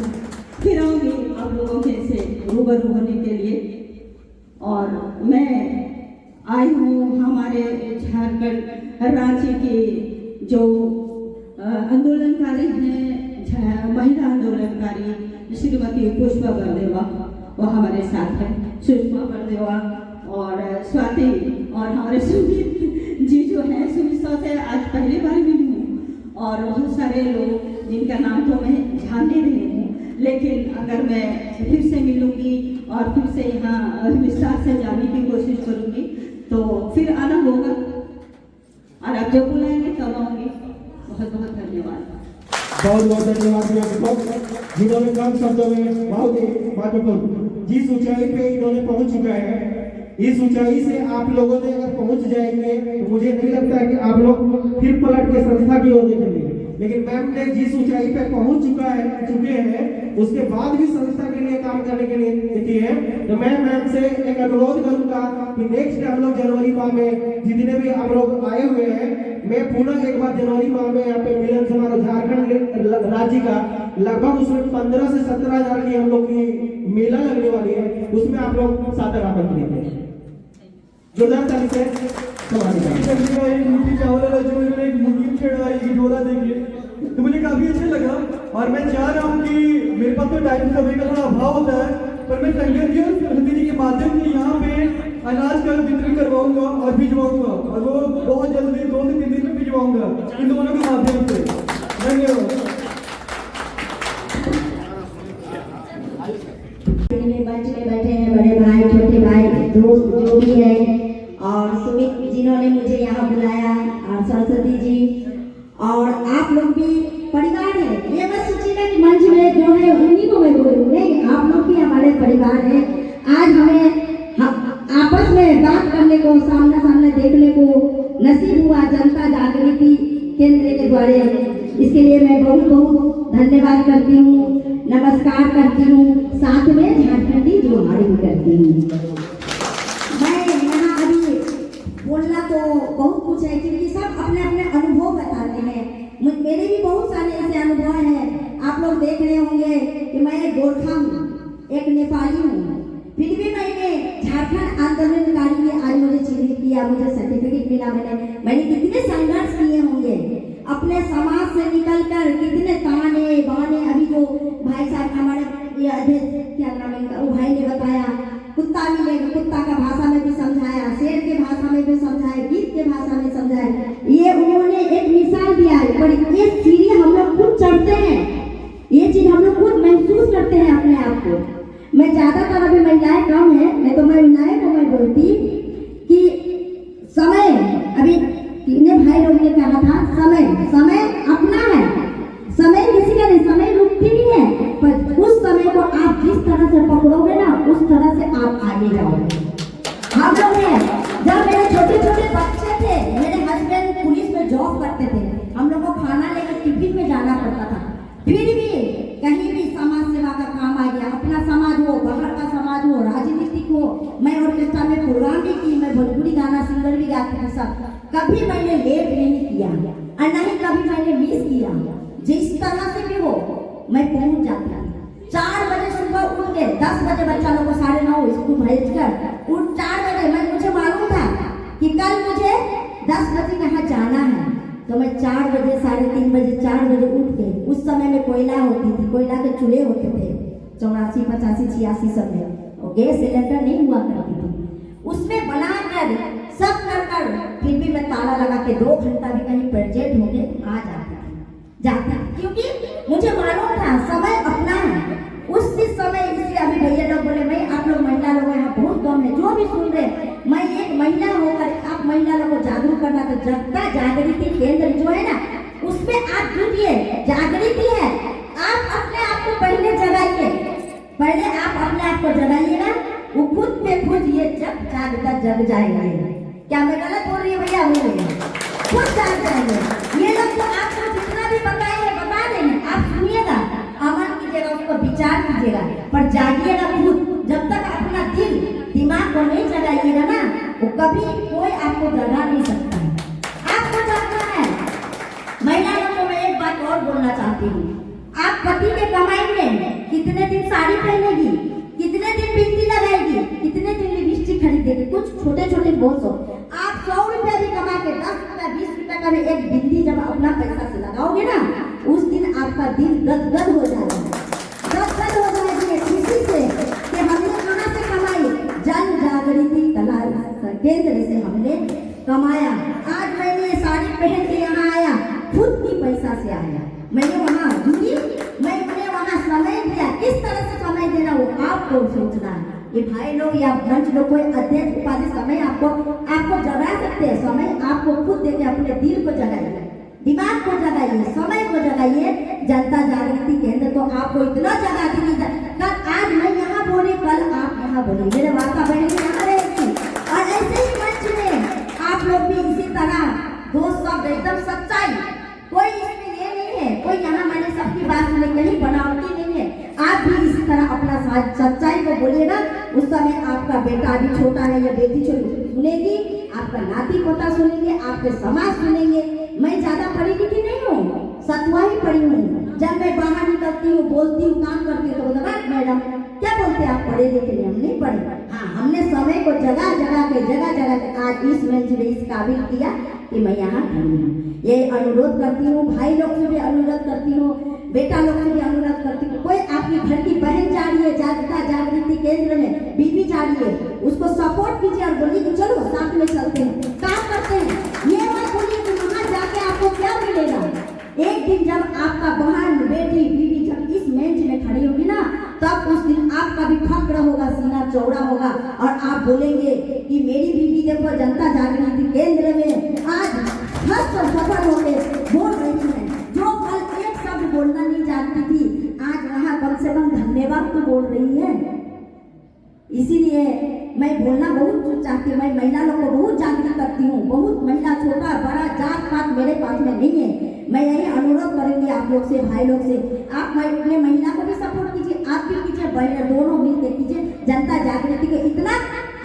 फिर आऊँगी आप लोगों के से रूबरू होने के लिए। और मैं आई हूँ हमारे झारखंड रांची की जो आंदोलनकारी हैं, महिला आंदोलनकारी श्रीमती पुष्पा बरदेवा, वो हमारे साथ है। सुषमा बरदेवा और स्वाति और हमारे सुमित जी जो है, सुमित से आज पहली बार मिली हूँ और बहुत सारे लोग जिनका नाम तो मैं जान नहीं रही हूँ, लेकिन अगर मैं फिर से मिलूंगी और फिर से यहाँ विस्तार से जानने की कोशिश करूँगी तो फिर आना होगा और आप जब बुलाएंगे तब आऊँगी। बहुत बहुत धन्यवाद। बहुत बहुत धन्यवाद जिन्होंने कम शब्दों में बहुत ही महत्वपूर्ण जिस ऊंचाई पे इन्होंने पहुंच चुका है, इस ऊंचाई से आप लोगों ने अगर पहुंच जाएंगे तो मुझे नहीं लगता है कि आप लोग फिर पलट के संस्था की ओर देखेंगे। लेकिन मैम ने जिस ऊंचाई पे पहुंच चुके हैं उसके बाद भी संस्था के लिए काम करने के लिए की है, तो मैं मैम से एक अनुरोध करूंगा कि नेक्स्ट हम लोग जनवरी माह में जितने भी हम लोग आए हुए हैं, मैं पुनः एक बार जनवरी माह में यहाँ पे मिलन समारोह झारखंड राज्य का लगभग उसमें 15 से 17 हजार की हम लोग की मेला लगने वाली है, उसमें आप लोग सादर आमंत्रित हैं। जोरदार ताली से मुहिम छेड़वाई की डोरा देंगे तो मुझे काफी अच्छा लगा। और मैं चाह रहा हूँ कि मेरे पास तो टाइम समय का थोड़ा अभाव होता है, पर मैं संगत जी और सरस्वती जी के माध्यम से यहाँ पे अनाज का वितरण करवाऊंगा और भिजवाऊंगा, और वो बहुत जल्दी 2 से 3 दिन में भिजवाऊंगा इन दोनों के माध्यम से। धन्यवाद। मंच में बैठे हैं बड़े भाई, छोटे भाई, दोस्त जो भी है, और सुमित जिन्होंने मुझे यहाँ बुलाया, और सरस्वती जी, और आप लोग भी परिवार है। ये मत सोचिएगा कि मंच में जो है उन्हीं को मैं बोलूँ, नहीं, आप लोग भी हमारे परिवार है। आज हमें आपस में बात करने को, सामने सामने देखने को नसीब हुआ जनता जागृति केंद्र के द्वारा। इसके लिए मैं बहुत बहुत धन्यवाद करती हूँ, नमस्कार करती हूँ, साथ में झारखंडी जोहार भी करती हूँ। मैं यहाँ अभी बोलना तो बहुत कुछ है, क्योंकि सब अपने अपने अनुभव बताते हैं। मेरे भी बहुत सारे ऐसे अनुभव हैं। आप लोग देख रहे होंगे कि मैं एक गोरखा हूँ, एक नेपाली हूँ, फिर भी मैंने झारखंड आंदोलनकारी में आज मुझे चिन्हित किया, मुझे सर्टिफिकेट मिला। मैंने कितने संघर्ष किए होंगे अपने समाज से निकलकर, कितने ताने बहाने। अभी जो भाई साहब हमारे ये अध्यक्ष क्या नाम है, वो भाई ने बताया कुत्ता मिलेगा, कुत्ता का भाषा में भी समझाया, शेर के भाषा में भी समझाया, गीत के भाषा में समझाया। ये उन्होंने एक मिसाल दिया है, पर ये सीढ़ी हम लोग खुद चढ़ते हैं, ये चीज हम लोग खुद महसूस करते हैं अपने आप को। मैं ज्यादातर अभी महिलाएं कम है, नहीं तो मैं महिलाएं को मैं बोलती कि समय अभी इन्हें भाई भाई लोग ने कहा था समय समय अपना है, समय किसी का नहीं, समय रुकती नहीं है, पर उस समय को आप जिस तरह से पकड़ोगे ना उस तरह से आप आगे जाओगे। हम लोग हैं, जब मेरे छोटे छोटे बच्चे थे, मेरे हस्बैंड पुलिस में जॉब करते थे, हम लोग को खाना लेकर टिफिन में जाना पड़ता था, फिर भी कहीं भी समाज सेवा का काम आ गया, अपना समाज हो, बाहर का समाज हो, राजनीतिक हो, मैं ऑर्केस्ट्रा में प्रोग्राम भी की, मैं भोजपुरी गाना सिंगर भी गाती थी सब, कभी मैंने लेट नहीं किया और नहीं कभी मैंने मिस किया। जिस तरह से भी हो मैं पहुंच जाती थी। 4 बजे सुबह उठ के 10 बजे बच्चा लोग को 9:30 स्कूल भेजकर उठ 4 बजे मुझे मालूम था कि कल मुझे 10 बजे यहाँ जाना है, तो मैं 4 बजे 3:30 बजे 4 बजे उठ के, उस समय में कोयला होती थी, कोयला के चूल्हे होते थे 84, 85, 86 सब में, और गैस सिलेंडर नहीं हुआ करती थी, उसमें बनाकर सब कर फिर भी मैं ताला लगा के 2 घंटा भी कहीं प्रोजेक्ट होके आ जाती, क्योंकि मुझे मालूम था समय अपना है। उस समय इसलिए अभी भैया लोग बोले भाई आप लोग महिला लोग यहाँ बहुत कम है, जो भी सुन रहे, मैं एक महिला होकर आप महिला लोग को जागरूक करना, तो जनता जागृति केंद्र जो है ना उसमें आप जुटिए, जागृति है, आप अपने आप को पहले जगाइए, पहले आप अपने आप को जगाइएगा, वो खुद पे खुद ये जग जागता जग जाएंगे। क्या मैं गलत बोल रही हूँ भैया? हो रही है, खुद जाग जाएंगे ये लोग, तो आपको जितना भी बताएंगे बता देंगे, आप सुनिएगा, अमल कीजिएगा, उसको विचार कीजिएगा, पर जागिएगा खुद। जब तक अपना दिल दिमाग को नहीं जगाइएगा ना, वो कभी कोई आपको जगा नहीं सकता है, आपको जागना है। महिलाओं को मैं एक बात और बोलना चाहती हूँ, आप पति के कमाई में कितने दिन साड़ी पहनेगी, कितने दिन बिंदी लगाएगी, कितने दिन लिपस्टिक खरीदेगी, कुछ छोटे छोटे बहुत सो, आप 100 रुपया भी कमा के 10 रुपया 20 रुपया का भी एक बिंदी जब अपना पैसा से लगाओगे ना, उस दिन आपका दिल गदगद हो जाएगा, गदगद हो जाएगी खुशी से कि हमने कहाँ से कमाई, जन जागृति कला केंद्र से हमने कमाया। आज मैंने साड़ी पहन के यहाँ आया, खुद की पैसा से आया, मैंने वहाँ जुड़ी, मैंने वहाँ समय दिया, किस तरह से समय देना वो आपको सोचना है। ये भाई लोग या मंच लोग कोई अध्यक्ष उपाधि समय आपको जगा सकते हैं, समय आपको खुद देके अपने दिल को जगाइए, दिमाग को जगाइए, समय को जगाइए। जनता जागृति केंद्र तो आपको इतना जगा दी, कल आज मैं यहाँ बोली, कल आप यहाँ बोली, मेरे माता बहन यहाँ रहेगी, और ऐसे ही मंच में आप लोग भी इसी तरह दोस्त सब एकदम सच्चाई, कोई इसमें ये नहीं है, कोई यहाँ मैंने सबकी बात सुनी, कहीं बनावटी नहीं है, आप भी इसी तरह अपना सच्चाई को बोलिएगा। उस समय आपका बेटा अभी छोटा है या बेटी छोटी सुनेगी, आपका नाती पोता सुनेंगे, आपके समाज सुनेंगे। मैं ज्यादा पढ़ी लिखी नहीं हूँ, 7वां ही पढ़ी हूँ, जब मैं बाहर निकलती हूँ, बोलती हूँ, काम करती हूँ, तो बोलता मैडम क्या बोलते हैं आप पढ़े लिखे नहीं? हम नहीं पढ़े। हाँ, हमने समय को जगह जगह के आज इस मंच में इस काबिल किया कि मैं यहाँ खड़ी हूँ। ये अनुरोध करती हूँ, भाई लोग से भी अनुरोध करती हूँ, बेटा लोग से भी अनुरोध करती हूँ, कोई आपकी घर की बहन जा रही है जनता जागृति केंद्र में, बीबी जा रही है, उसको सपोर्ट कीजिए और बोलिए कि चलो साथ में चलते हैं, काम करते हैं। ये मत बोलिए कि वहाँ जाके आपको क्या मिलेगा। एक दिन जब आपका बहन बेटी बीबी जब इस मंच में खड़ी होगी ना, तब उस दिन आपका भी फक्र होगा, सीना चौड़ा होगा, और आप बोलेंगे कि मेरी बीबी देखो जनता जागृति केंद्र में आज हस्त सफल होके बोल रही है, जो कल एक शब्द बोलना नहीं जानती थी, आज वहाँ कम से कम धन्यवाद तो बोल रही है। इसीलिए मैं बोलना बहुत चाहती हूँ, मैं महिला लोग को बहुत जागृत करती हूँ, बहुत महिला छोटा बड़ा जात पात मेरे पास में नहीं है। मैं यही अनुरोध करूंगी आप लोग से, भाई लोग से, आप अपने महिला को भी सपोर्ट कीजिए, आप भी कीजिए, बहन दोनों मिलकर कीजिए, जनता जागृति को इतना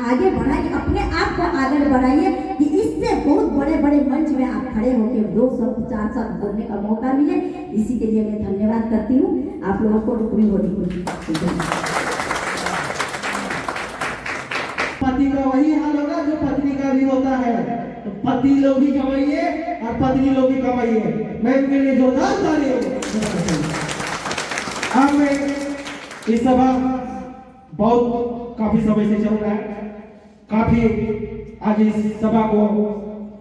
आगे बढ़ाइए, अपने आप को आगे बढ़ाइए कि इससे बहुत बड़े बड़े मंच में आप खड़े होकर 2 शब्द 4 शब्द बोलने का मौका मिले। इसी के लिए मैं धन्यवाद करती हूँ आप लोगों को। रुकनी होती पति का वही हाल होगा जो पत्नी का भी होता है, तो पति लोग भी कमाइए और पत्नी लोग भी कमाइए। मैं उनके लिए जोरदार ताली। अब मैं इस सभा बहुत काफी समय से चल रहा है, काफी आज इस सभा को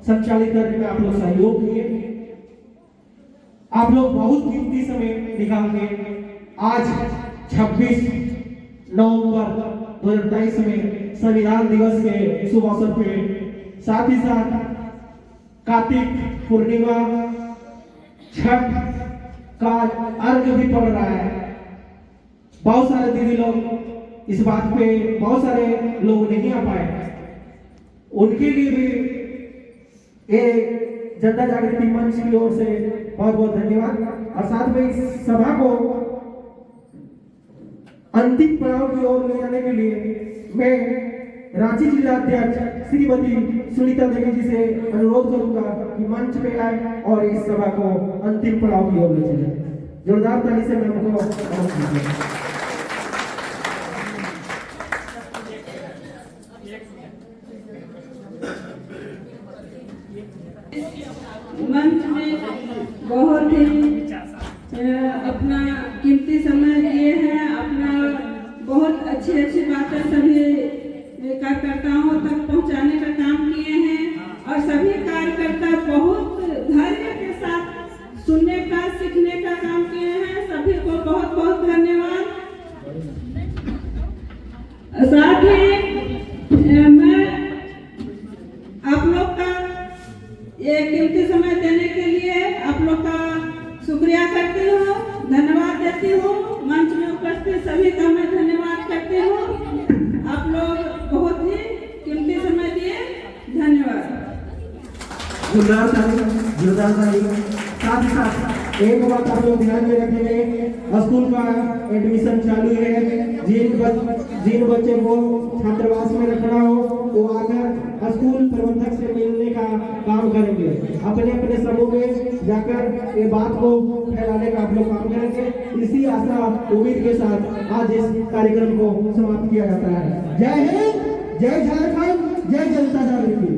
संचालित करने में आप लोग सहयोग किए, आप लोग बहुत कीमती समय निकाल के आज 26 नवंबर 2023 में संविधान दिवस के शुभ अवसर पे, साथ ही साथ कार्तिक पूर्णिमा छठ का अर्घ भी पड़ रहा है। बहुत सारे दीदी लोग इस बात पे बहुत सारे लोग नहीं आ पाए, उनके लिए भी एक जनता जागृति मंच की ओर से बहुत बहुत धन्यवाद। और साथ में इस सभा को अंतिम पड़ाव की ओर ले जाने के लिए मैं रांची जिला अध्यक्ष श्रीमती सुनीता देवी जी से अनुरोध करूंगा कि मंच पे आए और इस सभा को अंतिम पड़ाव की ओर ले चले। जोरदार ताली से मैं उनको आमंत्रित करता हूं। मंच में बहुत ही अपना कीमती समय दिए हैं, अपना बहुत अच्छी अच्छी बातें सभी कार्यकर्ताओं तक पहुंचाने का काम किए हैं और सभी कार्यकर्ता बहुत धैर्य के साथ सुनने का सीखने का काम किए हैं। सभी को बहुत बहुत धन्यवाद। साथ ही मैं आप लोग का ये कीमती समय देने के लिए आप लोग का शुक्रिया करती हूँ, धन्यवाद देती हूँ। मंच में उपस्थित सभी का मैं धन्यवाद करती हूँ। आप लोग बहुत ही कीमती समय दिए, धन्यवाद। जोरदार ताली। साथ ही साथ एक बात आप लोग ध्यान में रखेंगे, स्कूल का एडमिशन चालू है। जिन बच्चे को छात्रावास में रखना हो वो आकर स्कूल प्रबंधक से मिलने का काम करेंगे। अपने अपने समूह में जाकर ये बात को फैलाने का आप लोग काम करेंगे। इसी आशा उम्मीद के साथ आज इस कार्यक्रम को समाप्त किया जाता है। जय हिंद, जय झारखंड, जय जनता जागृति।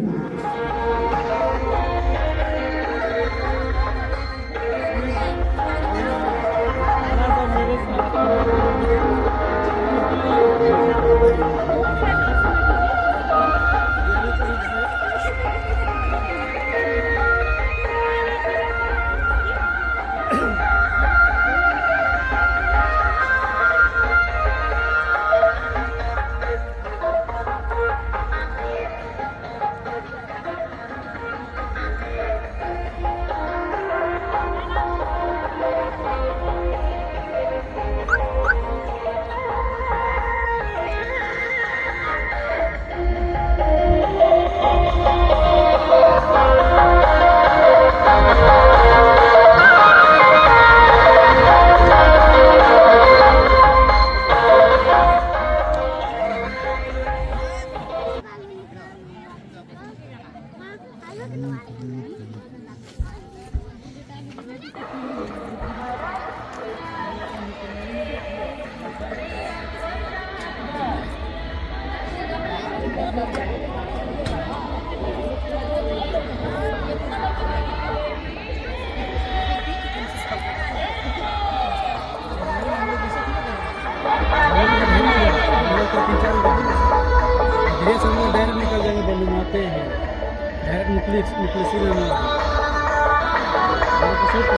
डायरेक्ट निकल जाएंगे, बलून आते हैं डायरेक्ट निकली